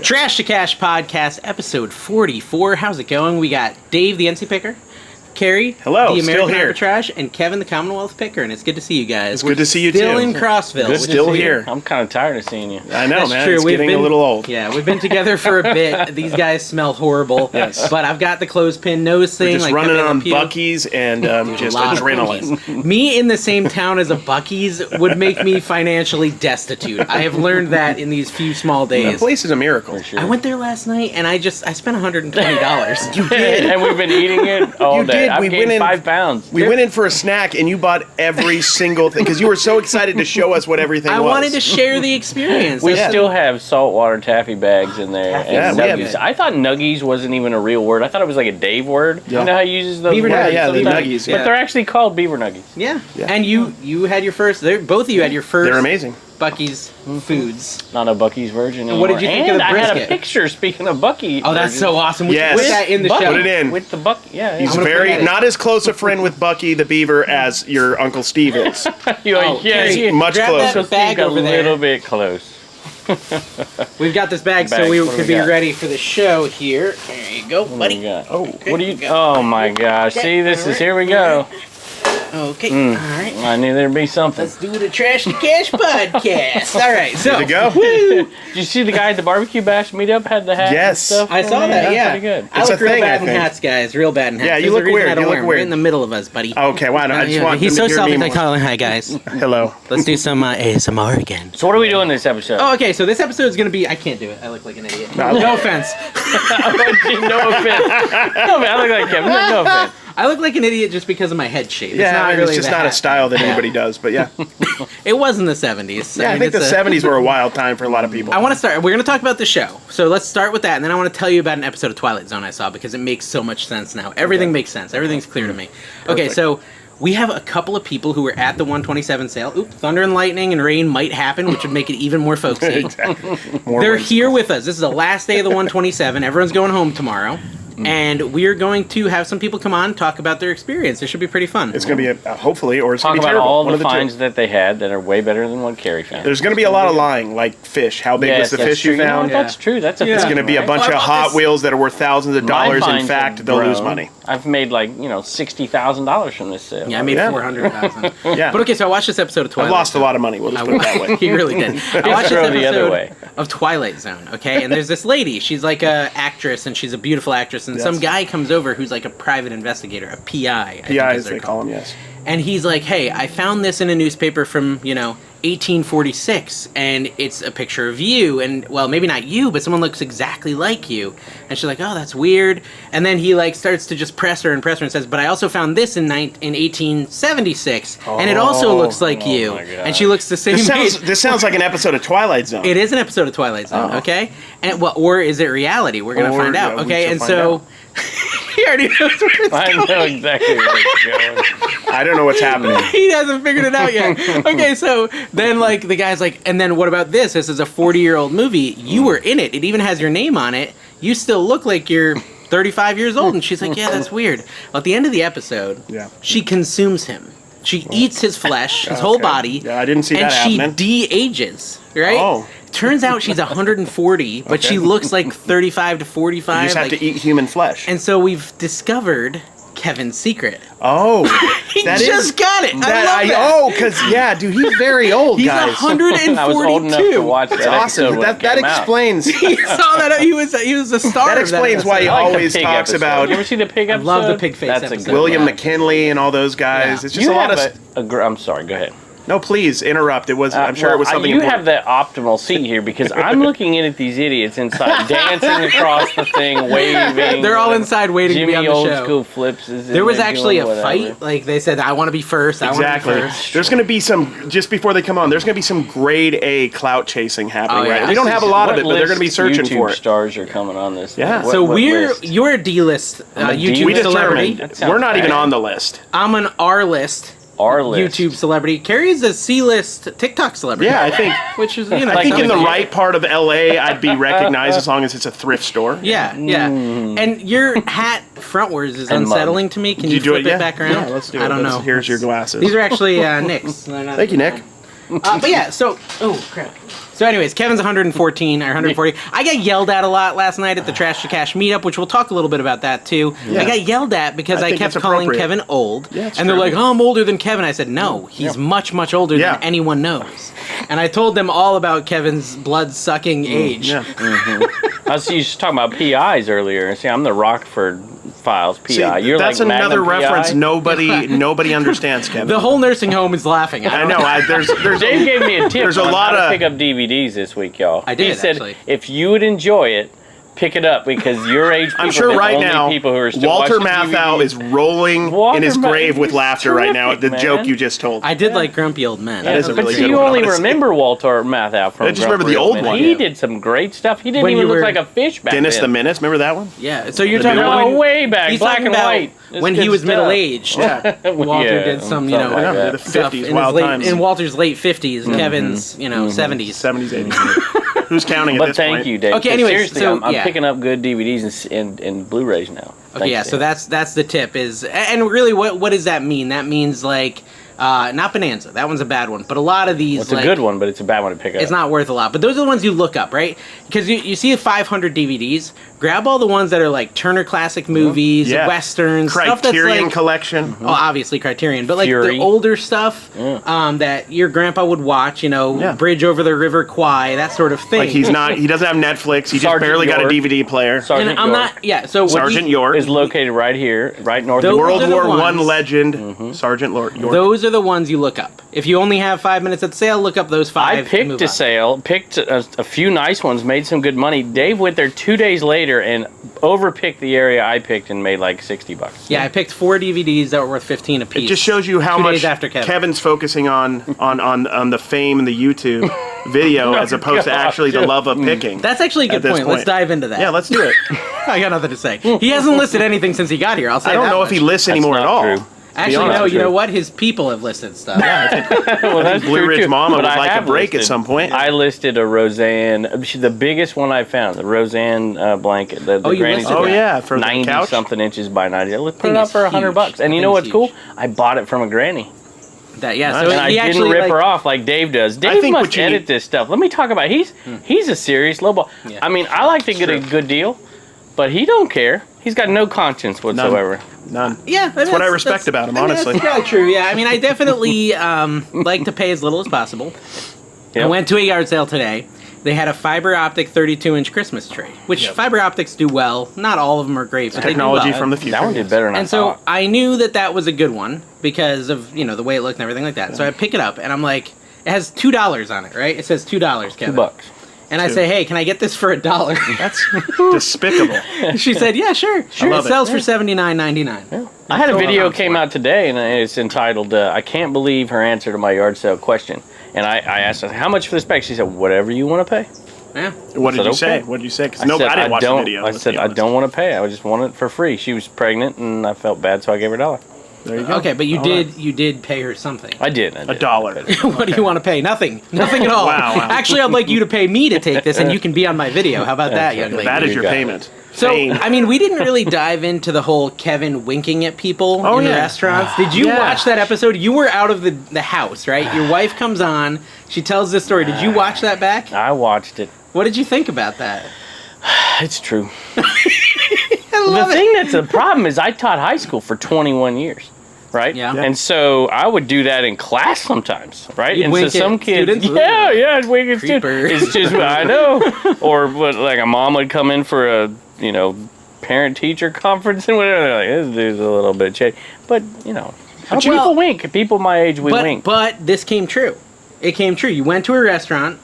Trash to Cash Podcast, episode 44. How's it going? We got Dave, the NC Picker, Carrie, hello, the American still here. Arbitrage, and Kevin, the Commonwealth Picker, and it's good to see you guys. It's good to see you still too. in Crossville. Good still here. I'm kind of tired of seeing you. I know, That's man. true. It's getting a little old. Yeah, we've been together for a bit. These guys smell horrible. Yes. But I've got the clothespin nose thing. We're just like running Pepe Le on Pew. Buc-ee's and just A lot of adrenaline. Buc-ee's. Me in the same town as a Buc-ee's would make me financially destitute. I have learned that in these few small The days. place is a miracle. Sure. I went there last night and I spent $120. You did. And we've been eating it all You day. did. I've We gained went in- 5 pounds. We went in for a snack and you bought every single thing because you were so excited to show us what everything I was. wanted to share the experience. We Yeah. still have saltwater taffy bags in there. Yeah, and we have nuggies. it. I thought nuggies wasn't even a real word. I thought it was like a Dave word. Yeah. You know how he uses those Beaver words? nuggies. Yeah, the sometimes? nuggies, yeah. But they're actually called beaver nuggies. Yeah. Yeah. And you had your first. Both of you had your first. They're amazing. Buc-ee's foods. Not a Buc-ee's virgin anymore. what did you think of and the I had a brisket? picture, speaking of Buc-ee. Oh, that's so awesome. We Yes. should put that in the Buc-ee. show. Put it in. With the Buc-ee, yeah. He's I'm gonna very forget it. not as close a friend with Bucky the Beaver as your Uncle Steve is. yeah. Oh, Carrie, yeah. much grab closer. that bag Got over a there. little bit close. We've got this bag, so Bag. we What do could we be got? ready for the show here. There you go, What do buddy. you got? Oh, What do you? Oh my gosh! See, this is here we go. Okay, all right. I knew there'd be something. Let's do the Trash to Cash podcast. All right, so There you go. Did you see the guy at the barbecue bash meetup had the hat? Yes. and stuff? I saw that. Yeah, Pretty good. I It's look a real thing, bad I in think. hats, guys. Real bad in hats. Yeah, you There's a look reason weird. I don't You wear look 'em. Right weird. in the middle of us, buddy. Okay, why not? I just want He's them so to hear me self-entitled. more. Hi, guys. Hello. Let's do some ASMR again. So what are we doing this episode? Oh, okay. So this episode is gonna be. I can't do it. I look like an idiot. No. No offense. No offense. No, man, I look like Kevin. No offense. I look like an idiot just because of my head shape. It's Yeah, not I mean, really it's just the not a hat. style that anybody does, but yeah. It was in the 70s. Yeah, I think the 70s were a wild time for a lot of people. I want to start. We're going to talk about the show. So let's start with that, and then I want to tell you about an episode of Twilight Zone I saw because it makes so much sense now. Everything makes sense. Everything's clear to me. Okay, Perfect. so we have a couple of people who were at the 127 sale. Oop, thunder and lightning and rain might happen, which would make it even more folksy. Exactly. More They're words. here with us. This is the last day of the 127. Everyone's going home tomorrow. And we are going to have some people come on and talk about their experience. It should be pretty fun. It's going to be hopefully, or it's Talk going to be about terrible. all One the of two. finds that they had that are way better than what Carrie found. There's going to be a lot of lying, like fish. How big was the that's fish true. you know found? what? That's true. That's a Yeah. It's thing, going to be a right? bunch Well, of about Hot this- Wheels that are worth thousands of My dollars. In finds fact, have they'll lose grown. money. I've made like $60,000 from this sale. Yeah, I made Yeah. 400,000. Yeah. But okay, so I watched this episode of Twilight I've lost a Zone. lot of money. We'll just put it that way. He really did. I watched this drove the other episode way. of Twilight Zone, okay? And there's this lady. She's like a actress, and she's a beautiful actress. And Yes. some guy comes over who's like a private investigator, a PI. I think PI, as as they're they call them, yes. And he's like, hey, I found this in a newspaper from, 1846, and it's a picture of you, and, well, maybe not you, but someone looks exactly like you. And she's like, oh, that's weird. And then he, like, starts to just press her and says, but I also found this in 1876, and it also looks like you. my God. And she looks the same age. This sounds like an episode of Twilight Zone. It is an episode of Twilight Zone, Oh. okay? And well, or is it reality? We're gonna Or, find out, yeah, we okay? shall And find so out. he already knows where it's I know exactly where it's going. I don't know what's happening. he hasn't figured it out yet. Okay, so then like the guy's like, and then what about this? This is a 40-year-old movie. You were in it. It even has your name on it. You still look like you're 35 years old. And she's like, yeah, that's weird. Well, at the end of the episode, Yeah. she consumes him. She eats his flesh, his whole Okay. body. Yeah, I didn't see and that she happening. de-ages, right? Oh. Turns out she's 140, but Okay. she looks like 35 to 45. You just have like- to eat human flesh. And so we've discovered Kevin's secret. Oh, He that just is- got it. I that love that. Oh, because yeah, dude, he's very old, He's guys. 142. I was old enough to watch that That's episode awesome. when That it came out. explains. He saw that he was a star. That of explains why he episode. I like the always pig talks episode. about You ever see the pig I episode? love the pig face That's episode. a good William one. McKinley and all those guys. Yeah. It's just You a lot of. have I'm sorry. Go ahead. No, please interrupt. It was. I'm sure it was something You important. have the optimal seat here because I'm looking in at these idiots inside, dancing across the thing, waving. They're all whatever. inside waiting Jimmy to be on the old show. school flips. Is in There was there actually a doing whatever. fight. Like they said, I want to be first. I want Exactly. to be first. There's going to be some just before they come on. There's going to be some grade A clout chasing happening. Oh, yeah. Right? We don't have a lot of it, but they're going to be What searching list for YouTube it. stars are coming on this. Yeah. What- So what we're list? you're a D-list I'm a YouTube We celebrity. determined That sounds we're not even bad. on the list. I'm an R-list Our list. YouTube celebrity. Carrie's a C-list TikTok celebrity. Yeah, I think. which is I think in the something- right part of LA, I'd be recognized as long as it's a thrift store. Yeah, yeah. And your hat frontwards is And mud. unsettling to me. Can Did you you do flip it? it Yeah. back around? Yeah, let's do it. I don't know. Here's your glasses. These are actually Nick's. They're not- Thank you, Nick. But yeah, so oh crap. So anyways, Kevin's 114 or 140. I got yelled at a lot last night at the Trash to Cash meetup, which we'll talk a little bit about that too. Yeah. I got yelled at because I think kept it's calling appropriate. Kevin old. Yeah, it's and they're true. like, oh, I'm older than Kevin. I said, no, he's much, much older Yeah. than anyone knows. And I told them all about Kevin's blood-sucking age. Yeah. I see you just talking about PIs earlier. See, I'm the Rockford Files PI. See, You're that's like another Magnum reference PI? nobody understands, Kevin. The whole nursing home is laughing. I know. There's Dave gave me a tip There's a on lot how to of- pick up DVDs this week, y'all. I did, He said actually. if you would enjoy it, pick it up because your age people I'm are sure the right only now, people who are still Walter watching Matthau DVDs. is rolling Walter in his grave with Matthau's laughter right now at the terrific, joke man. you just told. I did like Grumpy Old Men. That is a But really see, good you one, only honestly. remember Walter Matthau from I just remember the Grumpy old Men. one. He Yeah. did some great stuff. He didn't When even you look were- like a fish back Dennis then. the Menace, remember that one? Yeah, so you're The talking new about No, when, way back, he's black talking and about white. It's when he good was stuff. middle-aged. Walter Yeah, did some, something know, like I know, that. the stuff 50s, in, wild times. in Walter's late 50s, Kevin's, 70s. 70s, 80s. Who's counting at But this thank point? you, Dave. Okay, 'cause anyways, seriously, so, I'm yeah. picking up good DVDs and Blu-rays now. Okay, Thanks, yeah, so Dave. that's the tip is, and really what does that mean? That means like, not Bonanza, that one's a bad one, but a lot of these, It's like, a good one, but it's a bad one to pick up. it's not worth a lot, but those are the ones you look up, right? Because you see 500 DVDs, grab all the ones that are like Turner Classic Movies, Yeah. Westerns, stuff that's Criterion like, Collection. oh, obviously Criterion, but like Fury. the older stuff that your grandpa would watch, Yeah. Bridge Over the River Kwai, that sort of thing. Like he doesn't have Netflix. He just Sergeant barely got a York. DVD player. Sergeant and I'm York not, yeah. So what Sergeant he- York, is located right here, right north Those of are World the War ones- I legend, Sergeant York. Those are the ones you look up. If you only have 5 minutes at the sale, look up those five. I and picked move a on. sale, picked a few nice ones, made some good money. Dave went there 2 days later and overpicked the area I picked and made like $60. Yeah, I picked 4 DVDs that were worth 15 a piece. It just shows you how 2 much days after Kevin. Kevin's focusing on the fame and the YouTube video as opposed to actually the love of picking. That's actually a good At this point. Let's point. dive into that. Yeah, let's do it. I got nothing to say. He hasn't listed anything since he got here. I'll say I don't that know much. if he lists That's anymore at not all. true. to be Actually, honest no. with You know what? His people have listed stuff. Well, that's Blue true, Ridge too. Mama But would I like a have break at listed- some point. I listed a Roseanne, the biggest one I found, the Roseanne blanket. The Oh, you granny listed said Oh that. yeah, for the 90 couch. something inches by 90. I put Thing it up is for $100. huge. And you That know what's thing's cool? huge. I bought it from a granny. That yeah. So And And I he didn't actually rip like, her off like Dave does. Dave think must what you edit need- this stuff. Let me talk about he's a serious lowball. Yeah. I mean, I like to get a good deal, but he don't care. He's got no conscience whatsoever. None. Yeah, That's what I respect about him, I mean, honestly. That's probably true. Yeah, I mean, I definitely like to pay as little as possible. I Yep. went to a yard sale today. They had a fiber optic 32-inch Christmas tree, which fiber optics do well. Not all of them are great, but Technology they do well. from the future. That one did better than I And so thought. I knew that was a good one because of the way it looked and everything like that. So I pick it up and I'm like, it has $2 on it, right? It says $2, Kevin. $2. And I say, hey, can I get this for $1? That's despicable. She said, yeah, sure. love It it. sells for $79.99. I had a video on came out today, and it's entitled "I Can't Believe Her Answer to My Yard Sale Question." And I asked her, "How much for the spec?" She said, "Whatever you want to pay." Yeah. What did said, you okay. say? What did you say? Because I no, said, I didn't watch the video. I let's said, be I honest. don't want to pay. I just want it for free. She was pregnant, and I felt bad, so I gave her $1. There you go. Okay, but you All did pay her something. I did. $1. What do you want to pay? Nothing. Nothing at all. Wow. Actually, I'd like you to pay me to take this, and you can be on my video. How about that, young lady? That is You your got it. payment. So, Fame. I mean, we didn't really dive into the whole Kevin winking at people Oh, in the yeah. restaurants. Did you Yeah. watch that episode? You were out of the house, right? Your wife comes on. She tells this story. Did you watch that back? I watched it. What did you think about that? It's true. I love The thing that's a problem is I taught high school for 21 years, right? Yeah. And so I would do that in class sometimes, right? You'd and wink so at some kids, students? yeah, I'd wink at Creeper. students. It's just I know. Or what, like a mom would come in for a parent teacher conference and whatever. They're like, this dude's a little bit shady, but people wink. People my age we wink. But this came true. It came true. You went to a restaurant,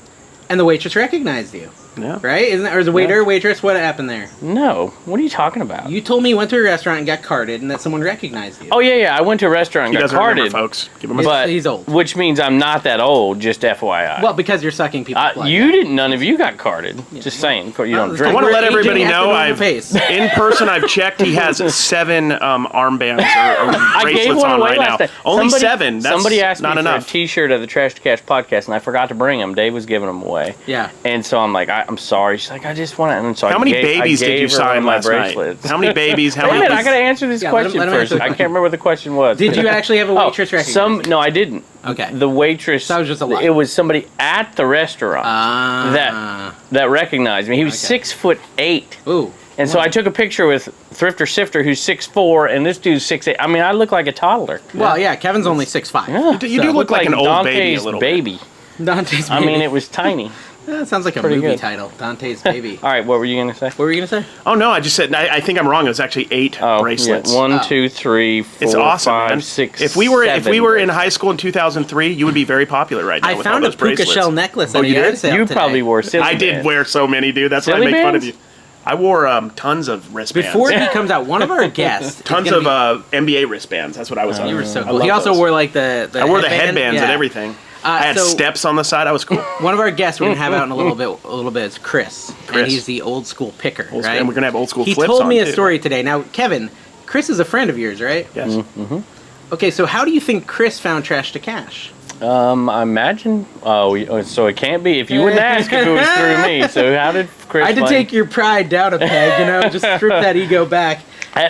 and the waitress recognized you. Yeah. Right? Isn't that, or the waiter, waitress? What happened there? No, what are you talking about? You told me you went to a restaurant and got carded, and that someone recognized you. Oh yeah. I went to a restaurant and He got doesn't remember, carded, folks. Give him a but He's old. which means I'm not that old. Just FYI. Well, because you're sucking people's blood. you didn't. None of you got carded. Just saying. Of course, you don't I drink. I want to We're let everybody aging at the know normal pace. in person I've checked. He has 7 armbands or I gave bracelets one on away right now. last night. Only Somebody- 7. That's somebody asked not me enough. for a T-shirt of the Trash to Cash podcast, and I forgot to bring them. Dave was giving them away. Yeah. And so I'm like, I'm sorry. She's like, I just want to. And so How many babies did you sign last bracelets. night? How many babies? How Wait a many? minute, I gotta answer this question let him first. answer the I can't remember what the question was. Did you actually have a waitress recognize you? No, I didn't. Okay. The waitress. That was just a lie. It was somebody at the restaurant that recognized me. He was 6'8". Ooh. And so I took a picture with Thrifter Sifter, who's 6'4", and this dude's 6'8". I mean, I look like a toddler. Well, yeah, Kevin's only 6'5". Yeah. You do look like an old baby a Dante's little baby. Dante's baby. I mean, it was tiny. That sounds like a Pretty movie good. title. Dante's baby. All right, what were you gonna say? What were you gonna say? Oh no, I just said I think I'm wrong. It was actually 8 bracelets. Yeah. 1, 2, 3, 4, It's awesome, 5, man. 6, If we were in 7 high school in 2003, you would be very popular right now. I with found all a those puka bracelets. shell necklace Oh, at a you yard did? sale You today. probably wore silly I did bands. wear so many, dude. That's why I Silly make fun of bands? you. I wore tons of wristbands. Before he comes out, one of our guests. is Tons gonna of NBA wristbands. That's what I was on. You were so I cool. love He also those. wore like the I wore the headband. headbands Yeah. and everything. I had so- steps on the side. I was cool. One of our guests we're gonna have out in a little bit is Chris, and Chris. he's the old school picker, Old school- right? and we're gonna have old school He flips told on, me a too. story today. Now, Kevin, Chris is a friend of yours, right? Yes. Okay, so how do you think Chris found Trash to Cash? I imagine. So it can't be. If you wouldn't ask if it was through me. So how did Chris? I had to find- take your pride down a peg, just strip that ego back.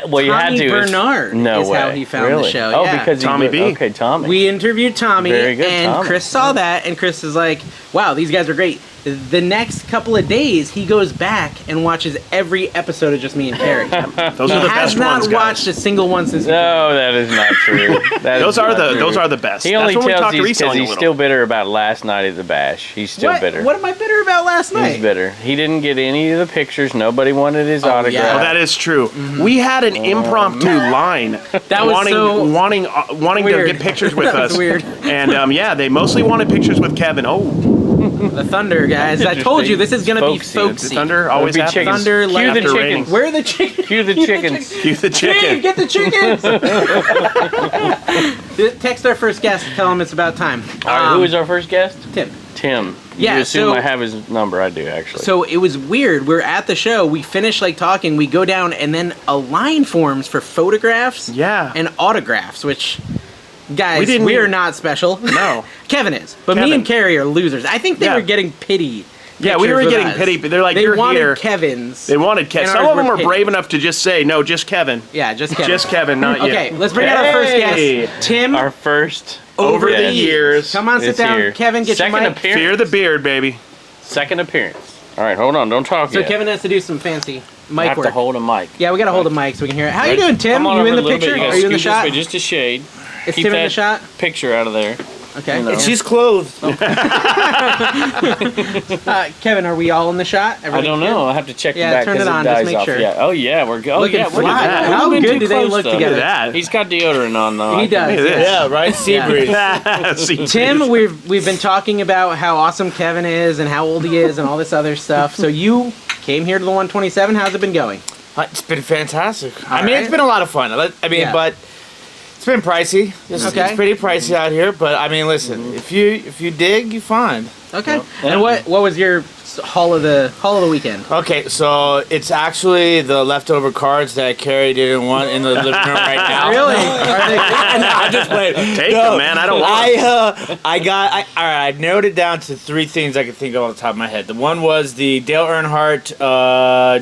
Well, you had Tommy to. Bernard No is way. how he found the Really? show. Oh, Yeah. because Tommy B. Okay, Tommy. We interviewed Tommy, Very good, and Tommy. Chris saw that, and Chris is like, wow, these guys are great. The next couple of days, he goes back and watches every episode of Just Me and Carrie. Those He are the has best not ones, guys. watched a single one since. No, that is not true. Those are the best. He only That's when we tells talk these because reselling a he's little. still bitter about last night at the bash. He's still bitter. What am I bitter about last night? He's bitter. He didn't get any of the pictures. Nobody wanted his yeah. autograph. Oh, that is true. We had an impromptu line That was wanting to weird. get pictures with That was us. weird. And they mostly wanted pictures with Kevin. Oh, The Thunder, guys. I told you this is gonna be Folksy. folksy. the Thunder always be happens. chickens. Thunder Cue left the after chickens. Where are the chickens? Cue the chickens. Cue the chicken. Steve, get the chickens! Text our first guest. Tell him it's about time. All right, who is our first guest? Tim? Tim. Yeah, You assume so- I have his number. I do, actually. So it was weird. We're at the show. We finish talking. We go down, and then a line forms for photographs. Yeah. And autographs. Which, guys, didn't we are even- not special. No. Kevin is, but me Kevin. and Carrie are losers. I think they Yeah. were getting pity. Yeah, we pictures were with getting us. pity, but they're like, they "You're wanted here." Kevin's. They wanted Kevin. And Some ours of them were were pink. brave enough to just say, "No, just Kevin." Yeah, just Kevin. Just Kevin, not you. Okay, let's bring out our first Hey. guest, Tim. our first Over yes. the years. Come on, sit It's down, here. Kevin. Get Second your mic. appearance. Fear the beard, baby. Second appearance. All right, hold on. Don't talk So yet. Kevin has to do some fancy I mic have work. to hold a mic. Yeah, we gotta hold a mic so we can hear it. How you doing, Tim? Come on You over in a the little bit. picture? You Are gotta you in the scoot this shot? way just a shade. Is Keep Tim in the that shot? picture out of there. Okay. You know. She's clothed. Kevin, are we all in the shot? I don't know. I have to check Yeah, the back turn it because on, it just dies make off. sure. Yeah. Oh yeah, we're good. Oh Looking yeah, look fly. at that. How We've been good too do they close, look though. together? Look at that. He's got deodorant on though. He I can- does. Yeah, right? Sea breeze. See, Tim, we've been talking about how awesome Kevin is and how old he is and all this other stuff. So you came here to the 127. How's it been going? It's been fantastic. I All mean, right. it's been a lot of fun. Yeah. But it's been pricey. It's Okay. pretty pricey out here. But I mean, listen, if you dig, you find. Okay. And what was your haul of the weekend? Okay, so it's actually the leftover cards that Carrie didn't want in the living room right now. Really? Are they- I just played. Take them, man. I don't want them. All right, I narrowed it down to 3 things I could think of off the top of my head. The one was the Dale Earnhardt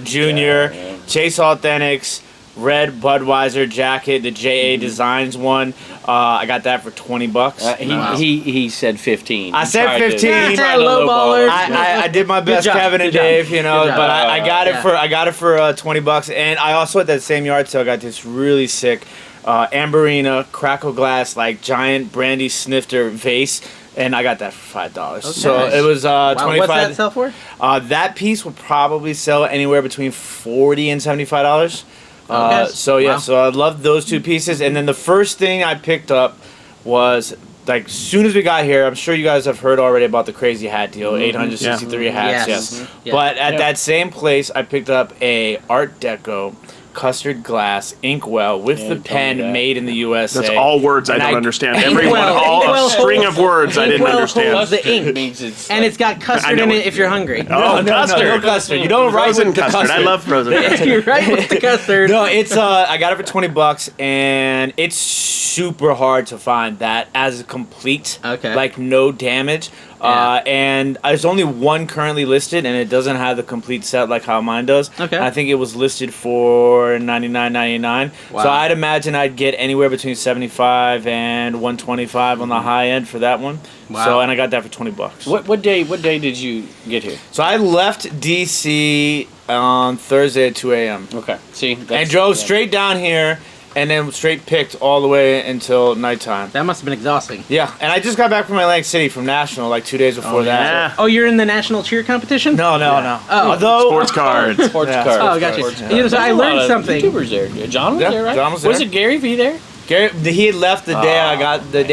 Jr. Chase Authentics red Budweiser jacket, the JA Designs one. I got that for $20. He said 15. I said Tried to- 15. he tried Yeah, to low lowball baller. it. I did my best, job, Kevin and good job. Dave, you know, Good job. but I got it Yeah. for $20, and I also at that same yard sale got this really sick Amberina Crackle Glass giant brandy snifter vase, and I got that for $5. So nice. it was Wow, 25. what's that sell for? That piece will probably sell anywhere between $40 and $75. Okay. So yeah, Wow. so I loved those 2 pieces, and then the first thing I picked up was as soon as we got here. I'm sure you guys have heard already about the crazy hat deal, 863 hats. Yes. Yes, Yeah. but at that same place, I picked up a Art Deco custard glass inkwell with the you told me pen that. made in the USA. That's all words I And don't I- understand. Inkwell- Everyone, all Inkwell a string of words I didn't Inkwell understand. holds the ink. means it's And it's got custard I in know it it. if you're hungry. Oh, custard. No custard. You don't write Frozen with the custard. I love frozen custard. You're right with the custard. No, it's I got it for $20, and it's super hard to find that as a complete, Okay. no damage. And there's only one currently listed, and it doesn't have the complete set like how mine does. Okay. I think it was listed for $99.99. Wow. So I'd imagine I'd get anywhere between $75 and $125 on the high end for that one. Wow. So and I got that for $20. What day did you get here? So I left DC on Thursday at 2 a.m. Okay. See, and drove straight down here, and then straight picked all the way until nighttime. That must have been exhausting. Yeah, and I just got back from Atlantic City from National like 2 days before that. Yeah. Oh, you're in the national cheer competition? No. Oh. Although Sports cards. Sports Yeah. cards. Oh, gotcha. Yeah. You know, so I There's a lot learned of something. YouTubers there. John was Yeah, there, right? John was Was there. it Gary V there? Gary, he had left the day I got there. He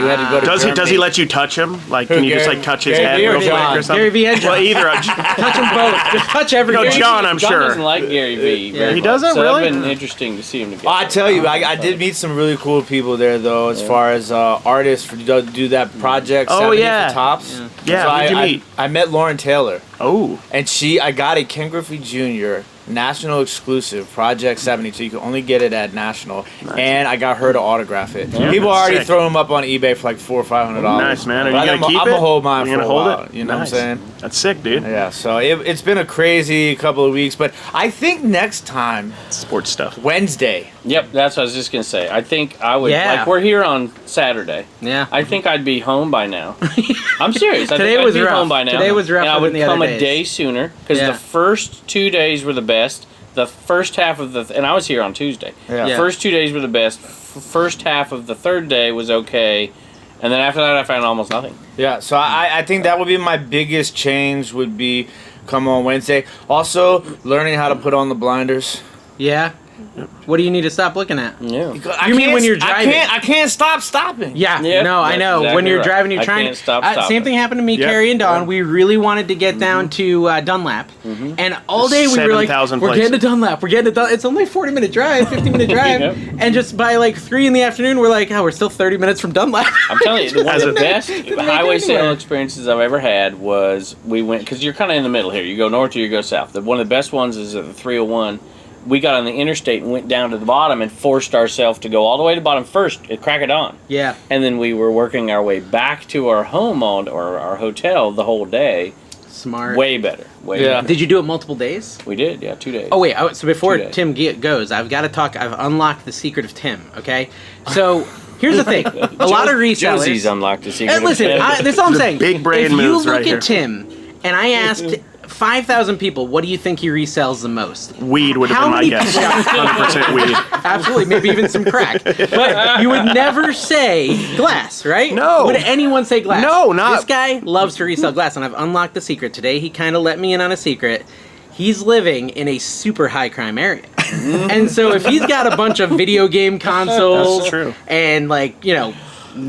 had to go to Does he Germany. let you touch him? Like, can you just Gary- like touch his Gary head V or real quick John? or something? Gary V and John. Well, either. Touch them both. Just touch everything. No, John, I'm John sure. doesn't like Gary V. very He much, doesn't? so Really? It's been interesting to see him together. I tell you, I did meet some really cool people there, though, as far as artists for do that project. Oh, 70 yeah. for Tops. Yeah, So who'd you meet? I met Lauren Taylor, Oh. and I got a Ken Griffey Jr. national exclusive Project 70, so you can only get it at National. Nice. And I got her to autograph it. Yeah, People that's already sick. throw them up on eBay for like $400 or $500. Nice, man. Are you But gonna keep I'm it? gonna hold mine You for gonna a hold while. it? You know Nice. what I'm saying? That's sick, dude. Yeah. So it's been a crazy couple of weeks, but I think next time Sports stuff. Wednesday. Yep, that's what I was just gonna say. I think I would. Yeah. Like we're here on Saturday. Yeah. I think I'd be home by now. I'm serious. I Today think was I'd be rough. home by now. Today was rougher and I than would the other come a days. day sooner because Yeah. the first 2 days were the best. The first half of and I was here on Tuesday. Yeah. The first 2 days were the best. First half of the third day was okay, and then after that I found almost nothing. Yeah, so I think that would be my biggest change would be come on Wednesday. Also, learning how to put on the blinders. Yeah. What do you need to stop looking at? Yeah. You mean when you're driving? I can't stop stopping. Yeah, Yep, no, I that's know. exactly When you're right. driving, you're I trying can't to. stop Same stopping. thing happened to me, Yep. Carrie and Dawn. We really wanted to get down to Dunlap, and all day we were like, 7,000 "We're places. getting to Dunlap. We're getting to Dunlap. It's only a 40-minute drive, 50-minute drive." Yep. And just by like 3 in the afternoon, we're like, "Oh, we're still 30 minutes from Dunlap." I'm telling you, one of the Didn't best make it highway sale anywhere. experiences I've ever had was we went because you're kind of in the middle here. You go north or you go south. One of the best ones is at the 301. We got on the interstate and went down to the bottom and forced ourselves to go all the way to the bottom first at crack of dawn. Yeah. And then we were working our way back to our home or our hotel the whole day. Smart. Way better. Way Yeah. better. Did you do it multiple days? We did, yeah, 2 days. Oh wait, so before 2 days. Tim goes, I've got to talk. I've unlocked the secret of Tim. Okay, so here's the thing: a lot of resellers. Josie's unlocked the secret. And listen, of that's all I'm saying. big brain if you moves look right at here. Tim, and I asked 5,000 people, what do you think he resells the most? Weed would How have been my many guess. people- 100% weed. Absolutely, maybe even some crack. But you would never say glass, right? No. Would anyone say glass? No, not- This guy loves to resell glass, and I've unlocked the secret. Today, he kind of let me in on a secret. He's living in a super high crime area. And so if he's got a bunch of video game consoles That's true. and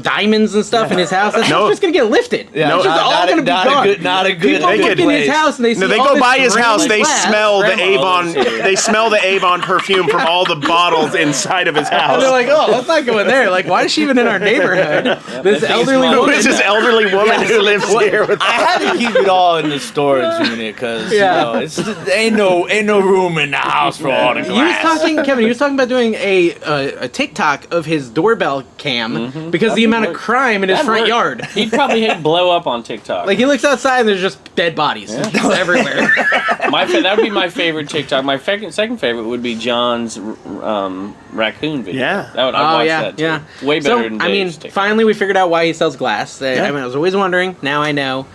diamonds and stuff in his house, that's No. just gonna get lifted. Yeah, It's just all gonna be gone. not a good. People They look could- in his house and they see No, they all go this by his brand house. new They glass. smell the Grandma Avon. lives here. They smell the Avon perfume from all the bottles inside of his And house. they're like, "Oh, let's not go in there. Like, why is she even in our neighborhood? This elderly small. Who woman." is this elderly woman who lives here with I had to keep it all in the storage unit because Yeah. it's ain't no room in the house for all the He was glass. talking, Kevin. He was talking about doing a TikTok of his doorbell cam because the amount of crime in his front yard. He'd probably blow up on TikTok. Like he looks outside and there's just dead bodies just everywhere. That would be my favorite TikTok. My second favorite would be John's raccoon video. Yeah. I'd Oh watch yeah, that too. yeah. Way better than I mean, Dave's TikTok. finally we figured out why he sells glass. I was always wondering. Now I know.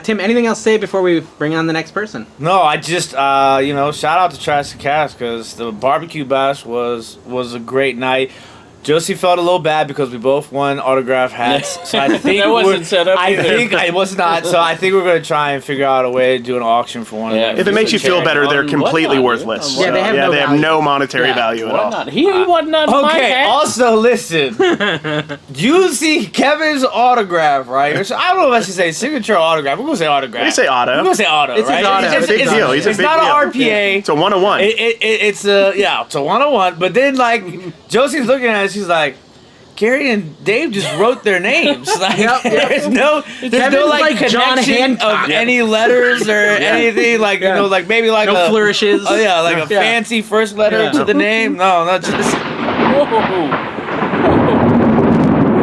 Tim, anything else to say before we bring on the next person? No, I just shout out to Trash the Cast because the barbecue bash was a great night. Josie felt a little bad because we both won autograph hats. So I think That wasn't set up I either. think it was not. So I think we're gonna try and figure out a way to do an auction for one Yeah. of them. If it makes you feel better, they're completely Whatnot, worthless. yeah. Yeah, they have no they have value. no monetary Yeah. value at Why all. not? He wasn't on my Okay, hat. also listen. You see Kevin's autograph, right? So I don't know if I should say signature or autograph. We're gonna say autograph. We say auto. We're gonna say auto, It's right? an auto. It's a big deal. He's a It's big not deal. an RPA. It's a 101. It's a 101. But then Josie's looking at it, she's like, Gary and Dave just wrote their names. Like, Yep. there's no Kevin's like John connection Hancock. of any letters or anything. Like Yeah. maybe like No a flourishes. Oh yeah, like a Yeah. fancy first letter Yeah. to the name. No, not just. Whoa.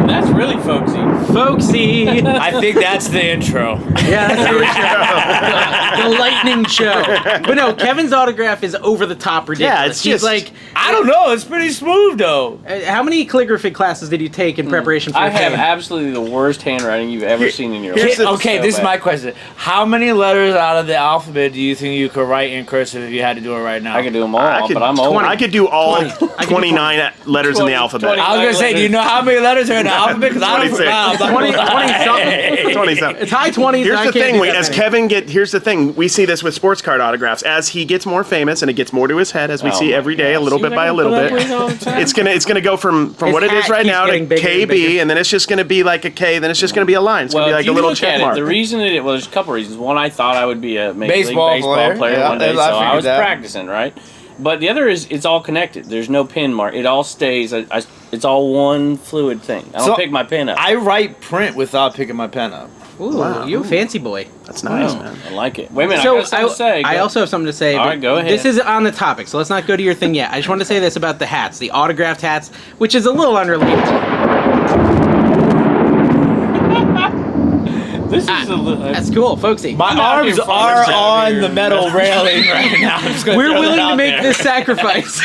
That's really folksy. Folksy. I think that's the intro. Yeah, that's the lightning show. But no, Kevin's autograph is over the top ridiculous. Yeah, it's He's just- like, I don't know. It's pretty smooth though. how many calligraphy classes did you take in preparation for I your have thing? absolutely the worst handwriting you've ever seen in your life. here's the- Okay, So this is bad. my question. How many letters out of the alphabet do you think you could write in cursive if you had to do it right now? I could do them all, I could- but I'm old. I could do all 20. 29 letters in the 20, alphabet. 20. I was gonna say, do you know how many letters are in the alphabet? Because I don't 26. know. 20 something. 27. It's high 20s. Here's I the can't thing, do we, that as many. Kevin here's the thing, we see this with sports card autographs. As he gets more famous and it gets more to his head, as we Oh see my every day, God. a little See, bit they're by a gonna little put bit, up with it all the time. it's gonna go from His what it is hat right keeps now to getting bigger and KB, bigger. and then it's just gonna be like a K, then it's just gonna be a line. It's gonna be Well, like if a you little look check at mark. it, the reason there's a couple reasons. One, I thought I would be a Major Baseball League Baseball player player, one day, yeah, so I I was figured that. practicing, right? But the other is it's all connected. There's no pin mark. It all stays. It's all one fluid thing. I don't So, pick my pin up. I write print without picking my pen up. Ooh, Wow. you a fancy boy. That's nice, Oh, man. I like it. Wait a minute, I So got something to say. I also have something to say. All but right, go ahead. This is on the topic, so let's not go to your thing yet. I just want to say this about the hats, the autographed hats, which is a little unrelated. This is a little. That's cool, folksy. My I'm out arms here are from- on here. the metal railing right now. I'm just gonna We're throw willing that to out make there. this sacrifice.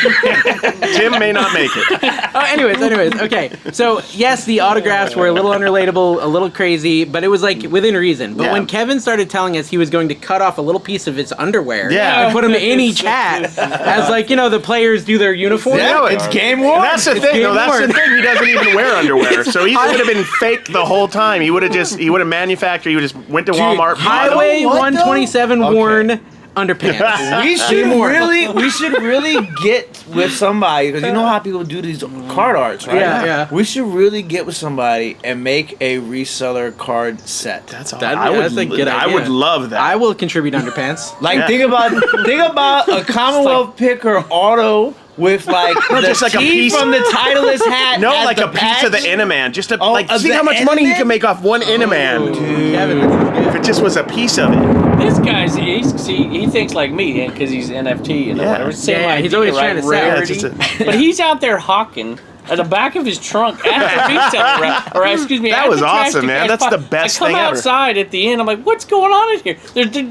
Tim may not make it. Anyways, okay. So yes, the autographs were a little unrelatable, a little crazy, but it was like within reason. But Yeah. when Kevin started telling us he was going to cut off a little piece of his underwear Yeah. and put them in each hat, as like, you know, the players do their uniform. Yeah, it's game worn. And that's the thing, game though. That's the worn. thing. He doesn't even wear underwear, so he would have been fake the whole time. He would have manufactured. He would just went to Walmart. Highway You know what, 127 though? worn underpants. We should really get with somebody because you know how people do these card arts, right? Yeah. We should really get with somebody and make a reseller card set. That's all. That- I would. that's a good I idea. would love that. I will contribute underpants. Like Yeah. think about a Commonwealth picker auto with like the just like a T piece- from the Titleist hat. no, as like the a piece of the patch. Inaman. Just to Oh, like of see the how much money he Inaman? can make off one Inaman. Kevin, If it just was a piece of it. This guy's he thinks like me because he's NFT and Yeah. whatever. Same Yeah, he's idea, always right? trying to sell. Yeah, Rarity. it's just But he's out there hawking at the back of his trunk at the retail or excuse me. That at was the trash awesome, to man. cash That's spot. the best I come thing ever. outside at the end. I'm like, what's going on in here?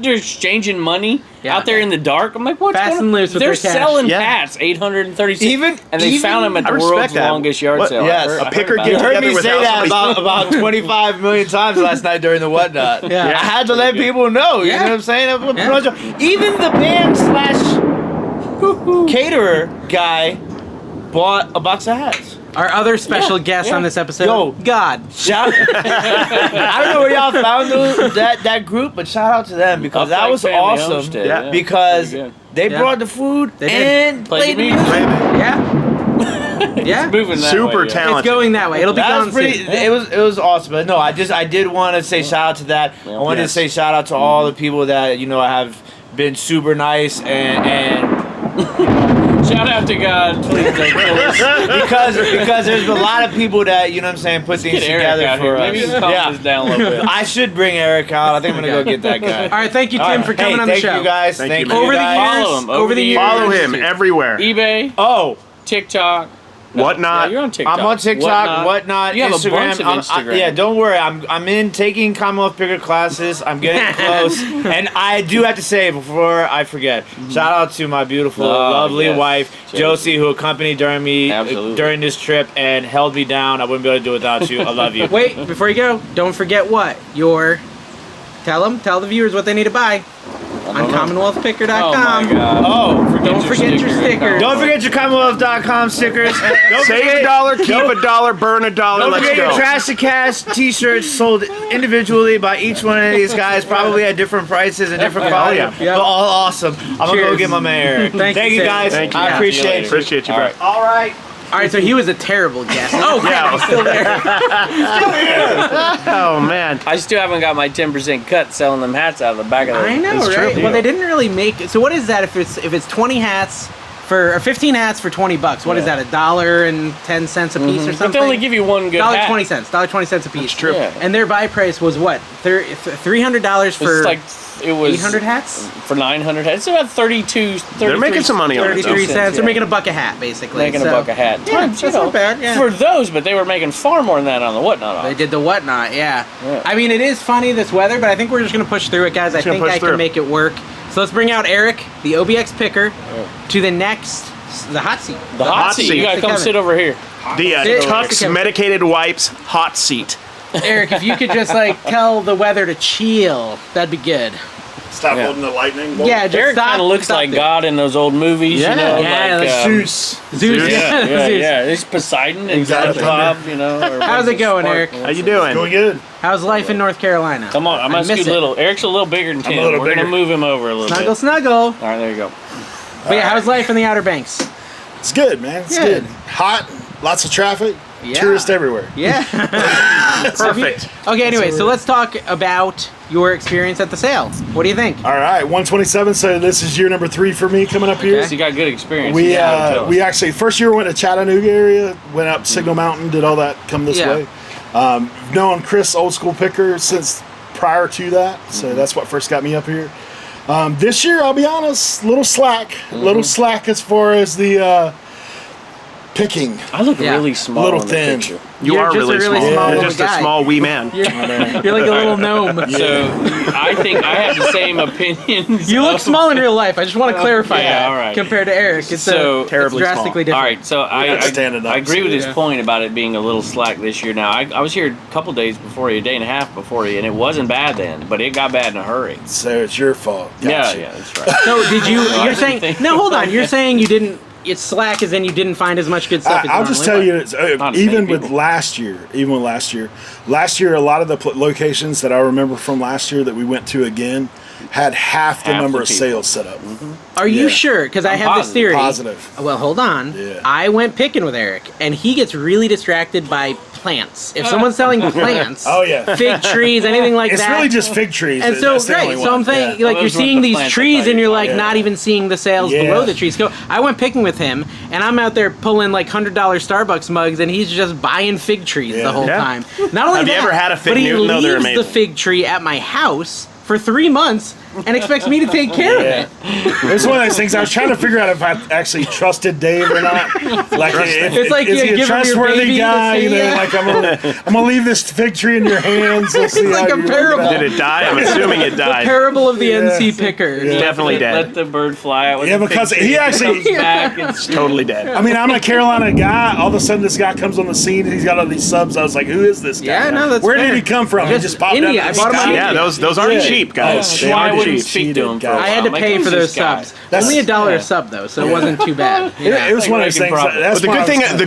They're exchanging money Yeah. out there in the dark. I'm like, what's Fast going and on? loose with They're their cash. selling Yeah. hats, 836. Even- and they found them at I the respect world's that. longest yard What- sale. Yes. I A picker heard about get You it. heard together me with say that somebody- about 25 million times last night during the whatnot. Yeah. I had to let people know. You Yeah. know what I'm saying? Yeah. Even the band / caterer guy bought a box of hats. our other special guest yeah. on this episode, Yo. God. Shout! I don't know where y'all found that group, but shout out to them because that Updike was family awesome. homestead, Yeah. Because Very good. they Yeah. brought the food They did. and Played played the the music. music. Yeah. Yeah. Moving that Super way, yeah. talented. It's going that way. It'll be That gone was pretty. soon. It was awesome. But no, I did want to say shout out to that. I wanted Yes. to say shout out to all the people that have been super nice and Shout out to God. Please don't kill us. because there's a lot of people that put things Get Eric together out for here. us. Maybe you can calm this down a little bit. I should bring Eric out. I think I'm gonna go get that guy. All right, thank you, Tim, All right. for coming Hey, on the thank show. you guys. Thank Thank you, you, man. Over the guys. years, Follow him. over the years. Follow him everywhere. eBay, Oh, TikTok. Whatnot. Yeah, you're on TikTok. I'm on TikTok, whatnot, You have Instagram. a bunch of I'm- Instagram. yeah, don't worry. I'm in taking Commonwealth Picker classes. I'm getting close, and I do have to say before I forget, shout out to my beautiful, lovely yes. wife Josie, who accompanied Absolutely. during this trip and held me down. I wouldn't be able to do it without you. I love you. Wait, before you go, don't forget what? Tell the viewers what they need to buy on Oh CommonwealthPicker.com. my God. Oh, Don't forget your sticker. don't forget your Commonwealth.com stickers. Don't Save forget- a dollar, keep a dollar, burn a dollar. Don't Let's forget your go. Trash to Cash t-shirts sold individually by each one of these guys, probably at different prices and different quality. yeah. Yeah. But all awesome. I'm gonna go Cheers. get my man Eric. Thank you, you Sid. guys. Thank you. I Yeah. appreciate it. Appreciate you, bro. All right. All right, so he was a terrible guest. Oh, Yeah. he's still there. Oh man. I still haven't got my 10% cut selling them hats out of the back of the. I know, It's right? true. Well, they didn't really make. So what is that? If it's 20 hats for 15 hats for $20. What is that? $1.10 a piece or But something? they only give you one good hat. $1.20 a piece. That's true. Yeah. And their buy price was what? $300 for It's like it was 800 hats. for 900 hats. It's about 33. They're making some money on it. 33 though. cents. They're yeah. making a buck a hat, basically. Making So, a buck a hat. Yeah, Times, that's not bad. Yeah. For those, but they were making far more than that on the whatnot. They did the whatnot, yeah. Yeah. I mean, it is funny, this weather, but I think we're just going to push through it, guys. I gonna think push I through. can make it work. So let's bring out Eric, the OBX picker, to the hot seat. The hot seat. You gotta come Kevin. sit over here. The Sit- Tux Kevin. Medicated Wipes hot seat. Eric, if you could just tell the weather to chill, that'd be good. Stop Yeah. holding the lightning bolt. Yeah, just Eric stop. kind of looks stop like it. God in those old movies, Yeah. you know, Yeah, like like Zeus. Zeus. yeah, Zeus. yeah. It's Poseidon and Exactly. Bob, you know. or How's what's it going, Spark- Eric? How you doing? Going good. How's life in North Carolina? Come on, I'm I gonna miss scoot it. a little. Eric's a little bigger than Tim. a little We're gonna bigger. move him over a little Snuggle, bit. snuggle. All right, there you go. But yeah, how's life in the Outer Banks? It's good, man. It's Good. good. Hot, lots of traffic, Yeah. tourists everywhere. Yeah. Perfect. Okay, anyway, so let's talk about your experience at the sale. What do you think? All right, 127. So this is year number 3 for me coming up here. So you got good experience. We You gotta tell we us. actually first year went to Chattanooga area, went up Signal Mountain, did all that, come this Yeah. way. Known Chris, old school picker, since prior to that, so that's what first got me up here. This year, I'll be honest, little slack as far as the picking. I look Yeah. really small. Little in the thin. picture. You You're are just a really really small. small You're little just guy. a small wee man. You're like a little gnome. So I think I have the same opinions. You look of- small in real life. I just want to clarify Yeah, that. all right. Compared to Eric, it's So- Terribly it's drastically All different. right, so I standing up, I agree with so his yeah. point about it being a little slack this year. Now I was here a couple days before you, a day and a half before you, and it wasn't bad then, but it got bad in a hurry. So it's your fault. Gotcha. Yeah, that's right. So did you? I You're didn't saying think- no? Hold on. You're saying you didn't. It's slack, as in you didn't find as much good stuff. as I'll you just normally tell would. you, it's, Not as even many with people. last year, last year, a lot of the locations that I remember from last year that we went to again had half the Half number the of people. sales set up. Are you Yeah. sure? Because I I'm have this positive. theory. Positive. Well, hold on. Yeah. I went picking with Eric, and he gets really distracted by plants. If someone's selling plants, Oh, yeah. fig trees, anything like It's that. really just fig trees. And so, That's the right, only so one. I'm thinking, Yeah. like, you're Those weren't seeing the these plants I trees thought and you you're were like talking not about. even seeing the sales Yeah. below the trees. So I went picking with him, and I'm out there pulling like $100 Starbucks mugs, and he's just buying fig trees Yeah. the whole Yeah. time. Not only Have that, you ever had a fig but he Newton? No, they're leaves the amazing. fig tree at my house for 3 months and expects me to take care of Yeah. it. It was one of those things. I was trying to figure out if I actually trusted Dave or not. Like, It's like is you he a give him your trustworthy baby to guy? see, You know, yeah. like I'm gonna leave this fig tree in your hands. Let's see like how a you parable. Did it die? I'm assuming it died. Parable of the Yeah. NC picker. Yeah. Definitely dead. Let the bird fly out. With Yeah, the fig because tree. he It actually- comes back. It's Totally dead. I mean, I'm a Carolina guy. All of a sudden, this guy comes on the scene and he's got all these subs. I was like, who is this guy? Yeah, no, that's Where fair. did he come from? He Just just popped India. up. I bought him on Yeah, those aren't Yeah. cheap, guys. Oh, They why I aren't wouldn't cheap. speak to him for a I I while. had to Like, pay who's for those this guy? subs. That's- Only $1 yeah. a sub though, so it wasn't too bad. It was one of those Making things. profit. That's But the why good I was- thing, the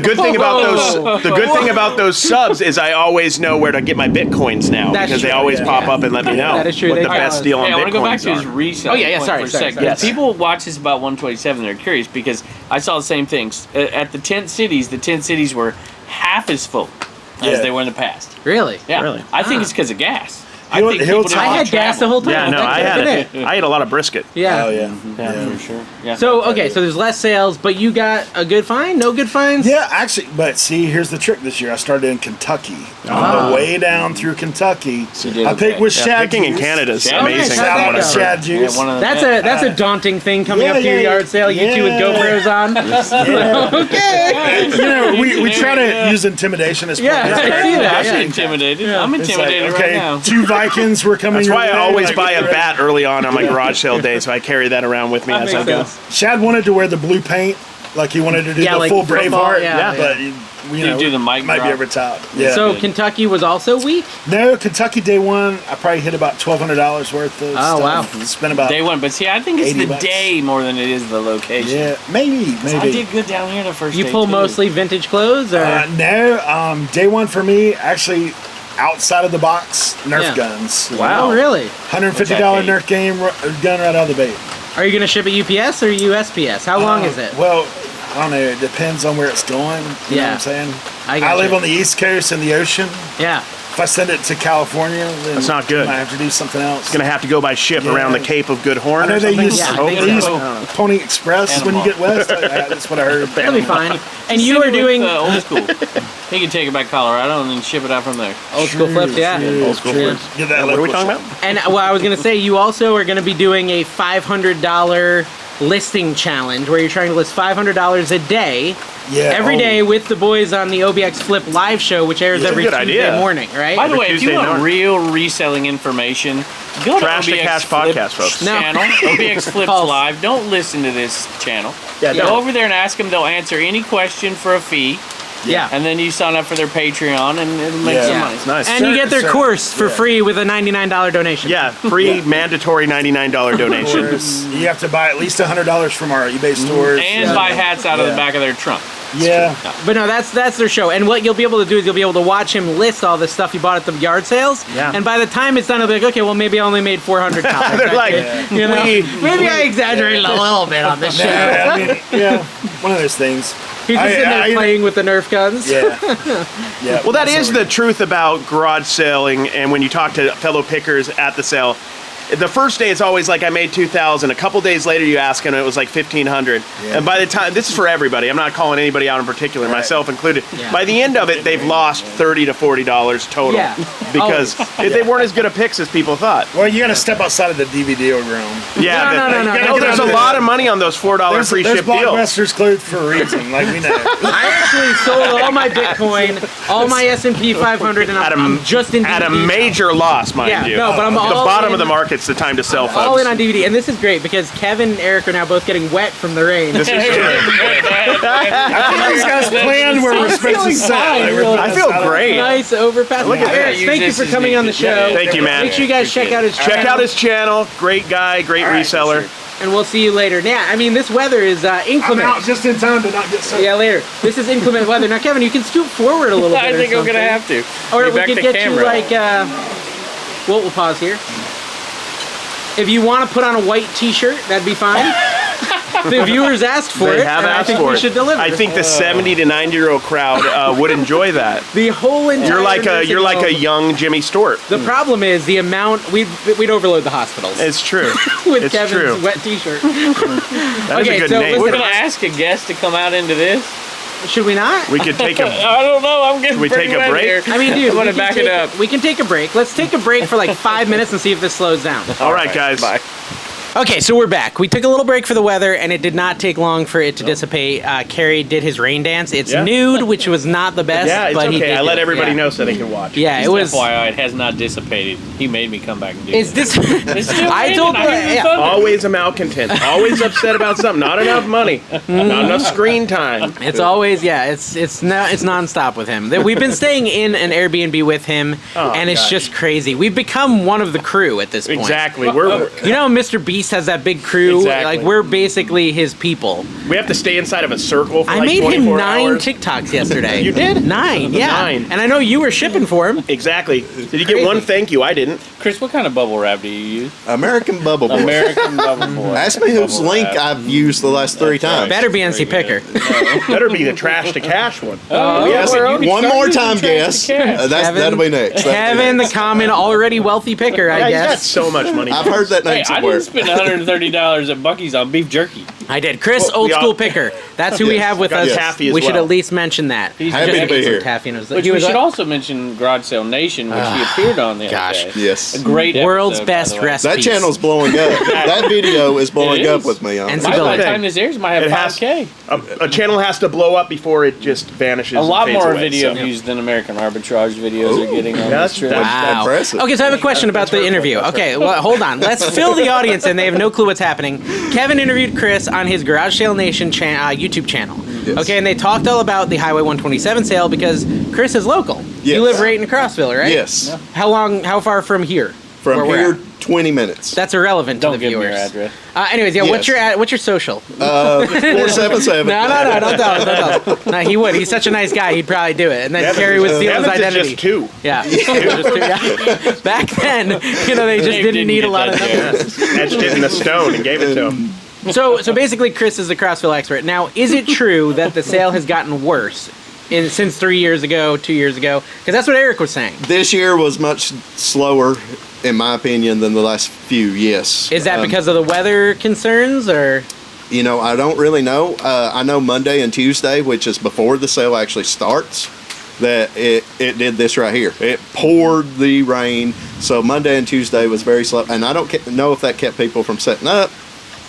good thing about those subs is I always know where to get my bitcoins now That's because they true, always yeah. pop up and let me know That is true, what they the tell best us. deal on Hey, I want to go back bitcoins to his are. resale. Oh, yeah, point sorry, for a sorry, second. sorry. Yes. People watch this about 127. They're curious because I saw the same things at the tent cities. The tent cities were half as full as Yeah. they were in the past. Really? Yeah, Really? I think it's because of gas. I He'll- think he'll people tell- didn't I want had to gas the travel. whole time. Yeah, no, I That's had it. it. I ate a lot of brisket. Yeah. Oh yeah. Yeah, for sure. Yeah. So okay, so there's less sales, but you got a good find? No good finds? Yeah, actually, but see, here's the trick. This year, I started in Kentucky. Ah. On the way down through Kentucky, You did I okay. picked with Yeah, Shad Picking in Juice. Canada is Yeah, amazing. nice. Shout How'd out that to go? Shad Juice. one of the- That's a daunting thing coming Yeah, up to your yeah, yard sale. You two with yeah. GoPros on. Okay. You know, we try to use intimidation as Yeah, part of I this. see that. I'm Yeah. intimidated. I'm It's like, intimidated okay, right now. 2 Vikings were coming. That's your why I way, always like, buy a right. bat early on my garage sale day, so I carry that around with me That as I makes go. sense. Shad wanted to wear the blue paint, like he wanted to do Yeah, the like full football, Braveheart. yeah. But you know, do the mic might drop. be over top. Yeah. So Kentucky was also weak? no, Kentucky day one, I probably hit about $1,200 worth of Oh, stuff. wow. Spent about Day one, but see, I think it's the $80. day more than it is the location. yeah, maybe. I did good down here the first You day, pull too. mostly vintage clothes or No, day one for me, actually, outside of the box, Nerf Yeah. guns. Oh really? $150 What's that Nerf gun right out of the bait. Are you gonna ship it UPS or USPS? How long is it? Well, I don't know. It depends on where it's going. You know Yeah. what I'm saying? I I gotcha. live on the East Coast in the ocean. Yeah. if I send it to California, then That's not good. I might have to do something else. It's gonna have to go by ship around the Cape of Good Horn. I know or they something. use, Yeah, I think they use so. Pony Express when you get west. That's what I heard. That'll be fine. And you Send are it with, doing old school. He can take it back to Colorado and then ship it out from there. old school flips, yeah. Old school flips. Get that What are we local talking shit. about? And well, I was gonna say you also are gonna be doing a $500 listing challenge where you're trying to list $500 a day. Yeah. Every day with the boys on the OBX Flip live show, which airs That's a every good Tuesday idea. morning, right? By the Every way, if Tuesday you want morning. real reselling information, go Trash to to OBX Cash Flip podcast, folks. No. channel. OBX Flips False. Live. Don't listen to this channel. Yeah, Go don't. over there and ask them. They'll answer any question for a fee. yeah. And then you sign up for their Patreon and it'll make Yeah. some Yeah. money. It's nice. And you get their Certain- course for yeah. free with a $99 donation. Yeah, free mandatory $99 donation. You have to buy at least $100 from our eBay stores. And buy hats out of the back of their trunk. Yeah. But no, that's their show. And what you'll be able to do is you'll be able to watch him list all the stuff he bought at the yard sales. Yeah. And by the time it's done, he'll be like, okay, well, maybe I only made $400. They're like, you know, we- maybe I exaggerated a little bit on this show. Yeah, I mean, yeah, one of those things. He's just sitting there I- playing with the Nerf guns. Yeah. Yeah. Well, that that's is what the truth about garage selling, and when you talk to fellow pickers at the sale, the first day it's always like I made 2,000. A couple days later you ask and it was like 1,500. Yeah. And by the time, this is for everybody. I'm not calling anybody out in particular, Right. myself included. Yeah. By the end of it, they've lost $30 to $40 total Yeah. because they weren't as good at picks as people thought. Well, you got to step outside of the DVD room. Yeah, No. there's a lot of money on those $4 free There's ship deals. Blockbusters closed for a reason, like we know. I actually sold all my Bitcoin, all my S&P 500, and I'm just in At a DVD. major loss, mind Yeah, you. no, but I'm the all bottom in- of the market's the time to sell, folks. all in on DVD. And this is great because Kevin and Eric are now both getting wet from the rain. This is true. These guys planned where we're supposed to sit. Like, we're I feel great. Nice overpass. Look at Eric, that. thank you for coming on the show. Thank you, man. Make sure you guys check out his Check channel. out his channel. Great guy, great All right, reseller. sure. And we'll see you later. Yeah, I mean, this weather is I'm inclement. out just in time to not get soaked. Yeah, later. This is inclement weather. Now, Kevin, you can scoot forward a little bit. I think I'm gonna have to. Or Be we back could to get camera. you like, we'll pause here. If you want to put on a white T-shirt, that'd be fine. The viewers asked for They it, have and I asked think for we it. should deliver. I think the 70 to 90-year-old crowd would enjoy that. the whole entire You're like a nursing home- young Jimmy Stewart. The problem is the amount we'd overload the hospitals It's true. with it's Kevin's true. wet T-shirt. That is Okay, a good so name. listen- We're gonna ask a guest to come out into this. Should we not? We could take a. I don't know. I'm getting Should we pretty take a wet break? here. I mean, dude, I'm gonna we can back take it up. We can take a break. Let's take a break for like 5 minutes and see if this slows down. All right, guys. Bye. Okay, so we're back. We took a little break for the weather, and it did not take long for it to dissipate. Carrie did his rain dance. It's Yeah. nude, which was not the best. Yeah, it's but he okay. did I let do it. everybody Yeah. know so they can watch. Yeah, it Just was. FYI, it has not dissipated. He made me come back and do It's this. this. Still I raining. told I hear the yeah. thunder. Always a malcontent. Always upset about something. Not enough money. Not enough screen time. It's always it's nonstop with him. We've been staying in an Airbnb with him, Oh, and it's gosh. just crazy. We've become one of the crew at this point. Exactly. We're You know, Mr. Beast has that big crew. Exactly. Like we're basically his people. we have to stay inside of a circle for I like made 24 him 9 hours. TikToks yesterday. You did? 9, yeah. 9. And I know you were shipping for him. Exactly. Did you get Crazy. one thank you? I didn't. Chris, what kind of bubble wrap do you use? American Bubble Boy. American bubble boy. Ask me whose Bubble link wrap. I've used the last 3 times. Better be NC Picker. Better be the trash to cash one. Yes, well, you one can more start time, using guess. trash to cash. That'll be next. Kevin, the common, already wealthy picker, I Yeah, he's got guess. so much money. I've heard that name Hey, I somewhere. didn't spend $130 at Buc-ee's on beef jerky. I did. Chris, Well, old we school all- picker. That's who we Yes. have with Got us. Taffy as We should well. at least mention that. He's Happy just- to be here. Taffy knows that. Which He we was should a- also mention Garage Sale Nation, which he appeared on the gosh. other day. Yes. A great World's episode, by best the way. recipe. That channel's blowing up. That video is blowing It up is. with me. And By Bill, the okay. time this airs, it might have It has 5K. a channel has to blow up before it just vanishes. A lot and fades more away, video so. views than American Arbitrage videos are getting on that's this trip. true. Wow. Impressive. Okay, so I have a question about the interview. Okay, well, hold on. Let's fill the audience in. They have no clue what's happening. Kevin interviewed Chris on his Garage Sale Nation YouTube channel. Yes. Okay, and they talked all about the Highway 127 sale because Chris is local. Yes. You live right in Crossville, right? Yes. How far from here? From Where we're here, at? 20 minutes. That's irrelevant to Don't the give me viewers. your address. Anyways, yeah, what's Yes. your what's your social? 477. No, don't tell us. No, he would. He's such a nice guy. He'd probably do it. And then Carrie would steal his Evans is identity. just 2. Yeah. Yeah. Back then, they just Dave didn't didn't need a get lot of that numbers. Etched it in the stone and gave it to him. So basically, Chris is the Crossville expert. Now, is it true that the sale has gotten worse since 3 years ago, 2 years ago? Because that's what Eric was saying. This year was much slower, in my opinion, than the last few. Yes. Is that because of the weather concerns, or? You know, I don't really know. I know Monday and Tuesday, which is before the sale actually starts, that it did this right here. It poured the rain, so Monday and Tuesday was very slow. And I don't know if that kept people from setting up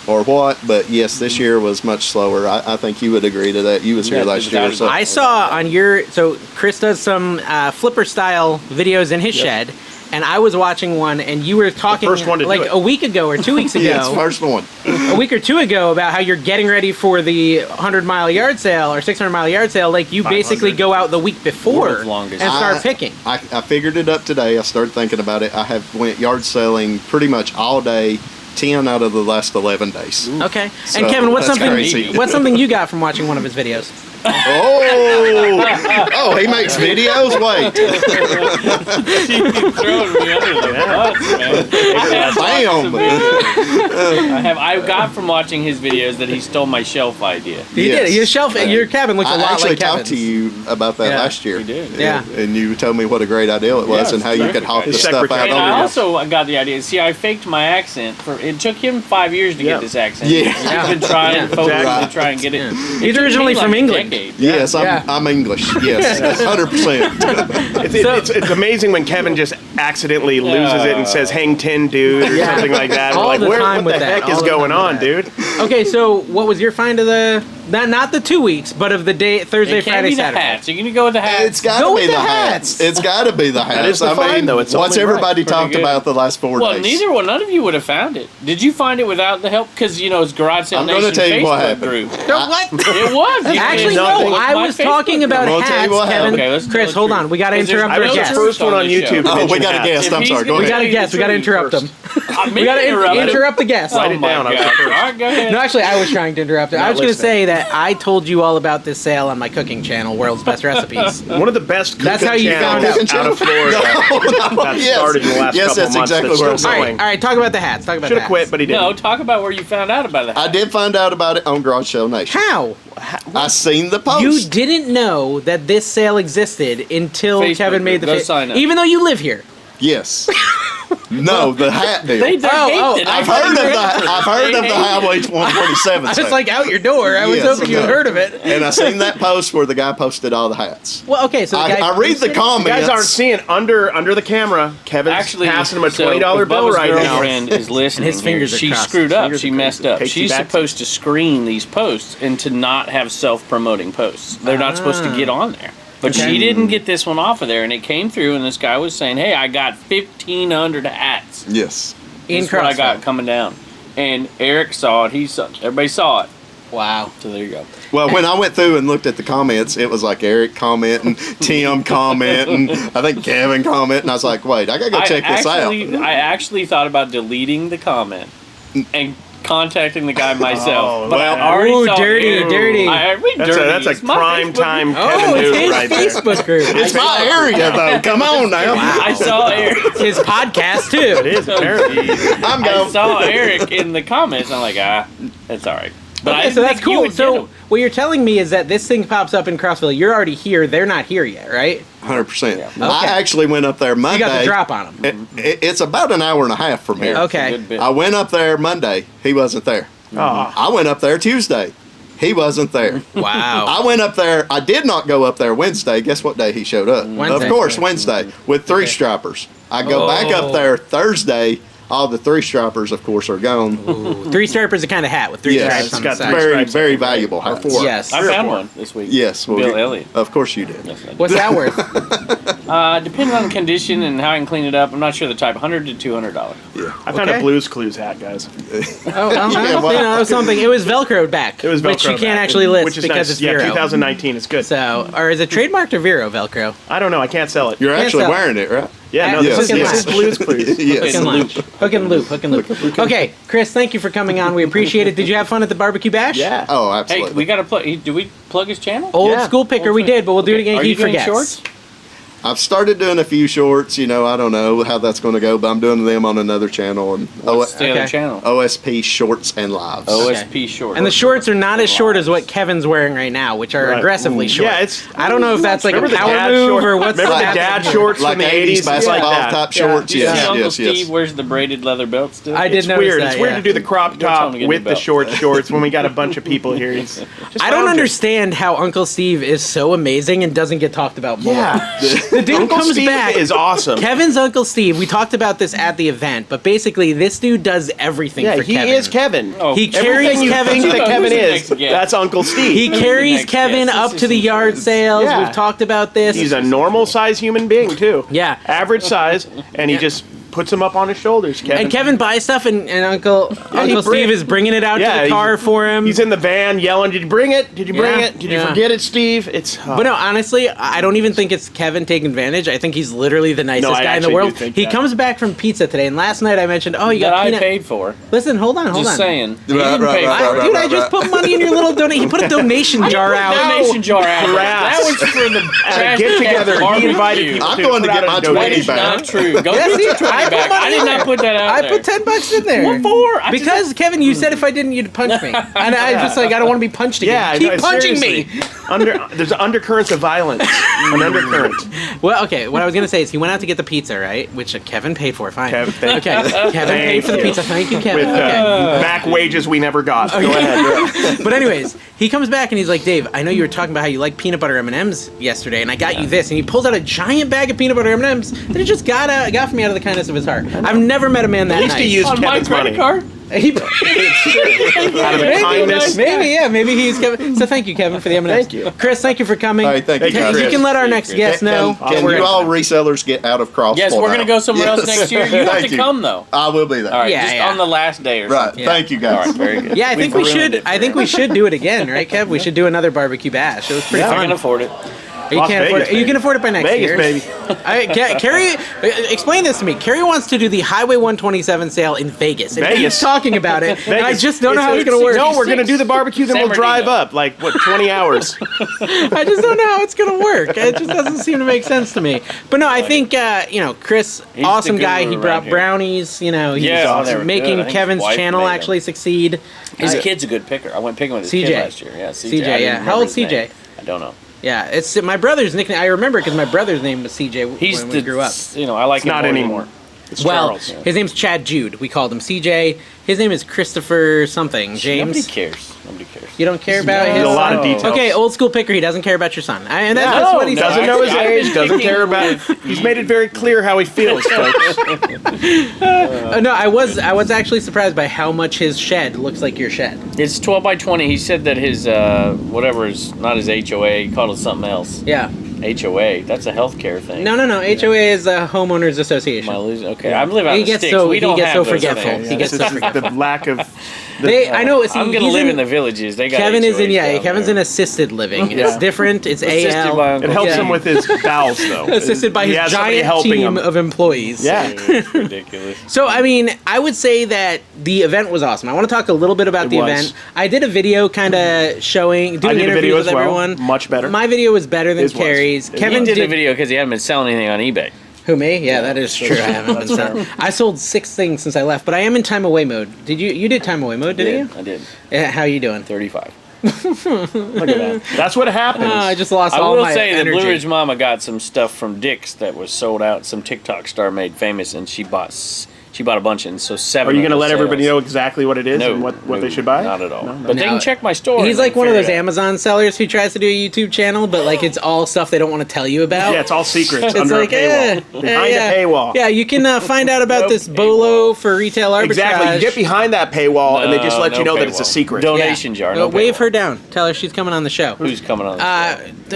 or what, but yes, this year was much slower. I think you would agree to that. You was here last year. So. I saw on so Chris does some flipper style videos in his shed, and I was watching one, and you were talking like a week ago or 2 weeks ago. Yes, first one. A week or two ago about how you're getting ready for the 100-mile yard sale or 600-mile yard sale. Like you basically go out the week before and start picking. I figured it up today. I started thinking about it. I have went yard selling pretty much all day. 10 out of the last 11 days. Okay. So, and Kevin, what's crazy. something you got from watching one of his videos? Oh, he makes videos? Wait. She's throwing me under the bus, man. Bam. I got from watching his videos that he stole my shelf idea. He did. Your cabin looks a lot actually like Kevin's. talked to you about that last year. You did. Yeah. And you told me what a great idea it was and how you could hawk the stuff out And over I here. also got the idea. See, I faked my accent. It took him 5 years to get this accent. Yeah. He's been trying to try and get it. He's originally from England. Yes, I'm English. Yes, 100%. It's amazing when Kevin just accidentally loses it and says "hang 10, dude" or something like that. All We're like, the time what with the that. heck is All the going time on, with dude? Okay, so what was your find of the not the 2 weeks, but of the day Thursday, It can't Friday, be the Saturday? hats. You're gonna go with the hats. It's got Go to with be the the hats. hats. It's got to be the hats. That is the find, though. It's what's only right. everybody Pretty talked good. about the last 4 Well, days. none of you would have found it. Did you find it without the help? Because it's Garage Sale I'm Nation gonna tell you what Facebook happened. group. What? It was. You Actually, didn't know it no. was I my was Facebook talking about I'm gonna tell you hats, what Kevin. happened. Okay, let's Chris, go hold through. on. We got to Because there's interrupt I our was the guest. first one on YouTube. Oh, we got a guest. I'm sorry. Go We got ahead. a guest. We got to interrupt him. We We got to interrupt the guest. Write it down. I was the first. All right, go ahead. No, actually, I was trying to interrupt it. I Not was going to listening. say that I told you all about this sale on my cooking channel, World's Best Recipes. One of the best cooking That's how you found channels out. out of Florida that Yes. started in the last Yes, couple that's months. exactly That's where still I'm All going. right, all right. Talk about the hats. Talk about Should the have quit, hats. but he didn't. No, talk about where you found out about that. I did find out about it on Garage Sale Nation. How? I seen the post. You didn't know that this sale existed until Facebook Kevin made the group. Go sign up. even though you live here. Yes. No, the hat deal. They Oh, hate it. I've heard of the Highway 127. I was like out your door. I was Yes, hoping you no. heard of it. And I seen that post where the guy posted all the hats. Well, okay, so the guy I read the You comments. guys aren't seeing under the camera. Kevin's Actually, passing him a so $20 bill Bubba's right now. girlfriend is listening. And his fingers here. are She crossed. screwed up. Fingers She are messed crossed. up. Takes you She's back. supposed to screen these posts and to not have self-promoting posts. They're not supposed to get on there. But Okay. she didn't get this one off of there, and it came through, and this guy was saying, "Hey, I got 1,500 hats. Yes. in That's what I got Crossville. coming down." And Eric saw it. Everybody saw it. Wow. So there you go. Well, when I went through and looked at the comments, it was like Eric commenting, Tim commenting, I think Kevin commenting. I was like, wait, I gotta go check this out. I actually thought about deleting the comment and contacting the guy myself. But well, I already ooh, saw dirty, Eric. dirty. That's a It's my prime Facebook time Oh, Kevin it's move his right there. Facebook group. It's my area, though. Come on now. I saw Eric. It's his podcast too. It is apparently. I'm I going. saw Eric in the comments. I'm like, that's all right. But I Okay, didn't so that's think you cool. would get So him. what you're telling me is that this thing pops up in Crossville. You're already here. They're not here yet, right? 100%. Okay. I actually went up there You Monday. got the drop on them. It's about an hour and a half from here. Yeah, Okay. it's a good bit. I went up there Monday. He wasn't there. Oh, I went up there Tuesday. He wasn't there. Wow. I went up there. I did not go up there Wednesday. Guess what day he showed up? Wednesday. Of course, Wednesday with three strappers. I go back Oh. up there Thursday. All the three strappers, of course, are gone. Three stripers, a kind of hat with three Yes, stripes it's on got the three side. Very, stripes, very I think, right? valuable Or hats. four. Yes. I Three or found four. one this week. Yes, well, Bill Elliott. Of course you did. Yes, I did. What's that worth? Depending on the condition and how I can clean it up, I'm not sure the type. $100 to $200. I found Okay. a Blues Clues hat, guys. Oh, Yeah, well- you know, it was something. It was Velcroed back. It was Velcro which you can't back, actually list which is because nice. it's Yeah, Vero. 2019 is good. So, or is it trademarked or Vero Velcro? I don't know. I can't sell it. You're Can't actually sell. wearing it, right? Yeah, no, Yes. this is Blues Clues. Yes. Hook and loop. Hook and loop. Hook and loop. Okay, Chris, thank you for coming on. We appreciate it. Did you have fun at the barbecue bash? Yeah. Oh, Hey, absolutely. we got to plug. Do we plug his channel? Old Yeah. school picker, we did, but we'll do it again. Are He you doing forgets. shorts? I've started doing a few shorts. I don't know how that's going to go, but I'm doing them on another channel. And What's the other channel? OSP Shorts and Lives. OSP Shorts. And the shorts are not as short as what Kevin's wearing right now, which are aggressively short. Yeah, it's. I don't know if that's like a Remember the power dad move short- or what's Remember the that? dad shorts Like from the 80s 80s? It's basketball like that. type shorts. You see Yes, Uncle yes, Steve yes. wears the braided leather belt still? I did It's notice weird. that, It's weird yeah. to do the crop Don't tell him top to get with the the belt. short shorts when we got a bunch of people here. It's just I don't lounging. understand how Uncle Steve is so amazing and doesn't get talked about more. Yeah. The dude Uncle comes Steve back. is awesome. Kevin's Uncle Steve, we talked about this at the event, but basically this dude does everything Yeah, for he Kevin. is Kevin. Oh, He carries Everything you Kevin. think that Kevin Who's the is, next guest? that's Uncle Steve. He Who's the carries next Kevin guest? up This to the is yard insurance. sales. Yeah. We've talked about this. He's a normal size human being too. Yeah. Average size, and he just puts them up on his shoulders. Kevin. And Kevin buys stuff, and Uncle he Steve is bringing it out to Yeah, the car for him. He's in the van yelling, "Did you bring it? Did you bring Yeah, it? Did you yeah. forget it, Steve?" It's. But no, honestly, I don't even think it's Kevin taking advantage. I think he's literally the nicest No, I guy in the actually world. do think He that. comes back from pizza today, and last night I mentioned, oh, you That got I peanut. paid for. Listen, hold on. Just saying. He Right, didn't right, pay right, for right, it. Dude, I just put money in your little donation. He put a donation jar out. Donation jar out. Rats. That was for the At a get together, he invited people. I'm going to put get out my a 20 That donation. is back. not true. Go Yes, get your I 20 put back. money I did in not there. put that out I there. put $10 in there. What for? I just- Because Kevin, you said if I didn't, you'd punch me, and I just I don't want to be punched again. Yeah, Keep no, punching seriously. me. There's undercurrents of violence. An undercurrent. Well, okay. What I was gonna say is he went out to get the pizza, right? Which Kevin paid for. Fine. Kevin, thank Okay. Kevin paid for the you. pizza. Thank you, Kevin. With Okay. back wages we never got. Go ahead. But anyways, he comes back and he's like, Dave, I know you were talking about how you like peanut butter M&Ms yesterday, and I got you this. And he pulls out a giant bag of peanut butter M&Ms that he just got from me out of the kindness of his heart. I've never met a man that At least nice. he used On my Kevin's credit money. card? He- Out of the kindness. maybe he's Kevin. So thank you, Kevin, for the M&Ms. Thank you. Chris, thank you for coming. Hey, thank you, Thank you, guys. Chris. You can let our next Chris. guest know. Can We're you gonna- all resellers get out of cross? Yes, we're going to go somewhere else Yes. next year. You have Thank to come, though. I will be there. All right, Yeah, just yeah. on the last day or Right. something. Thank you, All guys. right, very good. Yeah, I think We've we ruined should. it I think for we should do it again, right, Kev? We should do another barbecue bash. It was pretty I fun. can afford it. You Las can't afford Vegas, it. You baby. can afford it by next Vegas, year. baby. Carrie, explain this to me. Carrie wants to do the Highway 127 sale in Vegas. And Vegas. keeps talking about it. And I Vegas. just don't know how it's going to work. No, we're going to do the barbecue, then San we'll drive Bernardino. up. Like, what, 20 hours? I just don't know how it's going to work. It just doesn't seem to make sense to me. But no, I think, Chris, He's awesome the guy. guru He brought around here. brownies. He's Yeah, they were making good. I think Kevin's his wife channel made them. actually succeed. His kid's a good picker. I went picking with his CJ. kid last year. Yeah, CJ. CJ, I didn't yeah. remember How old's his CJ? name. I don't know. Yeah, it's my brother's nickname. I remember because my brother's name was CJ He's when the, we grew up. I like him Not more anymore. It's Well, Charles. his name's Chad Jude. We called him CJ. His name is Christopher something. Nobody James. cares. Nobody cares. You don't care about There's his a lot of son? details. Okay, old school picker. He doesn't care about your son. And that's No, just what he no, said. Doesn't know his I've age, been doesn't picking care about it. He's made it very clear how he feels, folks. No, I was actually surprised by how much his shed looks like your shed. It's 12 by 20. He said that his, whatever is not his HOA, he called it something else. Yeah. HOA, that's a healthcare thing. No. HOA is a homeowners Am association. I losing? Okay, I live out He in the gets sticks. so- We he don't gets have so those forgetful. things. He gets This is the lack of. I know. See, I'm gonna he's live in the villages. They got Kevin is in HOAs down Kevin's there. in assisted living. It's Yeah. different. It's Assisted AL. by It Uncle helps Yeah. him with his bowels, though. Assisted by He his has somebody giant helping team him. of employees. Yeah. It's ridiculous. So, I mean, I would say that the event was awesome. I want to talk a little bit about It the was. event. I did a video kind of doing did a interviews video with as well. everyone. Much better. My video was better than His was. Carrie's. He Kevin He did a video because he hadn't been selling anything on eBay. Who, me? Yeah, that is true. I haven't been selling. I sold 6 things since I left, but I am in time away mode. Did you did time away mode, didn't you? I did. How you doing? 35. Look at that. That's what happens. I just lost I all will my say that energy. Blue Ridge Mama got some stuff from Dick's that was sold out. Some TikTok star made famous, and she bought a bunch, and so 7. Are you going to of the let everybody sales. know exactly what it is No, and what no, they should buy? Not at all. No? But they No. can check my store. He's and like they one of figure those it out. Amazon sellers who tries to do a YouTube channel, but like it's all stuff they don't want to tell you about. Yeah, it's all secrets It's under like, a paywall. Behind yeah. a paywall. Yeah, you can find out about this bolo for retail arbitrage. Exactly. You get behind that paywall and they just let you know that it's a paywall. secret. Donation jar. No Wave paywall. her down. Tell her she's coming on the show. Who's coming on? The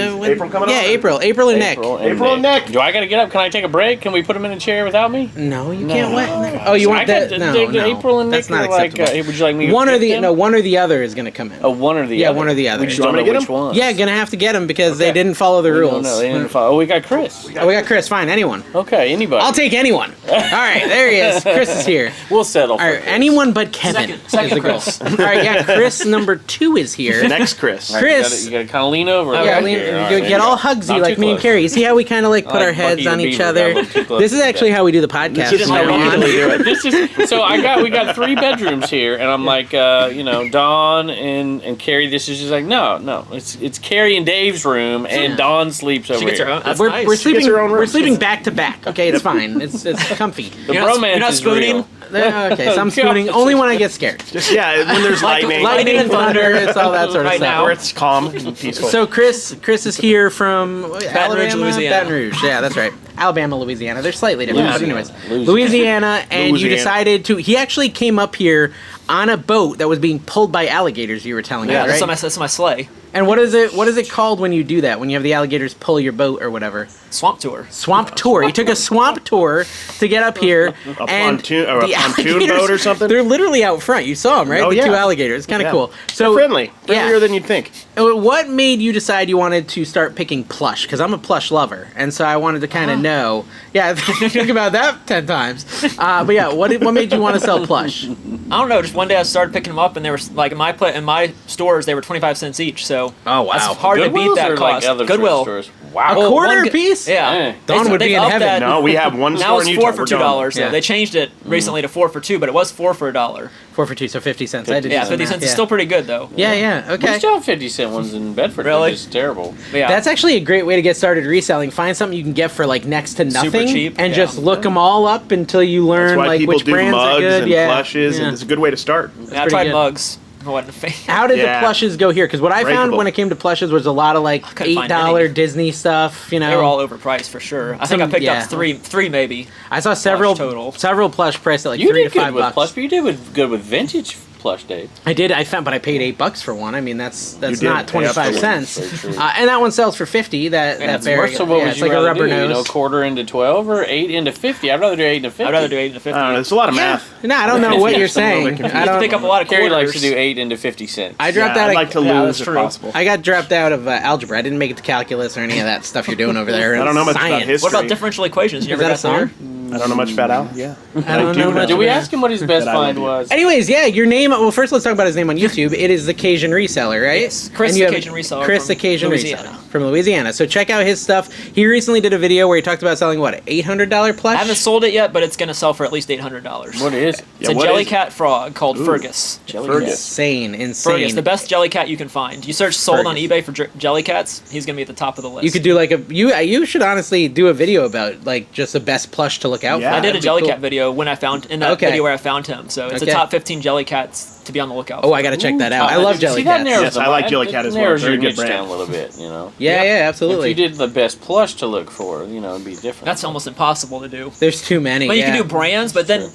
show? April coming on? Yeah, April and Nick. April and Nick. Do I got to get up? Can I take a break? Can we put him in a chair without me? No, you can't. What? there? Oh, you want I got that? No, April and that's Nick not are like, acceptable. would you like me to One or pick the them? one or the other is going to come in. Oh, one or the Yeah, other. one or the other. We just You don't want know me to which get 'em? one. Yeah, gonna have to get them because they didn't follow the rules. No, they didn't follow. Oh, we got Chris. Oh, we got Chris. Fine, anyone. Okay, anybody. I'll take anyone. All right, there he is. Chris is here. We'll settle for All right, Chris. anyone but Kevin Second is the goal. Chris. All right, yeah, Chris number 2 is here. Next, Chris. All right, Chris. You gotta kind of lean over. Yeah, right lean, here. All you right, get there you all go. hugsy Not like too me and close. Carrie. You see how we kind of like put Like our heads Bucky on the each Beaver, other? got a little too close This is to actually that. how we do the podcast. This is from how now we on. usually do it. This is so. We got 3 bedrooms here, and I'm like, Dawn and Carrie. This is just like no. It's Carrie and Dave's room, and Dawn sleeps over She gets her here. own. That's We're, nice. we're sleeping. her own room. We're sleeping back to back. Okay, it's fine. It's comfy. The You're not- bromance you're not is spooning? real. Okay, so I'm Oh, spooning gosh. only when I get scared. Just when there's lightning, Lightning and thunder, it's all that sort of Right stuff. now. where it's calm and peaceful. So Chris is here from Alabama, Louisiana. Baton Rouge. Yeah, that's right. Alabama, Louisiana. They're slightly different. But anyways, Louisiana. Louisiana, and you Louisiana. decided to. He actually came up here on a boat that was being pulled by alligators. You were telling me, Yeah, right? that's my sleigh. And what is it? What is it called when you do that? When you have the alligators pull your boat or whatever? Swamp tour. Swamp tour. You took a swamp tour to get up here, A and pontoon- or a the pontoon alligators- boat or something? They're literally out front. You saw them, right? Oh, the yeah. 2 alligators. Kind of Yeah. cool. They're So friendly. yeah. Friendlier than you'd think. What made you decide you wanted to start picking plush? Because I'm a plush lover, and so I wanted to kind of know. Yeah, think about that 10 times. But yeah, what made you want to sell plush? I don't know. Just one day I started picking them up, and they were like in my stores they were 25 cents each. So Oh, wow. that's hard to beat Goodwill's that or, cost. like, other Goodwill. thrift stores? A Wow. Well, quarter one a piece? Yeah. Eh. Dawn would They've be in upped heaven. that. No, we have one Now store in it's Utah. 4 for We're gone. $2. Yeah. They changed it recently to 4 for 2, but it was 4 for $1. 4 for 2, so 50 cents. I did Yeah, some 50 math, cents yeah. is still pretty good though. Yeah, We okay. still have 50-cent ones in Bedford. Really? It's terrible. But yeah. That's actually a great way to get started reselling. Find something you can get for like next to nothing, cheap, and yeah. just look them all up until you learn That's why like people which do brands are mugs good. and Yeah, plushes, yeah. and it's a good way to start. I pretty tried good. mugs. I wasn't a fan. How did the Yeah. plushes go here? Because what I found Breakable. when it came to plushes was a lot of like couldn't find $8 any. Disney stuff. You know, They were all overpriced for sure. I think I picked yeah. up three maybe. I saw several total. plush priced at like You $3 did to good $5. with plush, but you did good with vintage plush, Dave. I did. I found, but I paid $8 for one. I mean, that's did not pay 25 up for one. cents. Very true. And that one sells for 50. That That's bear. worse. So what yeah, would it's you like a rather rubber do? nose. Quarter into 12 or 8 into 50? I'd rather do 8 into 50. I'd rather do 8 into 50. I don't know. There's a lot of Yeah. math. No, I don't know what you're Just a little saying. bit I don't. pick up a lot of Carrie quarters. likes to do 8 into 50 cents. I dropped out. I'd like to Yeah, lose that's if true. possible. I got dropped out of algebra. I didn't make it to calculus or any of that stuff you're doing over there. I don't know much about Science. history. What about differential equations? You Is never that a got there? song? I don't know much about Al. Yeah. I don't know much. Did we about- ask him what his best That I find would do. was? Anyways, yeah, your name. Well, first let's talk about his name on YouTube. It is the Cajun Reseller, right? Yes, Chris And you the have Cajun Reseller Chris from the Cajun Louisiana. Reseller from Louisiana. So check out his stuff. He recently did a video where he talked about selling what $800 plush. I haven't sold it yet, but it's gonna sell for at least $800. What is it? It's Yeah, a what is it? jellycat frog called Fergus. Fergus. Insane. Fergus, the best jellycat you can find. You search sold on eBay for jellycats, he's gonna be at the top of the list. You could do like a you should honestly do a video about like just the best plush to look out Yeah. for. I did a That'd be jellycat cool. video when I found in that Okay. video where I found him. So it's Okay. a top 15 jellycats to be on the lookout. Oh, for. I gotta check that out. I Oh, love see, that jellycats. narrows Yes, the- I like that jellycat as well. narrows Very your good niche brand. down a little bit, you know. Yeah, If absolutely. you did the best plush to look for, you know, it'd be different. That's almost impossible to do. There's too many. I mean, you yeah. can do brands, but then True.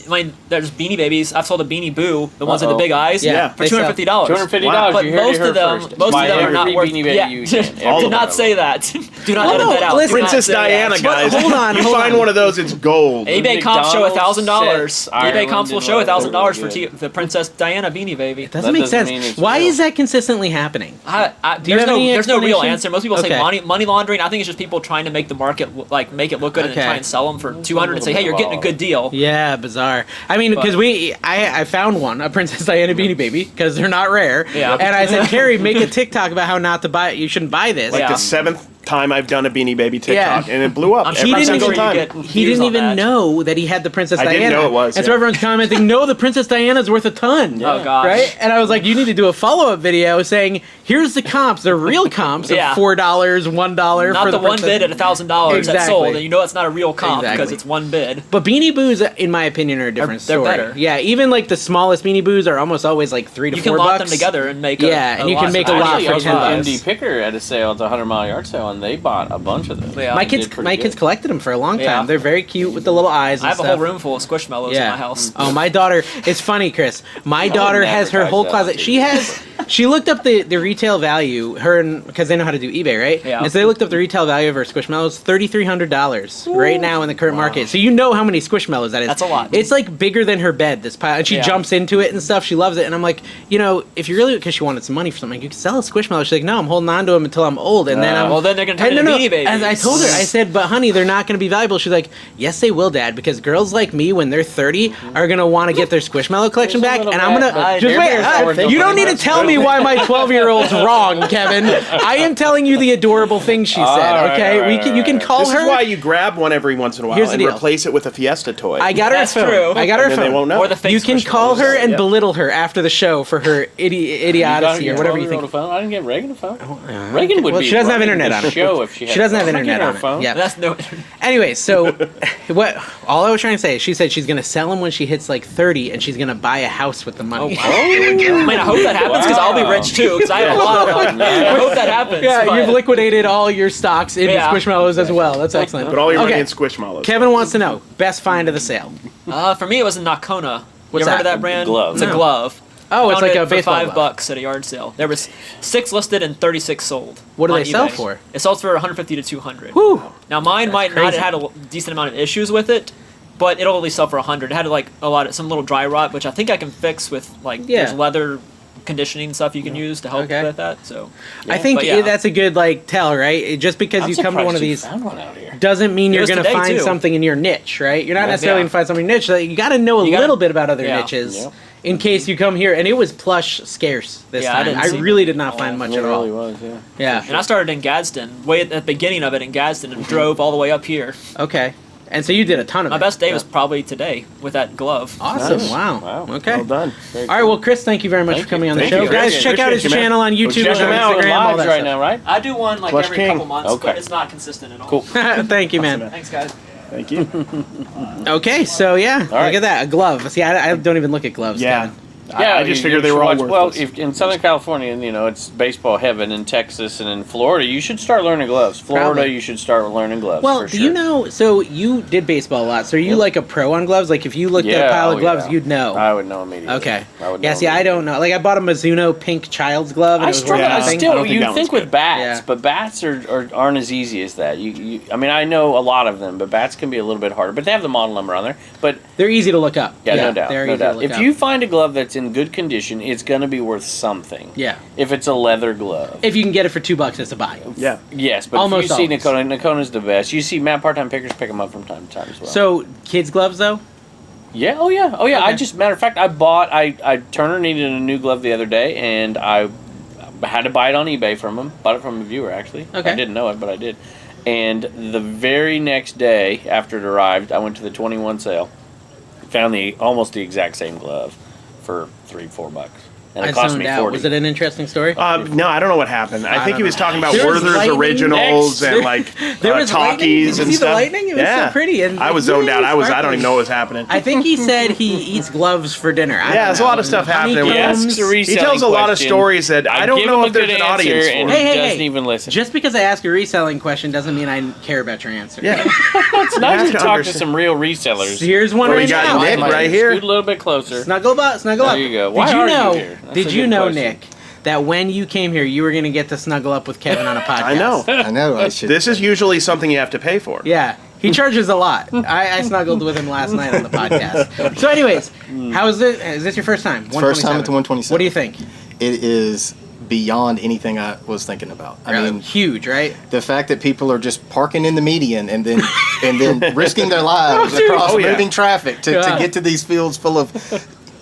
I mean, there's Beanie Babies. I've sold a Beanie Boo, the ones with the Uh-oh. big eyes, Yeah, for they sell- $250. $250. Wow. But You heard it most here of them, first. most Buy of them are every not worth. Beanie Baby Yeah, you can. All did of not them. say that. Do not Oh, edit no, that out. listen. Do not Princess say that. Diana, guys. hold on, You hold find on. one of those, it's gold. eBay comps show McDonald's $1,000. sets eBay Ireland comps will and show whatever $1,000 for good. the Princess Diana Beanie Baby. Doesn't That make doesn't sense. mean it's Why real. is that consistently happening? you have There's any no real explanation? answer. Most people Okay. say money laundering. I think it's just people trying to make the market make it look good and Okay. then try and sell them for 200 and say, hey, you're getting a good deal. Yeah, bizarre. I mean, because I found one, a Princess Diana Beanie Baby, because they're not rare. Yeah. And I said, Carrie, make a TikTok about how not to buy it. You shouldn't buy this. Like Yeah. the 7th time I've done a Beanie Baby TikTok, Yeah. and it blew up I'm every sure single you time. get He views didn't on even that. know that he had the Princess I Diana. didn't know it was, And so yeah. everyone's commenting, no, the Princess Diana's worth a ton. Oh, gosh. Right? And I was like, you need to do a follow-up video saying, here's the comps, the real comps of Yeah. $4, $1 Not for the one Princess- bid at $1,000 that's Exactly. sold, and you know it's not a real comp because Exactly. it's one bid. But Beanie Boos, in my opinion, are a different They're story. better. Yeah, even like the smallest Beanie Boos are almost always like $3 to You $4. can lot them together and make Yeah, and you can make a lot Actually, for I was $10. an MD Picker at a sale at the 100 Mile Yard Sale, and and they bought a bunch of them. Yeah. My They kids collected them for a long time. Yeah. They're very cute with the little eyes. And I have a stuff. whole room full of Squishmallows in my house. Oh, my daughter. It's funny, Chris. My daughter has her whole advertise that on closet. She looked up the retail value. Because they know how to do eBay, right? Yeah. And so they looked up the retail value of her Squishmallows, $3,300 right now in the current market. So you know how many Squishmallows that is. That's a lot. It's like bigger than her bed. This pile, and she Yeah. jumps into it and stuff. She loves it. And I'm like, if you really, because she wanted some money for something, you could sell a Squishmallow. She's like, no, I'm holding on to them until I'm old, and then I'm. Well, then they're gonna turn into Beanie Babies. As I told her, I said, but honey, they're not going to be valuable. She's like, yes, they will, Dad, because girls like me, when they're 30, are going to want to get their Squishmallow collection back, and I'm going to just wait. You don't need to tell me why my 12-year-old's wrong, Kevin. I am telling you the adorable thing she said. Okay, you can call This her. is why you grab one every once in a while Here's the and deal. replace it with a Fiesta toy. I got her That's a phone. true. I got her a And then they phone. won't know. Or the fake You can Squishmallows. call her and Yeah. belittle her after the show for her idiocy or whatever you think. Phone. I didn't get Reagan a phone. Reagan would Well, be. she doesn't have running internet the on it. show if she had. She doesn't have I'm not internet getting her on a it. phone. Yeah. That's no. Anyway, so what? All I was trying to say is, she said she's gonna sell them when she hits like 30, and she's gonna buy a house with the money. I mean, I hope that happens because I'll be rich too. Because I have a lot of them. I hope that happens. Yeah, but- you've liquidated all your stocks into Yeah. Squishmallows as well. That's excellent. But all your money Okay. in Squishmallows. Kevin wants to know best find of the sale. For me, it was a Nakona. What's you ever heard that? of that brand? Glove. It's a No. glove. Oh, it's Found like it a for baseball glove. $5 at a yard sale. There was 6 listed and 36 sold. What do on they sell eBay. for? It sells for 150 to 200. Whew. Now mine might not crazy. have had a decent amount of issues with it, but it'll only sell for 100. It had like some little dry rot, which I think I can fix with like Yeah. there's leather conditioning stuff you can use to help Okay. with that. So I think But yeah. that's a good tell, right? Just because I'm you come to one of surprised you these found one out here. doesn't mean you're was going to today, find too. something in your niche, right? You're not necessarily Yeah. going to find something in your niche. You got to know a You gotta- little bit about other yeah. niches Yeah. in case you come here. And it was Plush scarce this Yeah, I time. didn't I see- really did not find much It at all. really was, yeah. Yeah. and I started in Gadsden, way at the beginning of it in Gadsden, and drove all the way up here. Okay. And so you did a ton of My it. best day was probably today with that glove. Awesome. Nice. Wow. Wow. Okay. Well done. Very All right. cool. Well, Chris, thank you very much Thank for coming you. on the Thank show. you. Guys, Appreciate check out his you, man. channel on YouTube. check on him out. Instagram, all Lives that right stuff. now, right? I do one like Plush every King. couple months, Okay. but it's not consistent at all. Cool. Thank you, man. Thanks, guys. Thank you. Okay, so yeah, look right. at that, a glove. See, I don't even look at gloves. Yeah. Kevin. I just figured they were all worthless. Well, if in Southern California, it's baseball heaven. In Texas and in Florida, you should start learning gloves. Florida, Probably. you should start learning gloves. Well, for do sure. you know? So you did baseball a lot. So are you like a pro on gloves? Like if you looked at a pile of gloves, yeah. you'd know. I would know immediately. Okay. I would Yeah. know See, I don't know. Like I bought a Mizuno pink child's glove, and I it was struggle. worth Yeah. nothing. I Still, don't think you that think one's with bats, Yeah. but bats aren't as easy as that. I mean, I know a lot of them, but bats can be a little bit harder. But they have the model number on there. But They're easy to look up. yeah, no doubt, They're no easy to doubt. look If up. you find a glove that's in good condition, it's going to be worth something. Yeah. If it's a leather glove. If you can get it for $2, it's a buy. Yeah. Yes, but Almost if you see always. Nakona's the best. You see Matt Part-Time Pickers pick them up from time to time as well. So kids gloves though. yeah, oh yeah. I Okay. just matter of fact, I Turner needed a new glove the other day, and I had to buy it on eBay from him. Bought it from a viewer actually. Okay. I didn't know it, but I did. And the very next day after it arrived, I went to the 21 sale, found almost the exact same glove for $3-4. And it I cost zoned me out. 40. Was it an interesting story? No, I don't know what happened. I think don't he was know. talking about There was Werther's lightning Originals next. and like There was lightning. talkies Did you and see the stuff. lightning? It was so pretty, and I was really zoned out. I don't sparkling. even know what was happening. I think he said he eats gloves for dinner. Yeah, there's a lot of stuff happening with Honeycombs. Yes, it's a He reselling tells a lot of question. stories that I don't give know him if a there's good an answer, audience for. and Hey, he hey, doesn't hey. even listen. Just because I ask a reselling question doesn't mean I care about your answer. Yeah. It's nice have to to talk to understand. some real resellers. Here's one Well, right you got now. Nick Might right here. Scoot a little bit closer. Snuggle up. There you go. Why Did you are you know? here? That's Did a you good know, question. Nick, that when you came here, you were going to get to snuggle up with Kevin on a podcast? I know. I know. I should. This is usually something you have to pay for. Yeah. He charges a lot. I snuggled with him last night on the podcast. So, anyways, how is it? Is this your first time? First time at the 127. What do you think? It is beyond anything I was thinking about. I mean, huge, right? the fact that people are just parking in the median and then risking their lives across yeah. moving traffic to get to these fields full of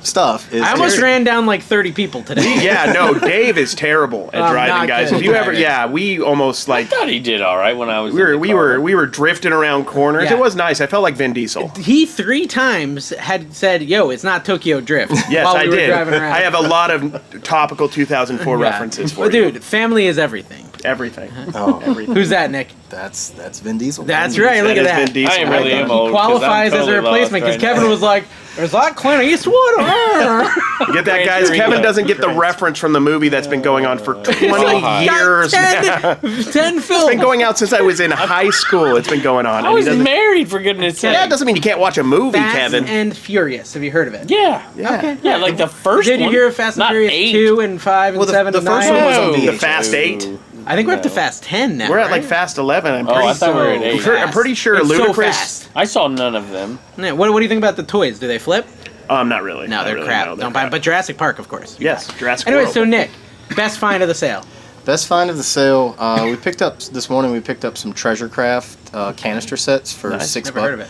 stuff. Is I almost just- ran down like 30 people today. Yeah, no, Dave is terrible at I'm driving, not guys. good If you at ever, driving. yeah, we almost like I thought he did all right when I was. we in the car. were drifting around corners. Yeah. It was nice. I felt like Vin Diesel. He 3 times had said, "Yo, it's not Tokyo Drift." Yes, while I we were did. driving around. I have a lot of topical 2004 references for Well, you. dude, family is everything. Everything. Oh, Who's that, Nick? that's Vin Diesel. That's right. Look That at is that. Vin Diesel. I really am He old. 'cause I'm qualifies as a totally lost replacement because right Kevin now. was like, There's a lot of Clint Eastwood. You get that, guys? Kevin doesn't get the reference from the movie that's been going on for 20 years. 10 films. It's been going out since I was in high school. It's been going on. I was married, for goodness sake. Yeah, it doesn't mean you can't watch a movie, Fast Kevin. and Furious. Have you heard of it? Yeah. Okay. Yeah, like the first one. Did you hear of Fast and Not Furious 8. 2 and 5 and 7 the and first 9? one was on No. VH1. The Fast 8. I think we're up to Fast 10 now. We're at right? like Fast 11. I'm Oh, pretty I thought we were at 8. I'm pretty sure It's so Ludacris. fast. I saw none of them. Yeah, what do you think about the toys? Do they flip? Not really. No, Not they're really, crap. no, they're Don't buy them. crap. But Jurassic Park, of course. Yes, Jurassic Anyway, World. so Nick, best find of the sale. Best find of the sale. We picked up this morning. We picked up some Treasure Craft canister sets for Nice. $6. Never heard of it.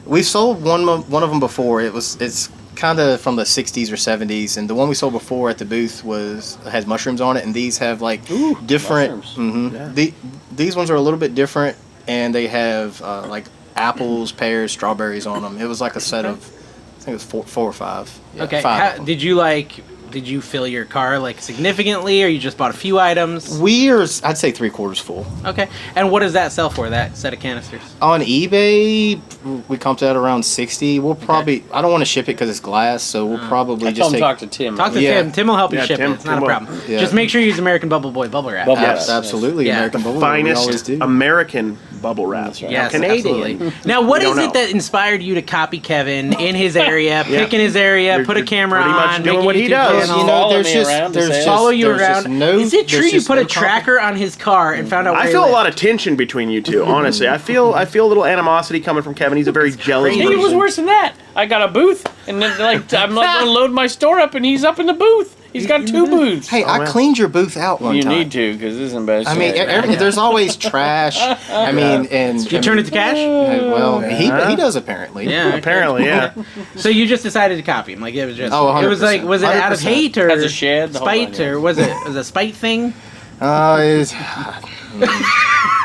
We've sold one of them before. It's kind of from the 60s or 70s, and the one we sold before at the booth has mushrooms on it, and these have like different. mushrooms. These ones are a little bit different, and they have like apples, pears, strawberries on them. It was like a set of, I think it was four or five. Yeah, Okay. 5 of them. Did you fill your car like significantly, or you just bought a few items? I'd say 3/4 full. Okay. And what does that sell for? That set of canisters? On eBay, we comped out around 60. We'll probably. I don't want to ship it because it's glass, so we'll probably I just told him take. talk to Tim. Talk to Yeah. Tim. Tim will help you Yeah, ship Tim- it. It's not Tim a will. problem. Yeah. Just make sure you use American Bubble Boy bubble wrap. Bubble Abs- wrap. absolutely, Yeah. American Bubble. We always Finest do. American bubble wrap. Yes, Canadian. absolutely. Now, what We is don't it know. that inspired you to copy Kevin in his area, pick in his area, You're- put a you're camera pretty much on, doing make a what he YouTube does. channel? You know, Follow there's me just around to there's say- just Follow you there's just around. no. Is it true there's you just put no a tracker on his car and found out where I he feel a lived? lot of tension between you two, honestly. I feel a little animosity coming from Kevin. He's a very jealous crazy. I think it was person. worse than that. I got a booth, and then I'm like gonna load my store up, and he's up in the booth. He's got 2 booths. Hey, I man. cleaned your booth out one You time. need to, because this is embarrassing. I mean, there's always trash. I mean, and You turn it to cash? Well, he does apparently. Yeah. okay. Apparently, yeah. So you just decided to copy him? Like it was just? Oh, 100%. It was like, was it out of 100%. hate or Has a shed, the whole spite, nine yards. or was it a spite thing? It's,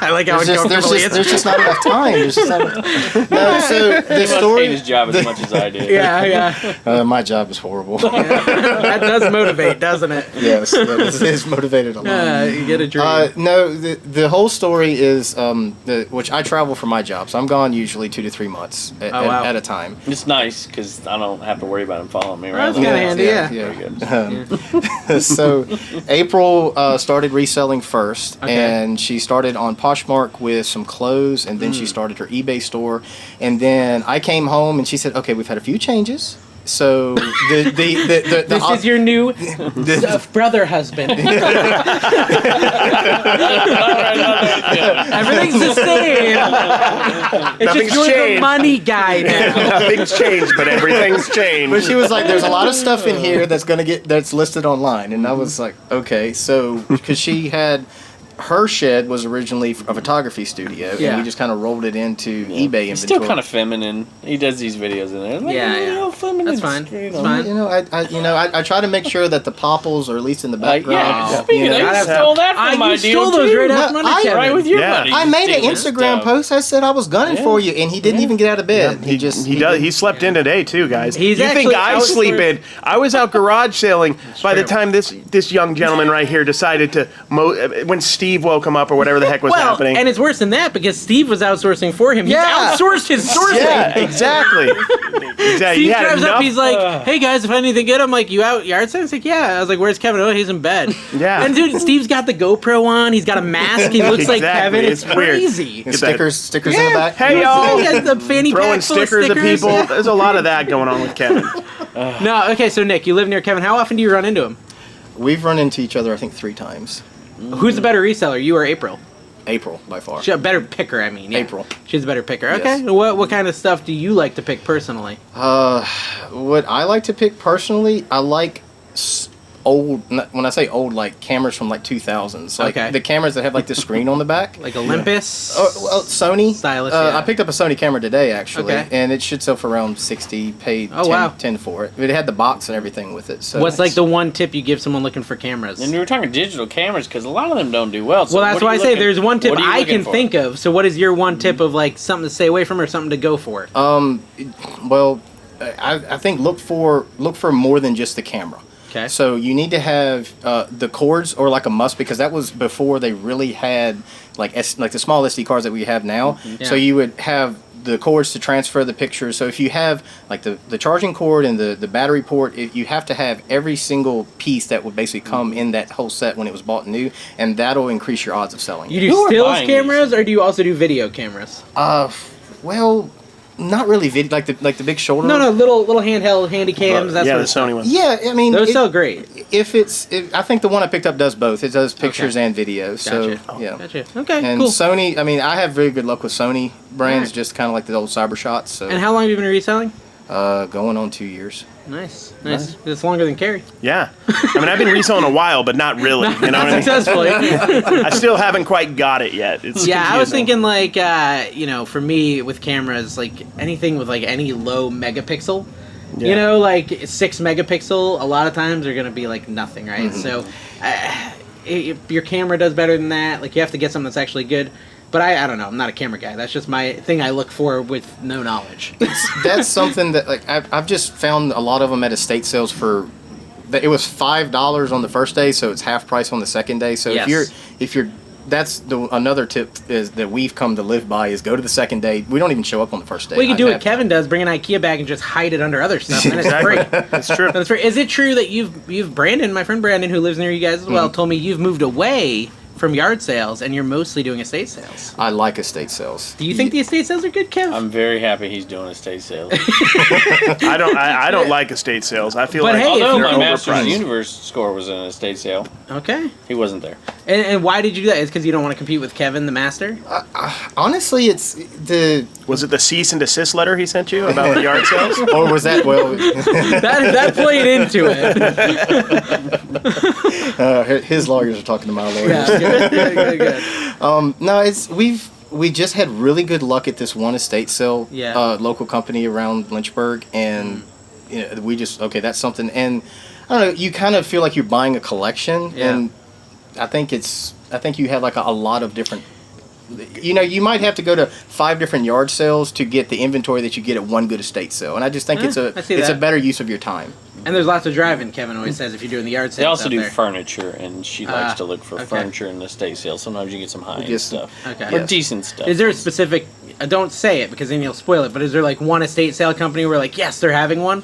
I like how there's uncomfortable he is. just not enough time. There's just not enough. No, so the He must hate story. his job as much as I did. Yeah, yeah. My job is horrible. That does motivate, doesn't it? Yes, that is motivated a lot. You get a dream. No, the whole story is which I travel for my job, so I'm gone usually 2 to 3 months wow. at a time. It's nice, because I don't have to worry about him following me Well, around. that's kinda handy, yeah. Very good. So April started reselling first, Okay. and she started on Poshmark with some clothes, and then she started her eBay store, and then I came home and she said, "Okay, we've had a few changes." So the this is your new brother husband. Everything's the same. It's Nothing's just you're the changed. money guy now. Nothing's changed, but everything's changed. But she was like, "There's a lot of stuff in here that's listed online," and I was like, "Okay." So because she had. Her shed was originally a photography studio, Yeah. and we just kind of rolled it into eBay inventory. He's still kind of feminine. He does these videos in there. Like, Yeah, yeah. real feminine. That's fine. You That's know. fine. You know, I try to make sure that the popples are at least in the Like, background. yeah, speaking you know. of, you stole that from I my you deal, stole those too. right No, off money, I- Kevin. Right with your Yeah. buddy. I made an stealing Instagram stuff. post. I said I was gunning Yeah. for you, and he didn't even get out of bed. He just He does. He slept in today too, guys. He's you think actually I out sleep for- in? I was out garage selling by the true. time this young gentleman right here decided to when Steve woke him up or whatever the heck was Well, happening. and it's worse than that because Steve was outsourcing for him. He Yeah. outsourced his sourcing. yeah, exactly. Exactly. Steve He had drives up, enough- he's like, "Hey guys, if anything good," I'm like, "You out yard sale?" He's like, "Yeah." I was like, "Where's Kevin?" "Oh, he's in bed." Yeah. And dude, Steve's got the GoPro on. He's got a mask. He looks like Exactly. Kevin. It's It's weird. crazy. and stickers in the back. Hey y'all, He has the fanny throwing pack full of stickers at stickers. people. There's a lot of that going on with Kevin. No, okay. So Nick, you live near Kevin. How often do you run into him? We've run into each other, I think, 3 times. Who's the better reseller, you or April? April by far. She's a better picker. I mean, yeah. April. She's a better picker. Yes. Okay. What kind of stuff do you like to pick personally? What I like to pick personally, I like old. When I say old, like cameras from like 2000s, like Okay. the cameras that have like the screen on the back. Like Olympus. Well, Sony. Stylus, yeah. I picked up a Sony camera today, actually, Okay. and it should sell for around 60. Paid Oh, 10, wow. 10 for it. It had the box and everything with it. So What's like the one tip you give someone looking for cameras? And we were talking digital cameras, because a lot of them don't do well. So Well, that's what are why I you say looking- there's one tip what are you I looking can for? think of. So what is your one tip of like something to stay away from or something to go for? Well, I think look for more than just the camera. Okay. So you need to have the cords or like a must, because that was before they really had like the small SD cards that we have now. Mm-hmm. Yeah. So you would have the cords to transfer the pictures. So if you have like the charging cord and the battery port, you have to have every single piece that would basically come in that whole set when it was bought new, and that'll increase your odds of selling. You do Who are stills buying cameras, or do you also do video cameras? Well, not really video, like the big shoulder. No, little handheld handy cams. That's yeah, what the it's Sony one. Yeah, I mean, Those sell great. I think the one I picked up does both. It does pictures and video. So Gotcha. yeah. Gotcha. Okay, And cool. Sony, I mean, I have very good luck with Sony brands, Alright. just kind of like the old Cyber Shots. So And how long have you been reselling? going on 2 years. Nice. It's longer than Carrie. Yeah. I mean, I've been reselling a while, but not really. You know what I mean? Successfully. I still haven't quite got it yet. It's Yeah, I was confusing. thinking like, for me with cameras, like anything with like any low megapixel, Yeah. like 6 megapixel, a lot of times are gonna be like nothing, right? Mm-hmm. So, if your camera does better than that, like you have to get something that's actually good. But I don't know. I'm not a camera guy. That's just my thing I look for with no knowledge. That's something that like I've just found a lot of them at estate sales for. It was $5 on the first day, so it's half price on the second day. So Yes. if you're that's another tip is that we've come to live by is go to the second day. We don't even show up on the first day. Well, you can do I what have- Kevin does: bring an IKEA bag and just hide it under other stuff, and then it's Exactly. free. That's true. That's free. Is it true that you've Brandon, my friend Brandon, who lives near you guys as well, told me you've moved away from yard sales and you're mostly doing estate sales? I like estate sales. Do you think the estate sales are good, Kev? I'm very happy he's doing estate sales. I don't like estate sales. I feel But like hey, if they're Although my you're Masters overpriced. Universe score was in an estate sale, Okay. he wasn't there. And why did you do that? Is because you don't want to compete with Kevin, the master? Honestly, it's the Was it the cease and desist letter he sent you about the yard sales? or was that well? that played into it. His lawyers are talking to my lawyers. Yeah, good. No, we just had really good luck at this one estate sale, Yeah. local company around Lynchburg, and we just that's something. And I don't know, you kind of feel like you're buying a collection, Yeah. and I think you have like a lot of different. You might have to go to 5 different yard sales to get the inventory that you get at one good estate sale, and I just think Yeah, it's I see a that. better use of your time. And there's lots of driving, Kevin always says, if you're doing the yard They sales also out do there. furniture, and she likes to look for okay. furniture in the estate sale. Sometimes you get some high-end Just- stuff. Okay. Or Yes. decent stuff. Is there a specific... don't say it, because then you'll spoil it, but is there like one estate sale company where like, yes, they're having one?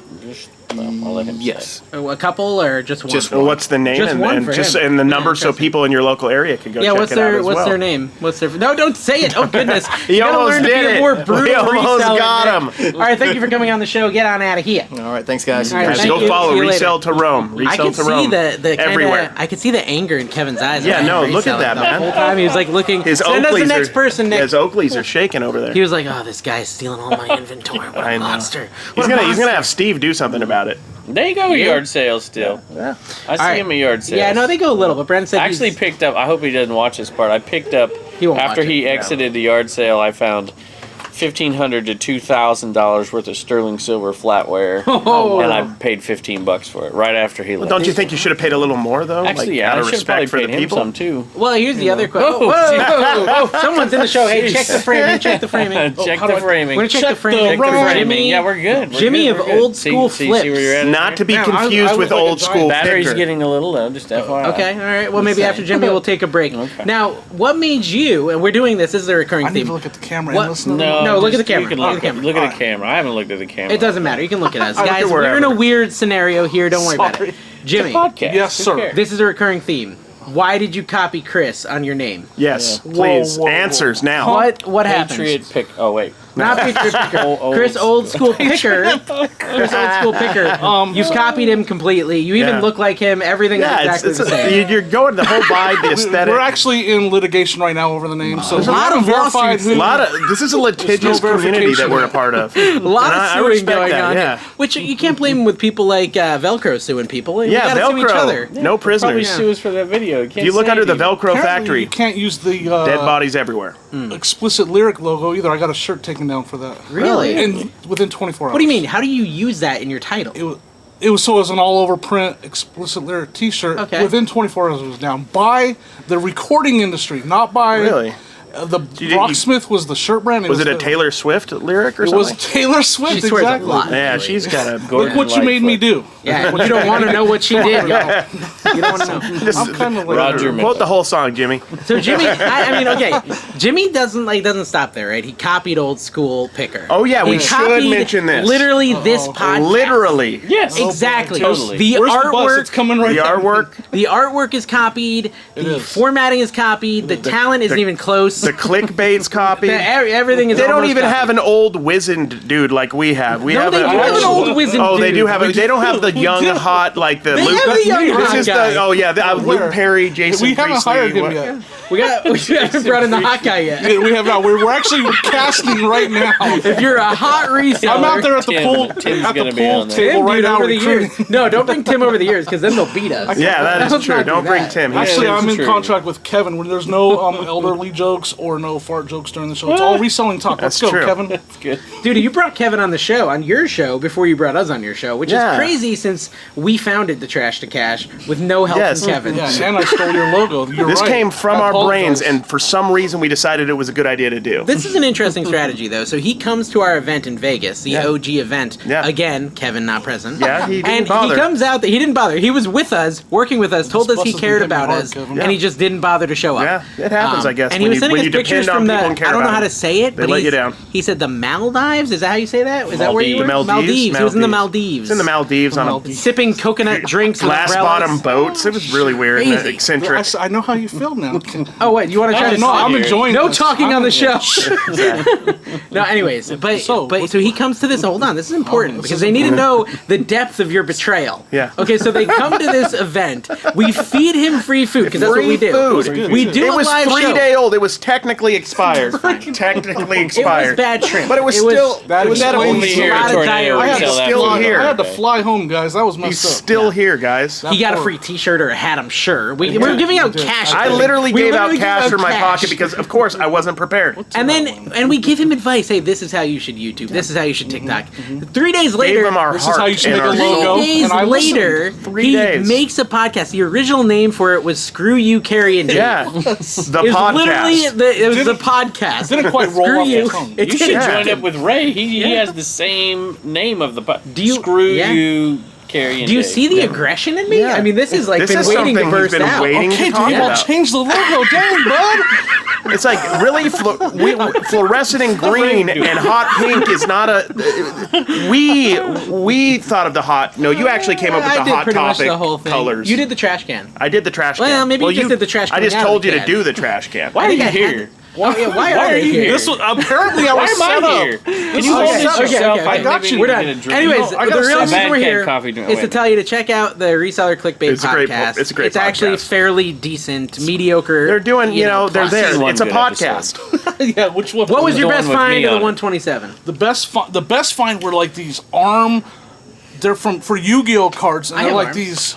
I'll let him Yes. A couple, or just one? Just Well, what's the name Just and, one and for just him. and the Yeah, number so interesting. people in your local area can go Yeah, check what's it out their as what's well. their name? What's their... No, don't say it. Oh, goodness. He You gotta almost learn to did be a it. more brutal We almost reseller, got man. him. All right, thank you for coming on the show. Get on out of here. All right, thanks guys. All right, Guys, thank go you. follow See you later. Resell to Rome. I Resell could to see Rome. the kinda, everywhere. I could see the anger in Kevin's eyes. Yeah, when no, he look at reselling that, the man. whole time he was like looking. His Send us the Oakleys next are, person, Nick. His Oakleys are shaking over there. He was like, "Oh, this guy's stealing all my inventory. What I a know. monster! He's What a gonna monster." have Steve do something about it. There you go, yard sales still. Yeah. I see right. him at yard sales. Yeah, no, they go a little, but Brandon said I actually he's- picked up. I hope he doesn't watch this part. I picked up He won't after watch he it, no. exited the yard sale. I found $1,500 to $2,000 worth of sterling silver flatware, Oh. and I paid $15 for it right after he left. Don't you think you should have paid a little more though? Actually, like, yeah, out I of should have respect probably for the paid him people. some too. Well, here's the other question. Whoa. Whoa, someone's in the show. Hey, check the framing. Check the framing. Check how the do I- framing. We're gonna check the Check framing. framing. Yeah, we're good. We're Jimmy good, of we're good. old school see where you're at. Not to be Man, I confused with look like a old giant school Battery's picker. getting a little low. Just FYI. Okay, all right. Well, maybe after Jimmy, we'll take a break. Okay. Now, what made you? And we're doing this. This is a recurring I need theme. to look at the camera What- and listen to No, No, look at just- the camera. You can Look at look, the camera. look at All the camera. I haven't looked at the camera. It doesn't matter. You can look at us, look guys. at We're in wherever. a weird scenario here. Don't worry about it. Sorry. Jimmy, Podcast. Yes, Who sir. cares? this is a recurring theme. Why did you copy Chris on your name? Yes, Yeah. please. Whoa, whoa, whoa. Answers now. What happened? Patriot pick. Oh wait. Not Patriot Picker. Old Chris, old school picker. Chris, old school picker. You've copied him completely. You even Yeah. look like him. Everything is Yeah, exactly the same. you're going the whole vibe, the aesthetic. We're actually in litigation right now over the name, so There's a we lot haven't of verified lawsuits. who. This is a litigious no community that verification. we're a part of. A lot And of I suing respect going that, on yeah. here. Which you can't blame with people like Velcro suing people. We Yeah, gotta sue each other. Velcro. No Probably prisoners. sue us for that video. If you look under the Velcro Apparently factory, you can't use the dead bodies everywhere. explicit lyric logo either. I got a shirt taken down for that. Really? And within 24 hours. What do you mean? How do you use that in your title? It was so as an all-over print explicit lyric T-shirt. Okay. Within 24 hours, it was down by the recording industry, not by Really? The Rocksmith was the shirt brand. Was it a Taylor Swift lyric or It something? was Taylor Swift, She swears exactly. a lot. Yeah, she's got a Look what you made me do. Yeah, you don't want to know what she did, y'all. You don't want to know. I'm kind of like Roger Quote the whole song, Jimmy. So Jimmy, I mean, okay, Jimmy doesn't stop there, right? He copied old school Picker. Oh, yeah, we He should copied mention this. Literally this podcast. Literally. Yes. Exactly. Totally. The Where's the bus? It's artwork. coming right The there. artwork, The artwork is copied. The is. formatting is copied. The talent isn't even close. the clickbait's copied. Everything is. They don't almost even copied. have an old wizened dude like we have. We No, have they do have an old wizened Oh, they dude. do have a. They don't have the young hot like the They Luke. have the young This hot is guy. the. Oh yeah, Luke Where? Perry, Jason. We haven't Priestley, hired him what- yet. We haven't brought in the hot guy yet. Yeah, we have not. We're actually casting right now. If you're a hot reseller, I'm out there at the Tim- pool Tim's at gonna the be pool on there. table Tim, right dude, now. over the recruiting. years. No, don't bring Tim over the years because then they'll beat us. Yeah, that Let's is true. not do Don't bring that. Tim. Actually, Yeah, I'm that's in true. contract with Kevin when there's no elderly jokes or no fart jokes during the show. It's all reselling talk. Let's That's go, true. Kevin. Good. Dude, you brought Kevin on the show, on your show, before you brought us on your show, which Yeah. is crazy since we founded the Trash to Cash with no help Yes. from Kevin. Yeah, and I stole your logo. You're This right. came from I our brains, apologize. and for some reason we decided it was a good idea to do. This is an interesting strategy, though. So he comes to our event in Vegas, the Yeah. OG event. Yeah. Again, Kevin not present. Yeah, he didn't and bother. he comes out. He didn't bother. He was with us, working with us, told us he buses cared been hitting about hard, us, Kevin. and he just didn't bother to show up. Yeah, it happens, I guess, And he when was you- sending when us you pictures depend on from the. people and care I don't know about how to them. say it, They but let you he's- down. He said the Maldives. Is that how you say that? Is that where you The were? Maldives. He was in the Maldives. It's in the Maldives on a Sipping coconut drinks with glass umbrellas. bottom boats. It was really weird and Crazy. eccentric. I know how you feel now. Oh wait, you want to try to? No, I'm here. enjoying No this. talking I'm on the show. enjoying- No, anyways, but So, so he comes to this. Hold on, this is important because they need to know the depth of your betrayal. Yeah. Okay, so they come to this event. We feed him free food because that's what we Free do. food. We do It a was live 3 show. day old. It was technically expired. Technically It was expired. bad shrimp. But it was It was- still. That it was explains edible. Only a here lot at of Tornado diarrhea. we I had sell to that still food here. I every had to day. fly home, guys. That was He's messed up. still here, guys. He got a poor- free T-shirt or a hat, I'm sure. We're giving out cash. I literally We gave out literally cash gave from my cash. pocket because, of course, I wasn't prepared. And we give him advice. Hey, this is how you should YouTube. This is how you should TikTok. 3 days later, Gave them our This is heart how you should and make a our logo. soul. 3 days and I later, 3 he days. makes a podcast. The original name for it was "Screw You, Carrie and Dave." Yeah, the It was literally podcast. it was the podcast. Didn't quite roll Screw off you. the tongue. It You should didn't. join up with Ray. He has the same name of the Do you- Screw yeah. you, Carrie and Do you Dave. see the aggression in me? Yeah. I mean, this is like This been is waiting to something he's burst been out. waiting Okay, to dude, talk you all about. change the logo. Dang, bud. It's like really fluorescent and green and hot pink is not a. We thought of the hot. No, you actually came up with I the did hot pretty much topic the whole thing. colors. You did the trash can. I did the trash can. Well, maybe you just did the trash I can just out of told the you to can. do the trash can. Why are think you I had here? Why are you here? This was apparently I Why was am set I up. here? This Can you was hold set this up. yourself? okay. I got you. We're done. Get a drink. Anyways, No, I got the real some reason bad we're cat here coffee doing is to it. tell you to check out the Reseller Clickbait It's a great- podcast. it's a great It's actually podcast. fairly decent, mediocre. They're doing, they're plus. there. One It's a good podcast. Yeah, which one? What was your The one best with find me of the on it. 127? the best find were like these they're for Yu-Gi-Oh cards, and I they're have like arms. these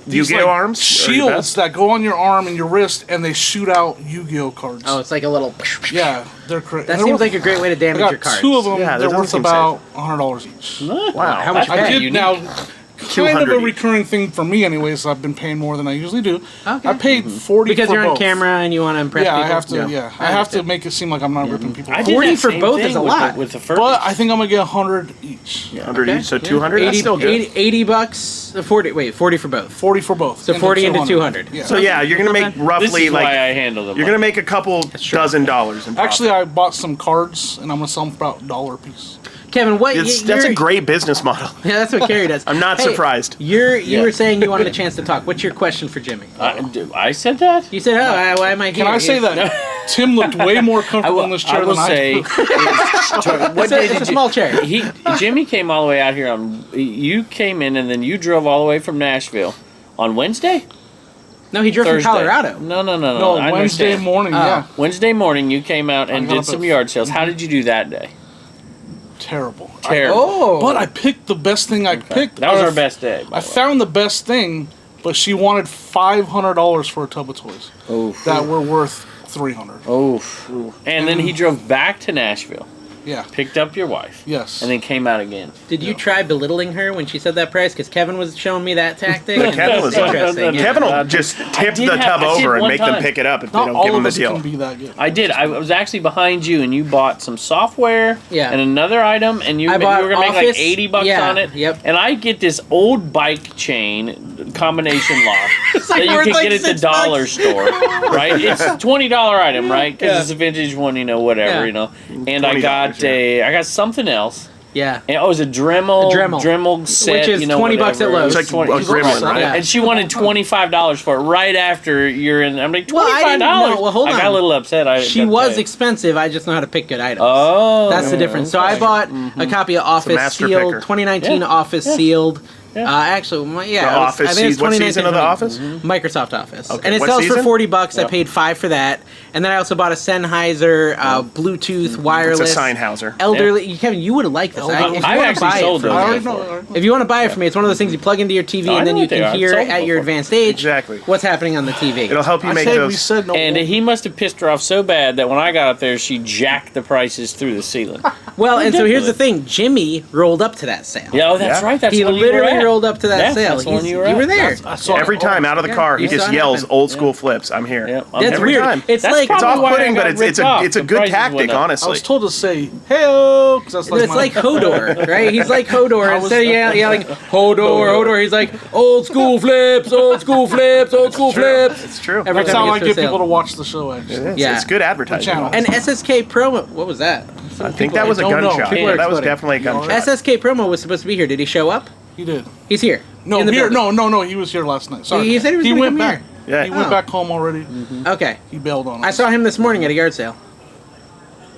Yu-Gi-Oh like, arms? Are you shields best? that go on your arm and your wrist, and they shoot out Yu-Gi-Oh cards. Oh, it's like a little. Yeah, they're crazy. That seems like a great way to I damage got your cards. 2 of them. Yeah, that they're doesn't worth seem about $100 each. Wow. How much you I pay? did now. Kind of a 200 each. recurring thing for me, anyways. I've been paying more than I usually do. Okay. I paid 40 Because for you're on both. camera and you want to impress Yeah, people. I have to. Yeah, I have to understand. make it seem like I'm not ripping people. I off. did 40 that for same both thing is a with lot. with the Furbies. But I think I'm gonna get 100 each. 100 Okay. each, so 200. That's 80, still good. 80 bucks. 40 for both. 40 for both. So and 40 then into 200. Yeah. So yeah, you're gonna make this roughly is like why I handle them. you're gonna make a couple dozen dollars. In profit. Actually, I bought some cards, and I'm gonna sell them for about $1 a piece. Kevin, what? That's a great business model. Yeah, that's what Carrie does. I'm not Hey, surprised. You were saying you wanted a chance to talk. What's your question for Jimmy? I said that. You said, "Oh, why am I here?" Can I say that Tim looked way more comfortable in this chair I will than I say. do? What day It's did a small chair. Jimmy came all the way out here on. You came in and then you drove all the way from Nashville on Wednesday. No, he drove Thursday. from Colorado. No. No, I Wednesday understand. morning. Oh. Yeah, Wednesday morning, you came out and got did up some at- yard sales. How did you do that day? terrible. Terrible. Oh, But I picked the best thing I picked. That was Or our best day. I found the best thing, but she wanted $500 for a tub of toys Oof. that were worth $300. Oof. And then he drove back to Nashville. Yeah. picked up your wife, Yes. and then came out again. Did you try belittling her when she said that price? Because Kevin was showing me that tactic. But and Kevin it's was interesting. Yeah. Kevin will just tip did the have- tub I did over and one make them time. pick it up if they Not don't all give them of the us deal. can be that good. I did. I was actually behind you, and you bought some software Yeah. and another item, and you I were bought going to make like Office- $80 yeah, on it. yep. And I get this old bike chain combination lock like that you worth can like get at the $6. dollar store, right? It's a $20 item, right? Because it's a vintage one, whatever, Yeah. And I got $20, I got something else. Yeah. And, it was a Dremel. Dremel. set, Which is $20 at whatever. Lowe's. It's like a gremlin, right? Yeah. And she wanted $25 for it right after you're in. I'm like, $25? Well, I didn't know. Well, hold I got on. a little upset. She was expensive. I just know how to pick good items. Oh. That's the difference. So I bought a copy of Office master sealed, picker. 2019 Yeah. Office sealed. Yeah. Actually, The it was- Office I think it's season. What season of the 2019. Office? Microsoft Office. Okay, And it what sells for season? $40. I Yep. paid $5 for that. And then I also bought a Sennheiser Bluetooth wireless. It's a Sennheiser. Elderly. Kevin, you would have liked this. If you I wanna actually buy it sold for those me- I already before. know. I already know. If you want to buy it for me, it's one of those things you plug into your TV Oh, I and then know you what they can are. hear Sold at your before. advanced age Exactly. what's happening on the TV. It'll help you I make said we those. said no. And he must have pissed her off so bad that when I got up there, she jacked the prices through the ceiling. Well, and so here's the Ridiculous. thing. Jimmy rolled up to that sale. Yeah, oh, that's Yeah. right. That's He when you were literally at. rolled up to that Yeah, sale. that's the one He's- you were you at. were there. I saw Every it. time out of the Yeah, car, he you just saw it yells happen. old school flips. I'm here. Yep. That's Every weird. time. It's That's like It's probably why I off-putting, got but it's ripped a off. it's a The good prices went tactic, up. I honestly. was told to say, hey-o, because that's like it's like Hodor, right? He's like Hodor. I was- Instead of yelling Hodor, he's like old school flips, old school flips, old school flips. It's true. Every That's time how he I gets get to a people to sale. watch the show, actually. It is. Yeah. It's good advertising. channel? And SSK promo. What was that? I think that was a don't know. gunshot. People are That was exploding. definitely a gunshot. SSK promo was supposed to be here. Did he show up? He did. He's here. No, In the here, building. no, he was here last night. Sorry. He said he was gonna went come back. here. Yeah. He went Oh. back home already. Okay. He bailed on us. I saw him this morning at a yard sale.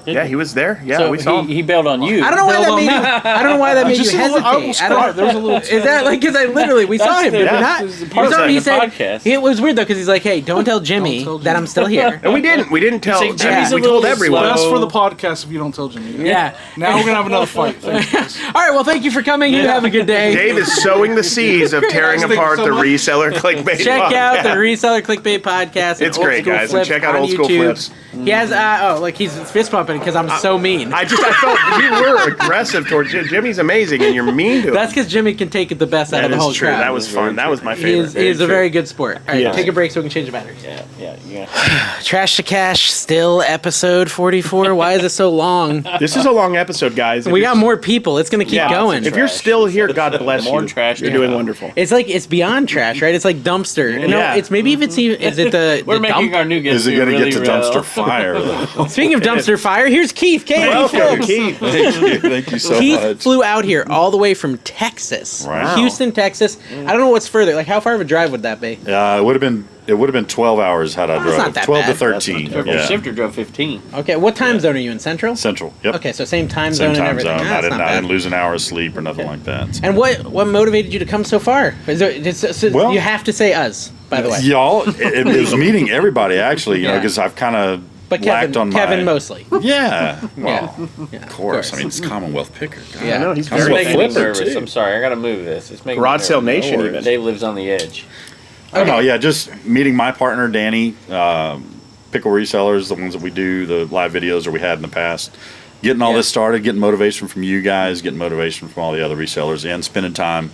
Yeah, he was there. Yeah, So we saw him. he bailed on you. I don't know why Build that on made you. I don't know why that made you Just a little- I almost hesitate. I cried. don't. There was a little. Is that like because I literally we saw That's him? the- Did we yeah. not? This is We part saw him. of He the said podcast. it was weird though because he's like, "Hey, don't tell Jimmy tell that I'm still here." And we didn't. We didn't tell. It's like Jimmy's we a told little everyone. slow. That's for the podcast if you don't tell Jimmy. Yeah. Now we're gonna have another fight. Thank you. All right. Well, thank you for coming. You have a good day. Dave is sowing the seeds of tearing Thank you apart so the much. reseller clickbait. Check out the podcast. Reseller Clickbait podcast. and It's Old great, School guys, and Flips check out on Old School YouTube. Flips. He has like he's fist pumping because I'm so mean. I felt you were aggressive towards Jim. Jimmy's amazing, and you're mean to him. That's because Jimmy can take it the best out That of the whole is true. crowd. That was fun. That was my He favorite. is a very good sport. All right, Yeah. take a break so we can change the batteries. Yeah. Trash to Cash, still episode 44. Why is it so long? This is a long episode, guys. If We you're- got more people. It's gonna keep yeah, going. If you're still here, God bless More you. trash You're to doing come. wonderful. It's like it's beyond trash, right? It's like dumpster. No, Yeah. it's maybe if it's even. Is it the We're the making dump? our new guest Is it here going to really get to real. dumpster fire? though? Speaking of dumpster fire, here's Keith. Welcome, Keith. Thank you so Keith much. flew out here all the way from Texas, Wow. Houston, Texas. I don't know what's further. Like, how far of a drive would that be? It would have been 12 hours had I That's not drove. that 12 bad. to 13. Your Yeah. shifter drove 15. Okay, what time zone are you in? Central. Central. Yep. Okay, so same time Same zone and time everything. zone. Ah, that's not I bad. didn't lose an hour of sleep or nothing like that. And what motivated you to come so far? Well- You have to say us, by the way. Y'all, it was meeting everybody actually, you know, Yeah. because I've kind of But lacked on Kevin my. mostly. Yeah. Well, Yeah, of course. I mean, it's Commonwealth picker. God. Yeah. No, he's It's very making me flipper, nervous. too. I'm sorry. I got to move this. It's making Garage me Sale nervous. Nation, No even. worries. Dave lives on the edge. I don't know. Yeah, just meeting my partner Danny, pickle resellers, the ones that we do, the live videos that we had in the past. Getting all Yeah. this started, getting motivation from you guys, getting motivation from all the other resellers, and spending time,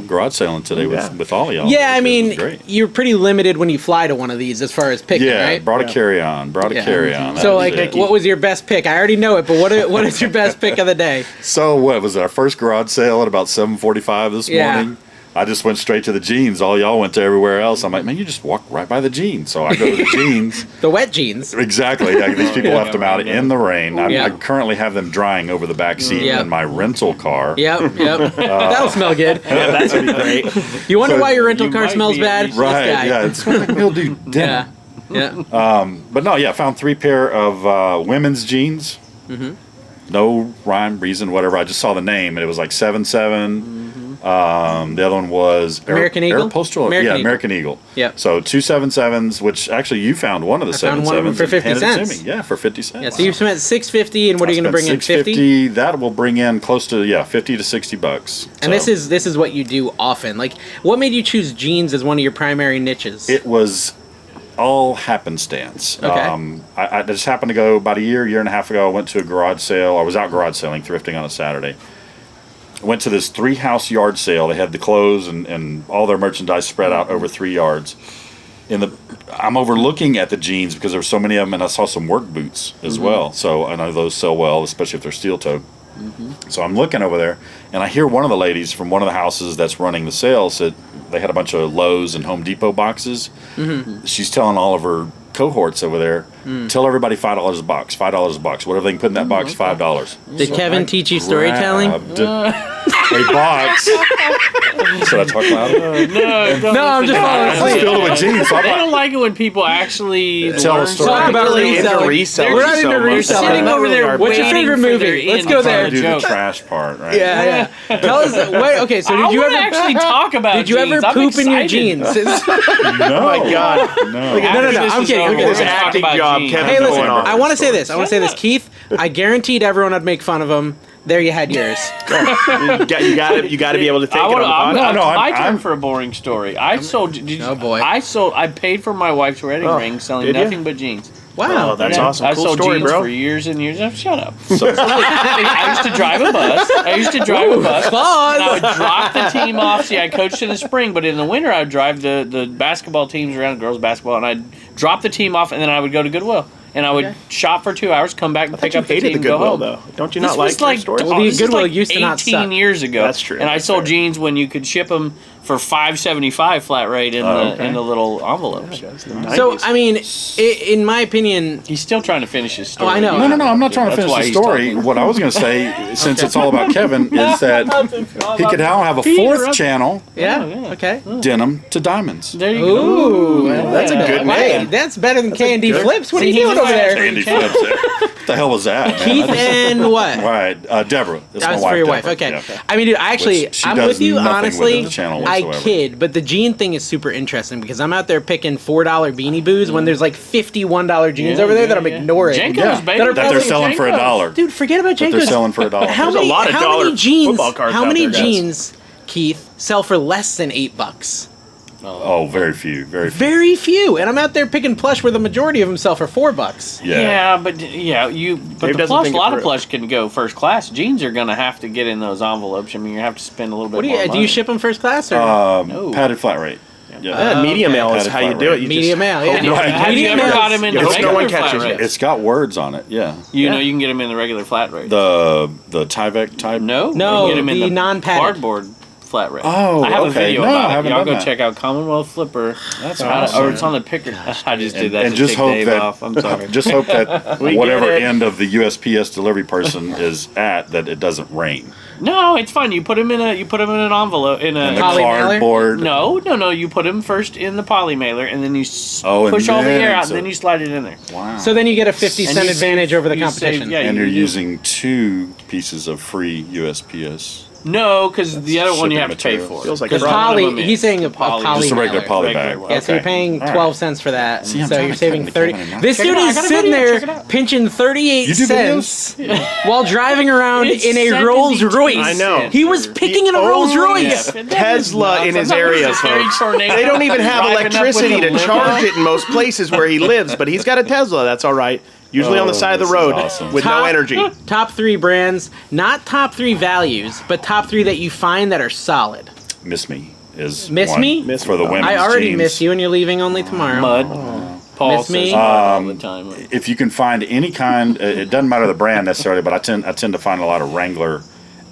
garage selling today Yeah. with all of y'all. Yeah, I It was mean, great. you're pretty limited when you fly to one of these as far as picking, Yeah, right? brought a carry-on. Yeah. Carry-on. That So, was like, it. what was your best pick? I already know it, but what is your best pick of the day? So what was it, our first garage sale at about 7:45 this Yeah. morning? I just went straight to the jeans. All y'all went to everywhere else. I'm like, man, you just walk right by the jeans. So I go to the jeans. The wet jeans. Exactly. Yeah, these people left them out in the rain. I Yeah. currently have them drying over the back seat Yeah. in my rental car. Yep. That'll smell good. Yeah, that's gonna be great. You wonder So why your rental you car might smells be bad? at least- Right. This guy. Yeah. It smells like mildew Yeah. denim. Yeah. But no, yeah, found 3 pair of women's jeans. Mm-hmm. No rhyme, reason, whatever. I just saw the name and it was like 7.7. The other one was American Eagle? Aeropostale. American Yeah, Eagle. American Eagle. Yep. So 2 7.7s, which actually you found one of the I found 7.7s one of them for and 50 handed it to cents. me. Yeah, for 50 cents. Yeah, so you've spent $650, and what are you going to bring in? 50. $650. That will bring in close to $50 to $60. And So this is what you do often. Like, what made you choose jeans as one of your primary niches? it was all happenstance. Okay. I just happened to go about a year and a half ago. I went to a garage sale. I was out garage selling, thrifting on a Saturday. I went to this 3-house yard sale. They had the clothes and all their merchandise spread out over 3 yards. I'm overlooking at the jeans because there were so many of them, and I saw some work boots as well. So I know those sell well, especially if they're steel-toed. So I'm looking over there, and I hear one of the ladies from one of the houses that's running the sale said they had a bunch of Lowe's and Home Depot boxes. She's telling all of her cohorts over there, tell everybody $5 a box, $5 a box. Whatever they can put in that box, $5. Did Kevin teach you storytelling? A box. Should I talk louder? No, I'm just falling I asleep. filled it with jeans. So They don't like it when people actually Tell a learn story. Talk about Really into reselling. reselling We're not so into much. reselling. sitting over there What's your waiting favorite for movie? their Let's end go to there. tell do the joke. trash part, right? Yeah. Tell us. Wait. Okay. So did you ever actually talk about Did you ever jeans? I'm poop in your excited. jeans? No. Oh my God. No. No. I'm kidding. Look at this We're gonna talk acting about job jeans. Kevin's Hey, listen. going on. I want to say this. Keith. I guaranteed everyone I'd make fun of him. There, you had yours. You got to be able to take it on the podcast. My turn for a boring story. I sold. Oh, boy. I paid for my wife's wedding ring selling did you? nothing but jeans. Wow. Oh, that's Yeah. awesome. I Cool sold story, jeans bro. for years and years. Oh, shut up. I used to drive a bus. Fun. And I would drop the team off. See, I coached in the spring, but in the winter I would drive the basketball teams around, girls basketball, and I'd drop the team off, and then I would go to Goodwill. And I would shop for 2 hours, come back and pick You up the hated team, the go Goodwill, home. though. Don't you This not was like their stores? Well, the this is Goodwill like used to not 18 suck. years ago. That's true. And I That's sold fair. jeans when you could ship them for $5.75 flat rate in the little envelopes. So I mean, in my opinion, He's still trying to finish his story. I know. No, I'm not trying to That's finish why the he's story. talking. What I was going to say, since it's all about Kevin, is that he could now have a fourth channel, yeah. yeah. Okay. Denim to Diamonds. There you go. Ooh, That's a good Hey, name. that's better than Candy Flips. What are you See, doing he's over there? Andy Flips. What the hell was that, man? Keith and what? Right, Deborah. That's That my was wife, for your wife. Deborah. Okay. Yeah. I mean, dude, actually, Which she I'm does with you. nothing Honestly, within the channel I whatsoever. kid, but the jean thing is super interesting because I'm out there picking $4 Beanie Boos when there's like $51 jeans over there that I'm ignoring. Jenko's, baby. That are That they're selling for $1. Dude, forget about That Jenkos. they're selling for $1. How There's a many, lot of how dollar many jeans? football cards How out many there, guys. jeans, Keith, sell for less than $8? Oh, very few. Very few. Very few, and I'm out there picking Plush where the majority of them sell for $4. Yeah, but but Dave the doesn't plush, think a lot it of through. plush can go first class. Jeans are gonna have to get in those envelopes. I mean, you have to spend a little bit. What do more you? Do money. you ship them first class or No. Padded flat rate. Yeah, medium mail is Padded how you flat do it. rate. You media just mail? hope Yeah. no one Right. Have you Medium ever mail got is- them in you the hope no regular one flat catches rate? you. It's got words on it, yeah. You know, you can get them in the regular flat rate. The Tyvek type. No, No, you can get 'em in the non-padded. Cardboard flat rate. Oh, I have a okay. video No, I about it. haven't Y'all done go that. check out Commonwealth Flipper. That's awesome. or it's on the picker. I just did that And to just tick hope Dave that off. I'm sorry. just hope that We whatever get it. end of the USPS delivery person is at, that it doesn't rain. No, it's fine. You put them in an envelope in And the a. Poly mailer? cardboard. No. You put them first in the poly mailer, and then you Oh, and push all the then air out, it's and then a- you slide it in there. Wow. So then you get a 50-cent you advantage save- over the you competition. save- yeah, and you you're do. using 2 pieces of free USPS. No, because the other one you shipping have to pay material. for. Feels like Because a One of poly, them he's is saying a poly Just a regular mailer. poly bag. Regular Yeah, so you're Okay. paying All right. 12 cents for that. See, I'm so trying you're to saving Kevin 30. and This Check it dude out, I is got a sitting video, check it there out. pinching 38 You do cents while driving around It's in a 72 Rolls Royce. I know. He was picking in a He Rolls owns Royce. Yeah, Tesla in his area, folks. They don't even have electricity to charge it in most places where he lives, but he's got a Tesla. That's all right. Usually on the side of the this is road awesome. with no energy. Top 3 brands, not top 3 values, but top 3 that you find that are solid. Miss Me is Miss one Me? Miss for the Me. women's I already jeans. miss you, and you're leaving only tomorrow. Mud. Paul Miss me? says all the time. If you can find any kind, it doesn't matter the brand necessarily, but I tend to find a lot of Wrangler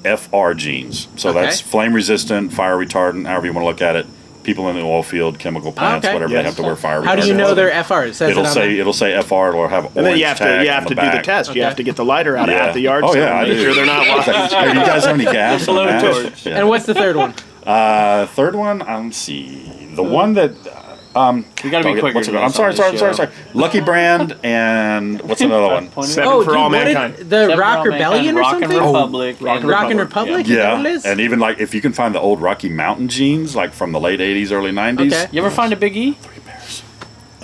FR jeans. So Okay. that's flame resistant, fire retardant, however you want to look at it. People in the oil field, chemical plants, Okay. whatever, Yes. they have to wear fire retardant. How do you know they're FRs? Says It'll it on say the- it'll say FR. It'll have an And then orange you have tag to on do the back. test. You have to get the lighter out Yeah. at the yard Oh sale yeah, I and make do. sure they're not walking. Hey, do you guys have any gas? on the match? Blowtorch. Yeah. And what's the third one? Third one, let's see. The one that You gotta be quicker. what's it than called? I'm this sorry, on sorry, this sorry, show. sorry. Lucky Brand and what's another one? Seven for all what did- mankind. the Seven Rock for all Rebellion mankind, or Rock something? and Republic. Rock and Rock and Republic. Republic? Is that Yeah, what it is? and even like if you can find the old Rocky Mountain jeans, like from the late '80s, early '90s. Okay. You ever find a Big E?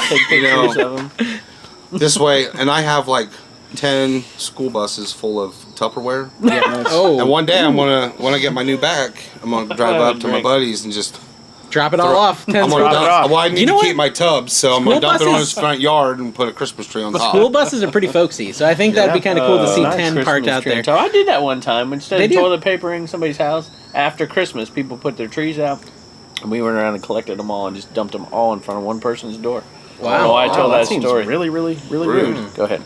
Take You know, pictures of them. This way, and I have like 10 school buses full of Tupperware. Yeah. Oh. And one day when I get my new bag, I'm gonna drive up to my buddies and just drop it all off. I'm gonna dump, well, I need to keep my tubs, so I'm gonna dump it on his front yard and put a Christmas tree on top. School buses are pretty folksy, so I think that'd be kind of cool to see 10 parked out there. I did that one time. Instead of toilet papering somebody's house, after Christmas, people put their trees out, and we went around and collected them all and just dumped them all in front of one person's door. Wow. I told that seems story. really rude. Go ahead.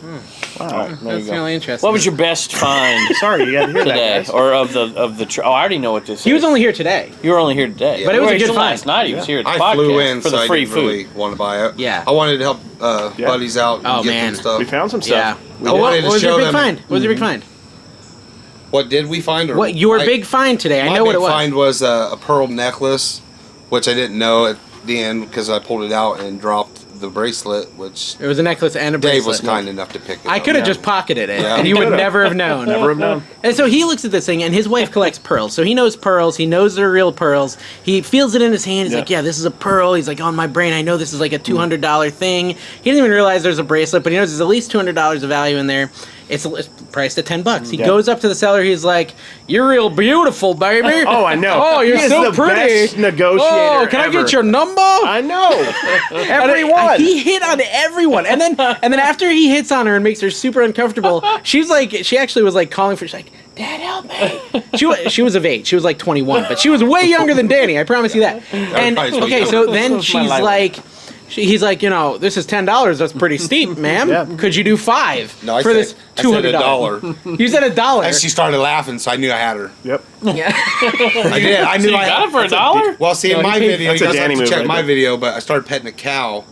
Wow, that's really interesting. What was your best find? Sorry, you got to hear today, that, guys. or of the? I already know what this is. He was only here today. You were only here today, but it was a good find. Last night he was here at the I podcast flew in, for the so free I didn't food. really want to buy it. Yeah. I wanted to help buddies out and get them stuff. We found some stuff. Yeah. I wanted What to was your show big them. find? What was your big find? What did we find? Or What your big find today? I know what it was. My big find was a pearl necklace, which I didn't know at the end because I pulled it out and dropped the bracelet, which it was a necklace and a bracelet. Dave was kind enough to pick it I up. could have just pocketed it, Yeah. and you would never have known. Never have known. And so he looks at this thing, and his wife collects pearls. So he knows pearls. He knows they're real pearls. He feels it in his hand. He's like, yeah, this is a pearl. He's like, on my brain, I know this is like a $200 thing. He doesn't even realize there's a bracelet, but he knows there's at least $200 of value in there. It's priced at $10. He goes up to the seller. He's like, "You're real beautiful, baby." Oh, I know. Oh, you're He is so the pretty. best negotiator Oh, can I ever. get your number? I know. Everyone. He hit on everyone, and then after he hits on her and makes her super uncomfortable, she actually was like calling for. She's like, "Dad, help me." She was of age. She was like 21, but she was way younger than Danny. I promise you that. And okay, so then she's like. He's like, this is $10. That's pretty steep, ma'am. Yeah. Could you do $5 No, I for said- this $200? $1. You said $1. And she started laughing, so I knew I had her. Yep. Yeah. I did. I knew You I got it for $1? Well, see, No, in he my paid- video, you That's a guys have Danny to move check right my there. video, but I started petting a cow.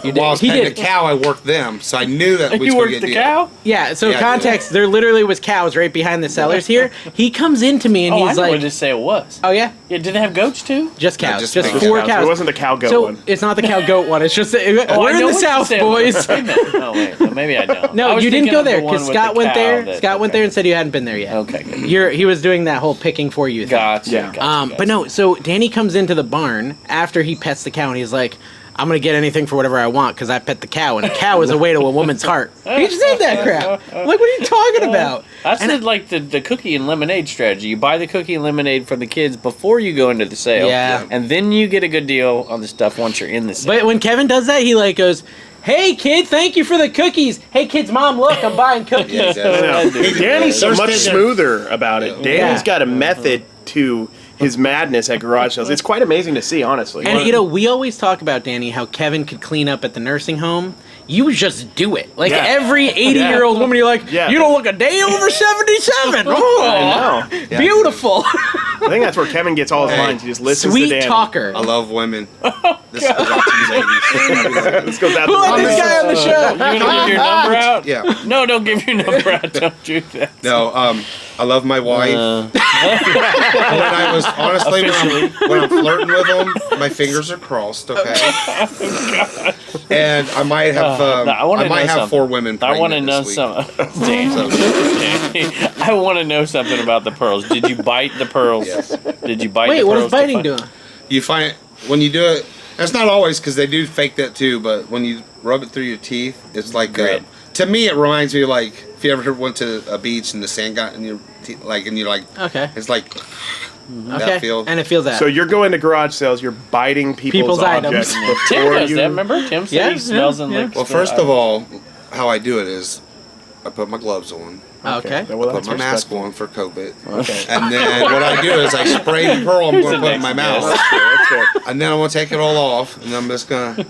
You While I was He petting did. a cow, I worked them, so I knew that we You was going worked to the get a deal. cow? Yeah, so Yeah, I context, there literally was cows right behind the sellers here. He comes into me and I he's know what like, to say it was. oh yeah? Yeah, did it have goats too? Just cows. just just cows. 4 Cows. cows. It wasn't the cow goat so one. it's not the cow goat one. It's just, we're I in know the what you South, said. boys. Wait a minute. Oh wait, no, maybe I don't. I No, was you didn't thinking go of the there one because with Scott the went cow there. that- Scott went there and said you hadn't been there yet. Okay, good. He was doing that whole picking for you thing. Gotcha. Yeah. Gotcha. But no, so Danny comes into the barn after he pets the cow and he's like, I'm going to get anything for whatever I want because I pet the cow. And a cow is a way to a woman's heart. He just said that crap. I'm like, what are you talking about? That's like the cookie and lemonade strategy. You buy the cookie and lemonade for the kids before you go into the sale. Yeah. And then you get a good deal on the stuff once you're in the sale. But when Kevin does that, he like goes, hey, kid, thank you for the cookies. Hey, kid's mom, look, I'm buying cookies. Yeah, he does. I know. Danny's so They're much sitting there- smoother about it. Danny's got a method to his madness at garage sales. It's quite amazing to see, honestly. And we always talk about, Danny, how Kevin could clean up at the nursing home. You just do it. Like Yeah. every 80-year-old woman, you're like, Yeah. you don't look a day over 77. Oh, I know. beautiful. I think that's where Kevin gets all his lines. He just listens to Sweet Danny. talker. I love women. This goes out to you ladies. This goes out Who let to this guy on the show? You're going to give your number out? Yeah. No, don't give your number out. Don't do that. No, I love my wife. When I was honestly when I'm flirting with them, my fingers are crossed. Okay. And I might have I might have 4 women. I want to pregnant know this week. something. Danny, I want to know something about the pearls. Did you bite the pearls? Yes. Did you bite Wait, the what pearls? is biting doing? You find it when you do it. That's not always because they do fake that too. But when you rub it through your teeth, it's like Grit. to me, it reminds me of like if you ever went to a beach and the sand got in your teeth, and you're like, Okay. it's like Okay. that feel. And it feels that. So you're going to garage sales, you're biting people's items. objects Tim before does you... that. Remember? Tim said Yeah, he smells them yeah. like. Well, first of all, how I do it is I put my gloves on. Okay. Well, I put that's my mask respectful. on for COVID. Okay. And then what I do is I spray the pearl I'm going to put in my mouth. That's fair, that's fair. And then I'm going to take it all off. And I'm just going to...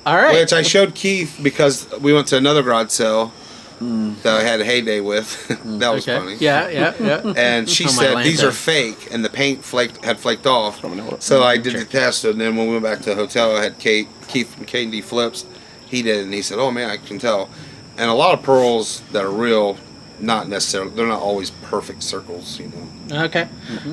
All right. Which I showed Keith because we went to another garage sale that I had a heyday with. That was Okay. funny. Yeah. And she Oh, my said, these Lanta. are fake. And the paint had flaked off. So I did the test. And then when we went back to the hotel, I had Keith from K&D Flips. He did it. And he said, oh, man, I can tell. And a lot of pearls that are real... Not necessarily. They're not always perfect circles, you know. Okay.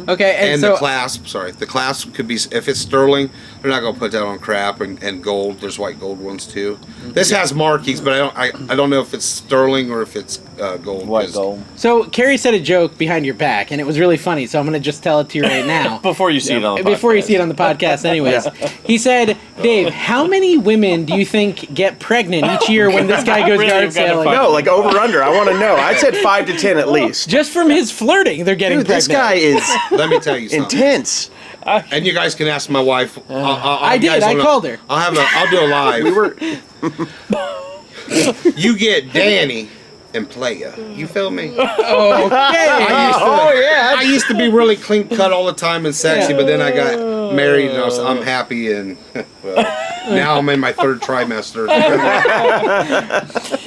Okay. And, so, the clasp could be, if it's sterling, they're not gonna put that on crap and gold. There's white gold ones too. This has markings, but I don't know if it's sterling or if it's gold. White gold. So Carrie said a joke behind your back, and it was really funny. So I'm gonna just tell it to you right now. Before you see it on the podcast. Before you see it on the podcast, anyways. He said Dave, how many women do you think get pregnant each year when this guy goes yard sailing? No, like over under. I want to know. I said 5 to 10 at least. Just from his flirting, they're getting Dude, pregnant. this guy is Let me tell you something. intense. And you guys can ask my wife. I did. I called her. I'll do a live. We were. You get Danny and Playa. You feel me? Okay. I used to be really clean cut all the time and sexy, but then I got married and I'm happy and well, now I'm in my 3rd trimester.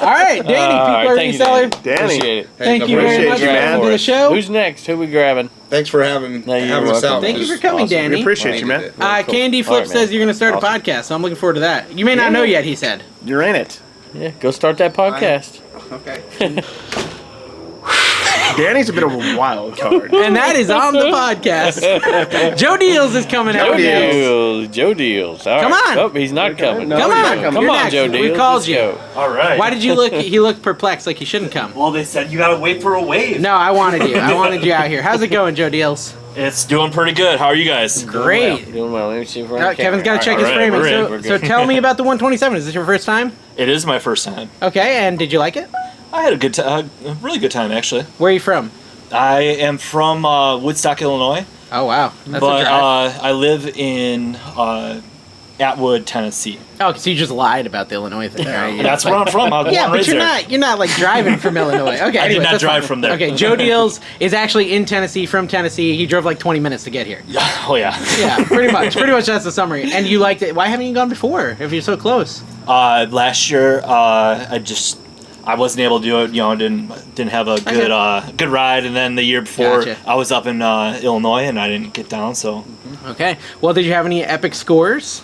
All right, Danny, people are thank you, reseller. Danny. Appreciate it. Thank you very appreciate much you, for man. coming to the show. Who's next? Who we grabbing? Thanks for having No, you're us welcome. out. Thank you for This- coming, Awesome. Danny. We appreciate you, man. Candy Flip All right, man. says you're going to start a Awesome. podcast, so I'm looking forward to that. You may not know yet, he said. You're in it. Yeah, go start that podcast. Okay. Danny's a bit of a wild card. And that is on the podcast. Joe Deals is coming out. Joe Deals. All Come right. on. Oh, he's not coming. No, Come he's on. not coming. Come You're on, next. Joe We Deals. called Let's you. go. All right. Why did you look? He looked perplexed, like he shouldn't come. Well, they said you gotta wait for a wave. No, I wanted you. I wanted you out here. How's it going, Joe Deals? It's doing pretty good. How are you guys? Great. Doing well. Let me see if we're on Kevin's got to check All his right, framing. we're in. So, We're so good. tell me about the 127. Is this your first time? It is my first time. Okay, and did you like it? I had a good time, a really good time actually. Where are you from? I am from Woodstock, Illinois, Oh, wow. That's but a drive. I live in Atwood, Tennessee. Oh, so you just lied about the Illinois thing, right? That's where I'm from. I was Yeah, born and but raised you're there. not like driving from Illinois. Okay, I did anyways, not that's drive fine. from there. Okay, Joe Deals is actually in Tennessee, from Tennessee. He drove like 20 minutes to get here. Oh yeah. Yeah, pretty much. Pretty much that's the summary. And you liked it. Why haven't you gone before if you're so close? Last year, I wasn't able to do it. You know, didn't have a good ride. And then the year before, Gotcha. I was up in Illinois and I didn't get down. So, Okay. Well, did you have any epic scores?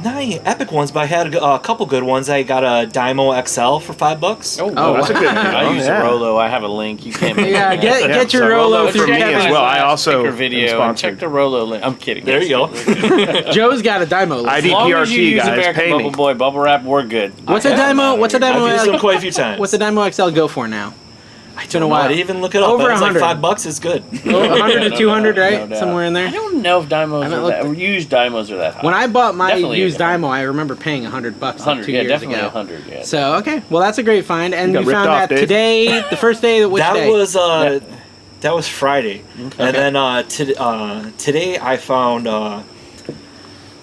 not any epic ones, but I had a couple good ones. I got a Dymo XL for $5. Oh, That's a good I use yeah. a Rolo. I have a link. You can't. Yeah, get your so Rolo Rolo through for me Kevin's. as well. I also Sticker am video. And sponsored. check the Rolo link. I'm kidding. There you go. Joe's got a Dymo. I list. did- As long as you PRT use guys, American pay Bubble me. Boy bubble wrap, we're good. What's a Dymo? What's a I've used them Dymo? quite a few times. What's a Dymo XL go for now? It's been a while. I didn't even look it up. Over Over it's like 100. $5 is good. 100 to 200, right? No doubt. Somewhere in I there. don't know if Dymos haven't are that. looked Used Dymos are that high. When I bought my Definitely used 100. Dymo, I remember paying $100 like 100, 2 yeah, years definitely ago. 100. Yeah. So okay, well that's a great find, and You you got found ripped off, that Dave. today, the first day. Which That day? was that was Friday, and then today I found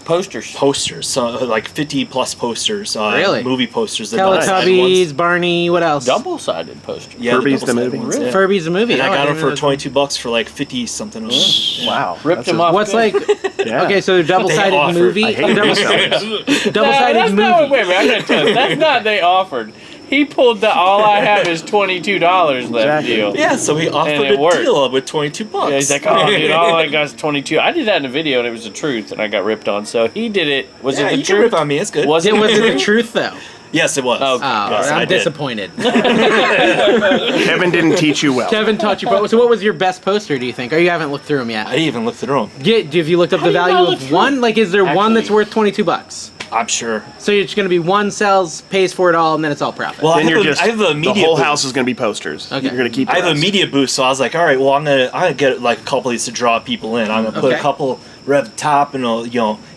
posters, so like 50 plus posters. Really? Movie posters. The double-sided Teletubbies, ones. Barney. What else? Double-sided poster. Yeah, Furbies the double-sided movie. ones, yeah. Furbies the movie. And I Oh, got them didn't for know $22 for like 50 something of them. Yeah. Wow. Ripped That's them a- off. What's good. like? Yeah. Okay, so double-sided offered. movie. I hate resellers. Double-sided that's movie. Not, wait a minute, I gotta tell you, that's not they offered. He pulled the all I have is $22 left Exactly. deal. Yeah, so he offered it a worked. deal with $22. Yeah, he's like, oh, dude, all I got is 22. I did that in a video, and it was the truth, and I got ripped on. So he did it. Was Yeah, it the you can truth? rip on me. It's good. Was it the truth though? Yes, it was. Oh, Oh, yes, I I'm did. disappointed. Kevin didn't teach you well. Kevin taught you. So what was your best poster? Do you think? Or you haven't looked through them I yet? didn't even look through them. Have you looked up How the do you not value look of through one? Like, is there one that's Actually- worth $22? I'm sure. So it's going to be one sells, pays for it all, and then it's all profit. Well, Then I you're just have a the media whole booth. house is going to be posters. Okay. You're going to keep. I the have a rest. media booth, so I was like, all right, well, I'm gonna get like a couple of these to draw people in. I'm gonna put Okay. a couple right at the top, and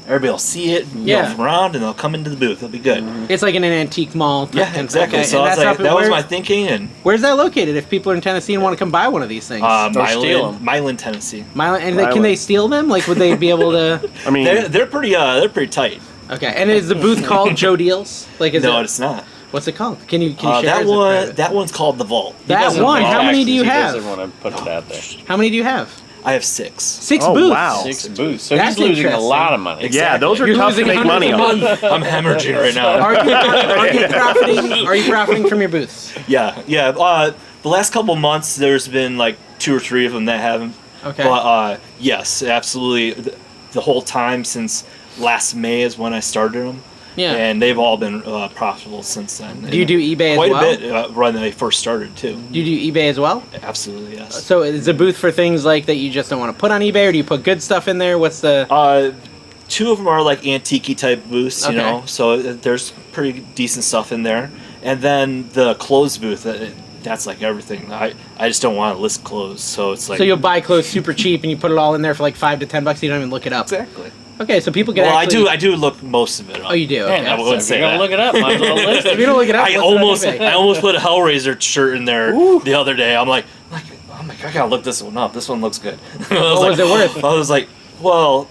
everybody will see it, Yeah. from around, and they'll come into the booth. It'll be good. It's like in an antique mall. Yeah, exactly. Okay, So and I was that's like, up- that was where- my thinking, and Where's that located? If people are in Tennessee and want to come buy one of these things, steal 'em. Milan, Tennessee. and can they steal them? Like, would they be able to? I mean, They're pretty tight. Okay, and is the booth called Joe Deals? Like, is No, it? it's not. What's it called? Can you share? That Is it one, private? that one's called the Vault. That one. How many do you He have? doesn't want to put it out there. How many do you have? I have 6. 6 Oh, booths. wow. 6 booths. So That's he's losing a interesting. lot of money. yeah, those are You're tough to losing make money hundreds a on. month. I'm hemorrhaging right now. Are you profiting? Are you profiting from your booths? Yeah. The last couple months, there's been like 2 or 3 of them that haven't. Okay. But yes, absolutely. The whole time since last May is when I started them. Yeah. And they've all been profitable since then. Do you do eBay as Quite well? a bit when they first started too. Do you do eBay as well? Absolutely, yes. So is a booth for things like that you just don't want to put on eBay, or do you put good stuff in there? What's the? 2 of them are like antique type booths, you Okay. know. So there's pretty decent stuff in there. And then the clothes booth, that's like everything. I just don't want to list clothes, so it's like. So you'll buy clothes super cheap and you put it all in there for like $5 to $10. You don't even look it up. Exactly. Okay, so people can Well, actually... I do look most of it up. Oh, you do? Man, Okay. I wouldn't So say if you're that. gonna look it up, might as well list If it. you don't look it up, I what's it on eBay? almost put a Hellraiser shirt in there the other day. I'm like, I gotta look this one up. This one looks good. What was it worth? I was like, well,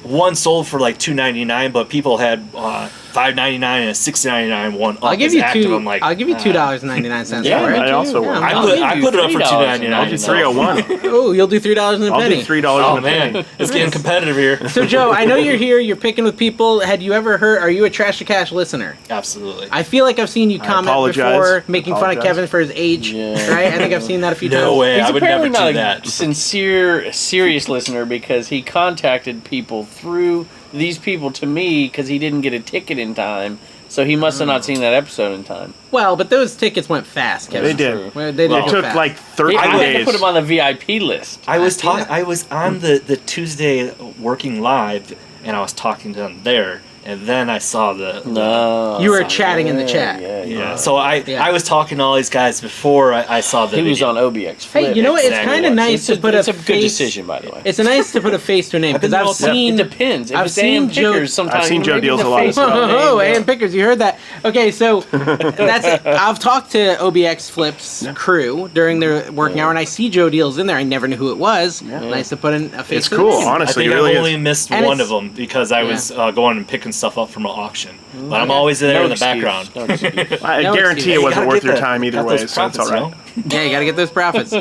one sold for like $2.99, but people had $5.99 and a $6.99 one up. I'll give as you active. two. I'm like, I'll give you $2.99 Yeah, for it. I also Yeah, would. I put it up for $2.99. I'll do 301. Oh, you'll do $3 and a I'll penny. do $3 Oh and a penny. man, it's getting competitive here. So Joe, I know you're here. You're picking with people. Had you ever heard? Are you a Trash to Cash listener? Absolutely. I feel like I've seen you comment apologize. before, making fun of Apologize. Kevin for his age. Yeah. Right? I think I've seen that a few times. No way. He's I would never apparently do not a that. sincere, serious listener because he contacted people through these people to me because he didn't get a ticket in time. So he must have not seen that episode in time. Well, but those tickets went fast, Kevin. They did. Well, they did It go took fast. like 13 I had to days. put him on the VIP list. I was seen that. I was on the Tuesday working live, and I was talking to them there, and then I saw the No. You were chatting in the chat. yeah. So I Yeah. was talking to all these guys before I saw the He was video. on OBX. Hey, Flip. you know what? It's Exactly kind of what- nice to put it's a a good face. decision, by the way. It's nice to put a face to a name because I've seen. It depends. If I've it's seen AM Joe- Pickers, sometimes I've seen Joe maybe deals the a lot of face stuff. on Oh, name, and pickers, you heard that? Okay, so I've talked to OBX Flip's crew during their working hour, and I see Joe Deals in there. I never knew who it was. Nice to put in a face. It's to the cool, name. honestly. I think it really I only is. missed And one it's- of them because I was going and picking stuff up from an auction. But I'm Yeah. always there No in the excuse. background. No excuse. I No guarantee excuse. it wasn't Gotta worth get your the- time either got way, those so it's all profits, right. Yeah, you got to get those profits.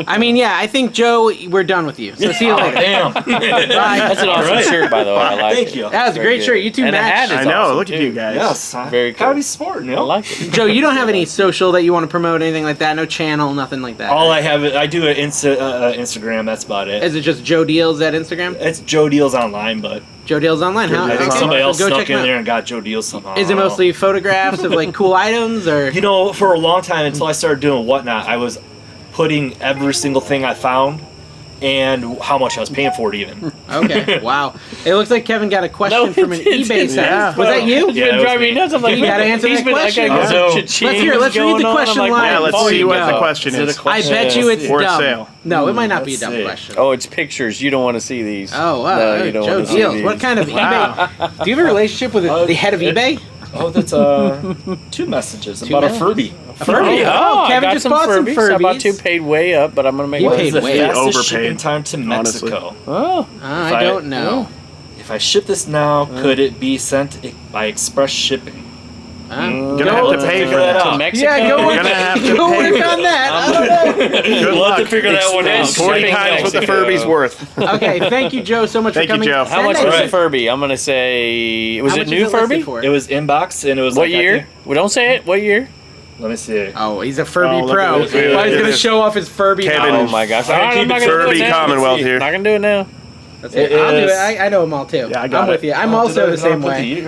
I mean, yeah, I think Joe, we're done with you. So see you later. Damn. Bye. That's an awesome Right. shirt, by the way. I like Thank it. you. That was a Very great good. shirt. You two And the matched. hat I is know. awesome, Look at too. you guys. Yes. Very cool. Gotta be sport, you I know? like it. Joe, you don't have any social that you want to promote, anything like that? No channel, nothing like that? All I have, I do an Instagram. That's about it. Is it just Joe Deals at Instagram? It's Joe Deals online, but Joe Deals Online, huh? I think Okay, somebody so else go snuck check in him out. there and got Joe Deals somehow. Is it mostly photographs of like cool items, or You know, for a long time until I started doing Whatnot, I was putting every single thing I found and how much I was paying for it even. okay? Wow, it looks like Kevin got a question No, from an it didn't. eBay site. Yeah. Was that you? It's Yeah, been it was driving me me. nuts. I'm like, You gotta answer he's that been, question. I got Oh. some Let's hear it. Let's read the question I'm live. Yeah, let's Before see you what go. the question Is it is. a I question? bet you it's For dumb. sale. No, it might not be a let's dumb see. question. Oh, it's pictures. You don't want to see these. Oh, wow. No, you don't Joe want to see Deals. these. What kind of eBay? Do you have a relationship with the head of eBay? Oh, that's two messages about a Furby. A Furby? Oh, I Kevin got just some bought some Furbies. I bought Furbies. two, paid way up, but I'm gonna make. You one. paid the way fastest overpaid, shipping time to honestly. Mexico. Oh, I don't know. If I ship this now, could it be sent by express shipping? Gonna have to pay for that. to Mexico. Yeah, go We're work, gonna have to go pay work for on that. I don't know. Good We'll luck. have to figure that one out. 40 times what the Furby's worth. Okay, thank you, Joe, so much Thank for you, coming. Joe. How much Send was it. the Furby? I'm gonna say. Was How it much new is listed Furby? for? It was inbox and it was What like, I year? think- We don't say it. What year? Let me see. Oh, he's a Furby Oh, look pro. at this. Look at Why he's this. gonna show off his Furby? Kevin. Oh my gosh! I All right, keep I'm not it gonna do it Furby now. Commonwealth Let's see. here. Not gonna do it now. That's it. I'll do it. I know them all too. Yeah, I got I'm it. with you. I'm also the same way.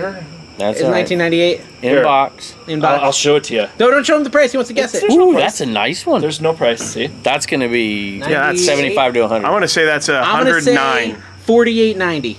That's It's all right. 1998. Inbox. Inbox. I'll show it to you. No, don't show him the price. He wants to guess it. Ooh, that's a nice one. There's no price. See, That's gonna be Yeah, that's- 75 to 100. I want to say that's I'm gonna say 109. 48.90.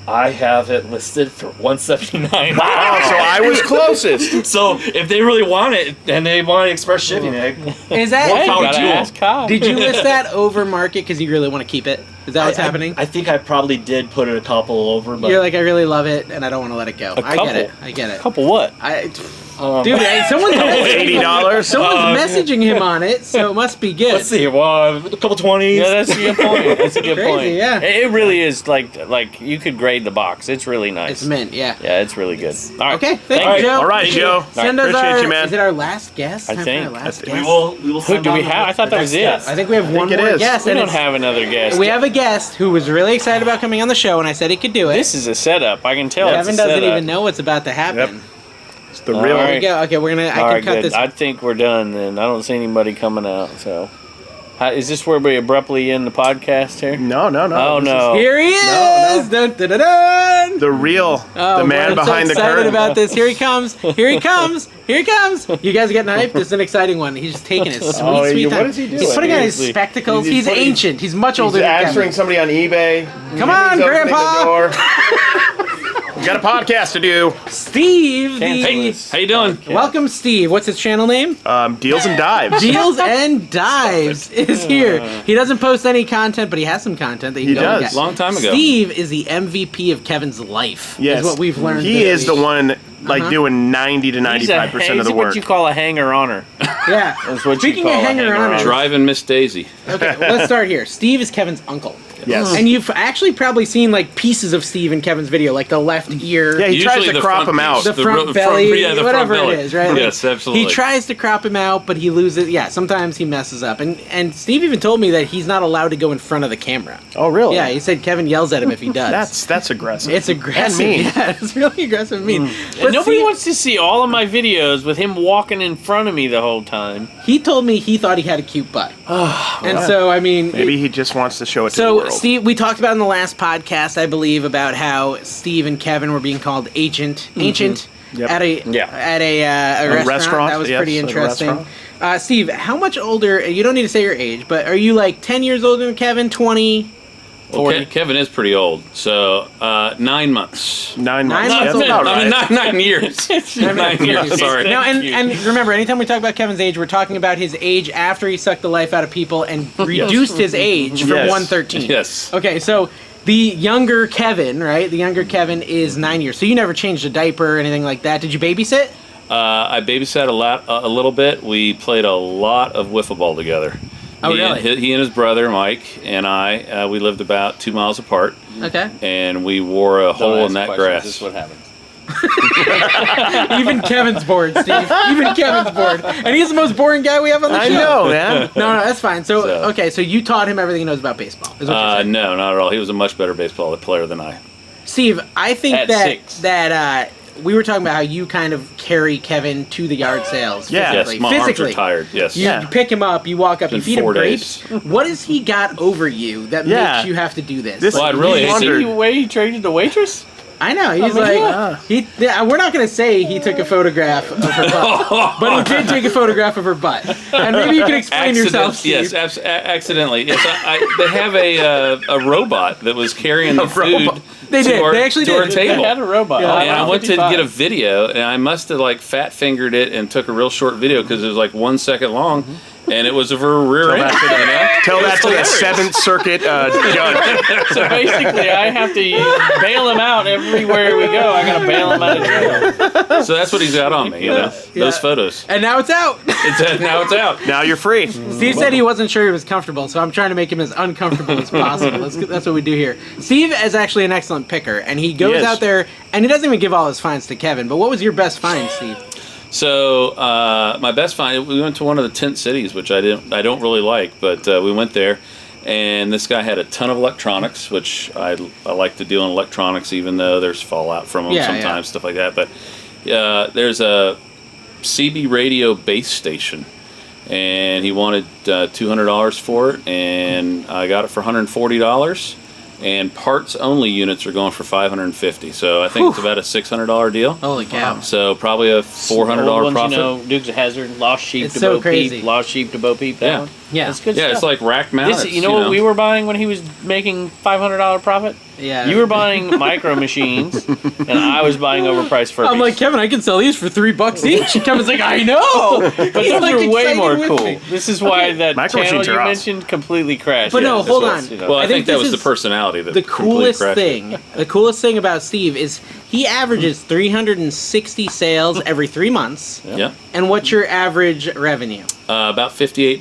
I have it listed for 179. Oh, so I was closest. So if they really want it and they want express shipping, Is that? Hey, How gotta would you- ask Kai. Did you list that over market because you really want to keep it? Is that what's happening? I think I probably did put it a couple over, but You're like, I really love it and I don't want to let it go. I get it. couple. I get it. Couple what? Dude, someone's messaging $80. Someone's messaging him on it, so it must be good. let's see, well, a couple 20s. Yeah, that's a good point. That's a good Crazy, point. yeah. It really is like you could grade the box. It's really nice. It's mint, yeah. Yeah, it's really good. All right. Okay, thank Thank you, Joe. All right, Joe. Send us Appreciate our. you, man. Is it our last guest? I Time for think. our last We guest? will Who send do we on have? I thought that was it. I think we have one it more is. guest. We and don't it's- have another guest. We have a guest who was really excited about coming on the show, and I said he could do it. This is a setup. I can tell. Kevin it's a doesn't setup. even know what's about to happen. It's the All real. right. There we go. Okay, we're gonna. I All can right, cut good. this. I think we're done then. I don't see anybody coming out. So, is this where we abruptly end the podcast here? No. Oh This no! Here he is. No. Dun, dun, dun, dun. is The real. Oh, the man boy, I'm behind so the excited curtain. about this. Here he comes. Here he comes. Here he comes. You guys getting hyped? This is an exciting one. He's just taking his sweet, Oh, sweet what time. is he doing? He's putting on his Seriously. spectacles. He's He's putting- ancient. He's much He's older than answering Kevin. somebody on eBay. Come on, He's opening Grandpa. the door. Got a podcast to do. Steve, How you doing? welcome, Steve. What's his channel name? Deals and Dives. Deals and Dives is here. He doesn't post any content, but he has some content that you He can does. get. Long time ago. Steve is the MVP of Kevin's life. Yes. Is what we've learned. He this is the week. one doing 90 to 95% of the work. What you call a hanger-oner. Yeah. That's what Speaking you call of a hanger-on, Driving Miss Daisy. okay, let's start here. Steve is Kevin's uncle. Yes. And you've actually probably seen like pieces of Steve in Kevin's video, like the left ear. Yeah, he tries Usually to the crop front him out. piece. The The front ro- belly, front- yeah, the front whatever belly. it is, right? Yes, absolutely. He tries to crop him out, but he loses. Yeah, sometimes he messes up. And Steve even told me that he's not allowed to go in front of the camera. Oh, really? Yeah, he said Kevin yells at him if he does. That's aggressive. It's aggressive. And mean. Yeah, it's really aggressive and mean. But Nobody see, wants to see all of my videos with him walking in front of me the whole time. he told me he thought he had a cute butt. And so, I mean... Maybe he just wants to show it to the So, world. Steve, we talked about in the last podcast, I believe, about how Steve and Kevin were being called ancient Yep. at a restaurant. That was yes, pretty at a interesting. Steve, how much older? You don't need to say your age, but are you like 10 years older than Kevin? 20? Well, Kevin is pretty old, so 9 months. 9 months. months That's old. about I mean, right. 9 years. 9 years, sorry. Now, and remember, anytime we talk about Kevin's age, we're talking about his age after he sucked the life out of people and reduced his age from Yes. 113. Yes. Okay, so the younger Kevin, right? The younger Kevin is 9 years. So you never changed a diaper or anything like that. Did you babysit? I babysat a little bit. We played a lot of wiffle ball together. Oh, really? He and his brother, Mike, and I, we lived about 2 miles apart, Okay. and we wore a hole in that grass. This is what happens. Even Kevin's bored, Steve. Even Kevin's bored. And he's the most boring guy we have on the show. I know, man. No, that's fine. So, So- okay, so you taught him everything he knows about baseball. Is what you're saying. No, not at all. He was a much better baseball player than I. Steve, I think At that 6. we were talking about how you kind of carry Kevin to the yard sales. Yeah. physically. Yes, my arms physically. are tired. Yes. You, you pick him up, you walk up, you Been feed him 4 grapes. What has he got over you that Yeah. makes you have to do this? This- Well, I'd really He's hate to- wondered. The way he treated the waitress? I know. He's we're not going to say he took a photograph of her butt, but he did take a photograph of her butt. And maybe you can explain yourself, Steve. Yes, accidentally. Yes, they have a robot that was carrying the food. They did. Our, They actually to our did. table. They had a robot. Yeah. And I went to get a video, and I must have like fat fingered it and took a real short video because it was like 1 second long, and it was of her rear end. Tell that to the hilarious. 7th Circuit judge. So basically, I have to bail him out everywhere we go. I gotta bail him out of jail. So that's what he's got on me, you know, those photos. And now it's out. Now it's out. Now you're free. Steve said he wasn't sure he was comfortable, so I'm trying to make him as uncomfortable as possible. That's what we do here. Steve is actually an excellent picker, and he goes He is. out there, and he doesn't even give all his finds to Kevin. But what was your best find, Steve? So my best find, we went to one of the tent cities, which I don't really like, but we went there, and this guy had a ton of electronics, which I like to deal in electronics, even though there's fallout from them sometimes, stuff like that. But there's a CB radio base station, and he wanted $200 for it, and I got it for $140. And parts only units are going for $550, so I think it's about a $600 deal. Holy cow! So probably a $400 Old ones, profit. you know, Dukes of Hazzard, Lost Sheep It's to so Bo crazy. Peep, Lost Sheep to Bo Peep. That Yeah. one. Yeah. That's good Yeah, stuff. it's like rack mounted. You know what we were buying when he was making $500 profit? Yeah. You were buying micro machines, and I was buying overpriced Furbies. I'm like, Kevin, I can sell these for $3 each. And Kevin's like, I know, but He's those like are way excited more with cool. me. This is why that Micro channel machines you are awesome. mentioned completely crashed. But no, Yeah, hold this was, on. you know. Well, I think that this was the is personality that the completely coolest crashed it. thing. The coolest thing about Steve is he averages 360 sales every 3 months. Yeah, And what's your average revenue? about $58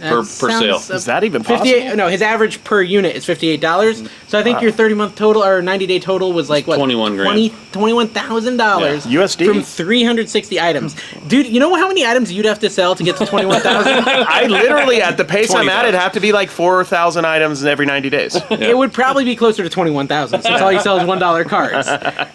per sale. Is that even possible? 58? No, his average per unit is $58. So I think your 30-month total or 90-day total was like what? 21 grand. $21,000 Yeah. USD? from 360 items. Dude, you know how many items you'd have to sell to get to 21,000? I literally, at the pace I'm at, 20,000. it'd have to be like 4,000 items every 90 days. It would probably be closer to 21,000 since all you sell is $1 cards.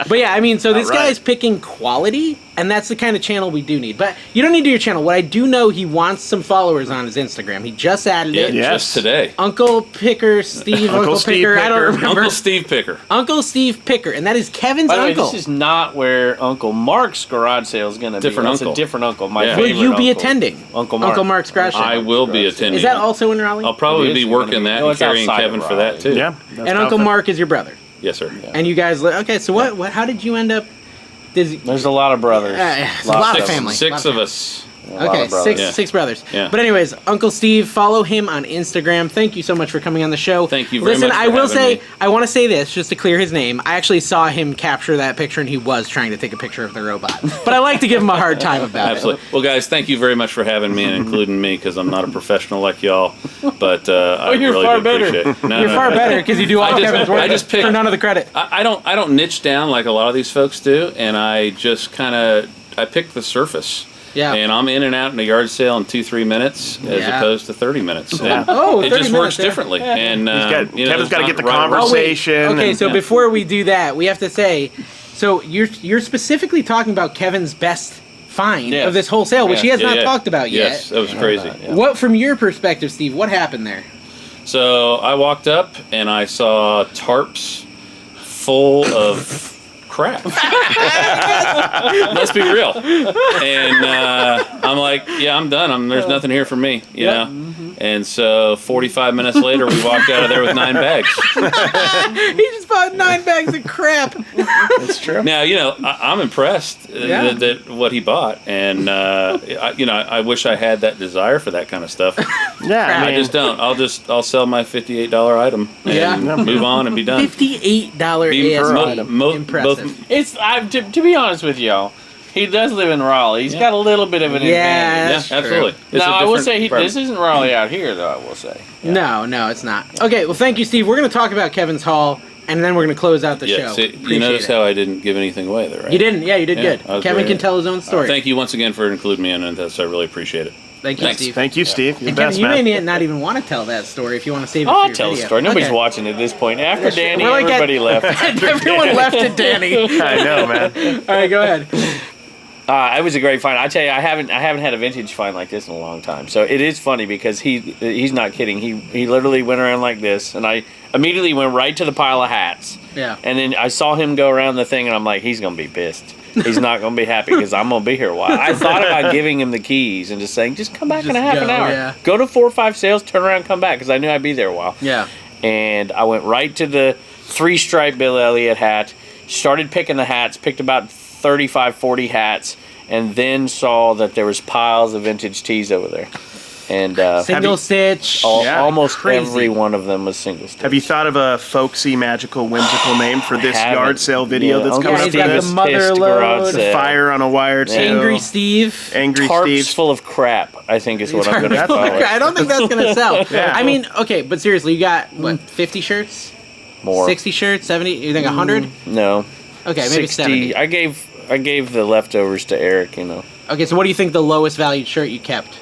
But yeah, I mean, so this All right. guy's picking quality, and that's the kind of channel we do need. But you don't need to do your channel. What I do know, he wants some followers on his Instagram. He just added Yeah, it. Yes. just today. Uncle Picker Steve, Uncle Steve Picker, I don't Picker. remember. Uncle Steve Picker. Uncle Steve Picker, and that is Kevin's By the way, uncle. this is not where Uncle Mark's garage sale is going to be. Different That's uncle. a different uncle. My Yeah. Will favorite you be uncle. attending? Uncle Mark. Uncle Mark's garage sale. I will be attending. Is that also in Raleigh? I'll probably It be is working gonna be- that no, and it's carrying outside Kevin of for that Raleigh. too. Yeah. And Uncle Mark is your brother. Yes, sir. And you guys, okay, so what? How did you end up? There's a lot of brothers. It's a lot of family. Six of us. Okay, six brothers. Yeah. But anyways, Uncle Steve, follow him on Instagram. Thank you so much for coming on the show. Thank you very Listen, much for I will having say, me. I want to say this just to clear his name. I actually saw him capture that picture, and he was trying to take a picture of the robot. But I like to give him a hard time about Absolutely. Well, guys, thank you very much for having me and including me because I'm not a professional like y'all. But I you're really far do better. appreciate it. No, You're far better because you do all Kevin's work I just pick for none of the credit. I don't niche down like a lot of these folks do, and I just I pick the surface. Yeah. And I'm in and out in a yard sale in 2-3 minutes as Yeah. opposed to 30 minutes. Yeah. Oh, it 30 just minutes, works yeah. differently. And Kevin's got to get the right- conversation. Okay, and- so before we do that, we have to say, so you're specifically talking about Kevin's best find Yes. of this whole sale, which he has Yeah, not yeah. talked about Yes, yet. that was crazy. What, from your perspective, Steve, what happened there? So I walked up and I saw tarps full of crap. Let's be real. And I'm like, yeah, I'm done. There's nothing here for me, you know. And so 45 minutes later, we walked out of there with 9 bags. He just bought 9 bags of crap. That's true. Now, I'm impressed that what he bought, and I wish I had that desire for that kind of stuff. Yeah, I just don't. I'll sell my $58 item and move on and be done. $58 Be ASP. impressive. It's to be honest with y'all, he does live in Raleigh. He's got a little bit of an advantage. Yeah, absolutely. It's Now a I will different say this environment. isn't Raleigh out here, though. I will say. No, it's not. Okay, well, thank you, Steve. We're going to talk about Kevin's haul, and then we're going to close out the show. See, you Appreciate notice it. how I didn't give anything away there, right? You didn't. Yeah, you did Yeah, good. I was Kevin very- can tell his own story. Thank you once again for including me in this. I really appreciate it. Thank you, Thanks. Steve. Thank you, Steve. You're And the best, Kevin, you man. may not even want to tell that story if you want to save it Oh, for I'll your tell the video. story. Nobody's Okay. watching at this point. After Danny, We're like at- everybody left. Everyone left at Danny. I know, man. All right, go ahead. It was a great find. I tell you, I haven't had a vintage find like this in a long time. So it is funny because he's not kidding. He literally went around like this, and I immediately went right to the pile of hats. Yeah. And then I saw him go around the thing, and I'm like, he's gonna be pissed. He's not gonna be happy because I'm gonna be here a while. I thought about giving him the keys and just saying, just come back in a half an hour. Yeah. Go to 4 or 5 sales, turn around, come back because I knew I'd be there a while. Yeah. And I went right to the 3-stripe Bill Elliott hat, started picking the hats, picked about 35, 40 hats, and then saw that there was piles of vintage tees over there. And Single stitch. almost crazy. every one of them was single stitch. Have you thought of a folksy, magical, whimsical name for this haven't. yard sale video that's Uncle coming up he's to got the this? mother Pissed load. garage sale. Fire on a wire sale. Angry Steve. Angry Tarps Steve. full of crap, I think is what I'm going to call it. I don't think that's gonna sell. Yeah. I mean, okay, but seriously, you got what? 50 shirts? More. 60 shirts? 70? You think 100? No. Okay, maybe 60. 70. I gave the leftovers to Eric, Okay, so what do you think the lowest valued shirt you kept?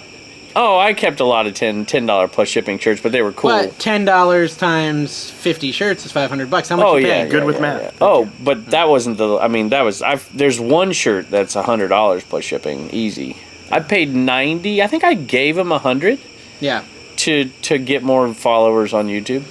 Oh, I kept a lot of $10 plus shipping shirts, but they were cool. But $10 times 50 shirts is $500. How much Oh you yeah, paying? Good with math. Oh, but that wasn't the. I mean, that was. There's one shirt that's $100 plus shipping, easy. I paid $90. I think I gave him $100 Yeah. to get more followers on YouTube.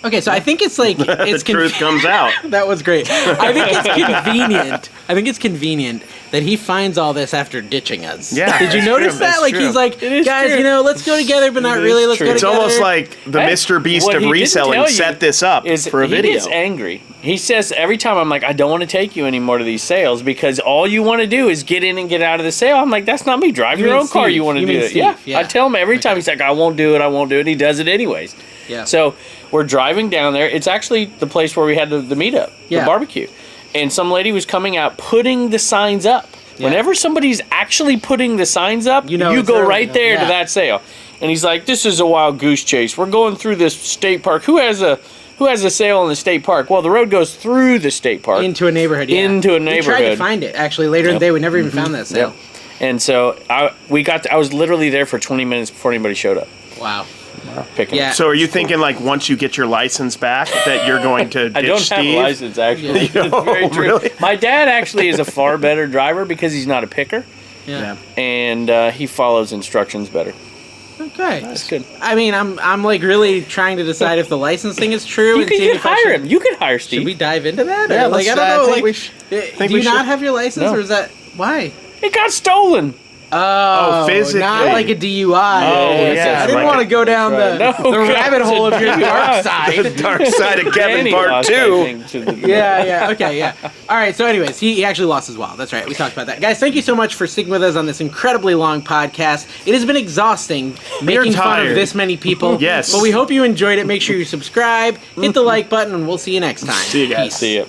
Okay, so I think it's like it's The truth comes out. That was great. I think it's convenient. I think it's convenient that he finds all this after ditching us. Yeah, Did you that's notice true, that? that's Like true. he's like, It is guys, true. let's go together, but not It really. is Let's true. go It's together. almost like the Hey, Mr. Beast what of he didn't reselling tell you set this up for a he video. gets angry. He says every time I'm like, I don't want to take you anymore to these sales because all you want to do is get in and get out of the sale. I'm like, that's not me. Drive You your mean own car. Steve. You want to You do mean it? Steve, yeah. I tell him every time. He's like, I won't do it. I won't do it. He does it anyways. Yeah. So we're driving down there. It's actually the place where we had the meetup, Yeah. the barbecue. And some lady was coming out putting the signs up. Yeah. Whenever somebody's actually putting the signs up, You know you it's go early. right there Yeah. to that sale. And he's like, this is a wild goose chase. We're going through this state park. Who has a sale in the state park? Well, the road goes through the state park. into a neighborhood. Yeah. Into a We tried to neighborhood. find it actually later in the day. We never even found that sale. And so I was literally there for 20 minutes before anybody showed up. Wow. Picking Yeah. up. So are you thinking like once you get your license back that you're going to ditch I don't Steve? have a license, actually. You It's very don't? true. Really? My dad actually is a far better driver because he's not a picker, Yeah. and he follows instructions better. Okay. That's good. I mean, I'm like really trying to decide if the license thing is true. You and can seeing if I hire should- him. You can hire Steve. Should we dive into that? Yeah, Or, like let's- I don't I know. think Like, we sh- do we you not should. have your license, No. or is that why? It got stolen. Oh, physically. not like a DUI. yeah, I didn't like want to go down the No, rabbit hole of your dark side. The dark side of Kevin Danny Part lost, 2. I think, to the- Yeah, okay, yeah. All right, so anyways, he actually lost his wallet. That's right, we talked about that. Guys, thank you so much for sticking with us on this incredibly long podcast. It has been exhausting making fun tired. of this many people. Yes. But we hope you enjoyed it. Make sure you subscribe, hit the like button, and we'll see you next time. See you guys. Peace. See ya.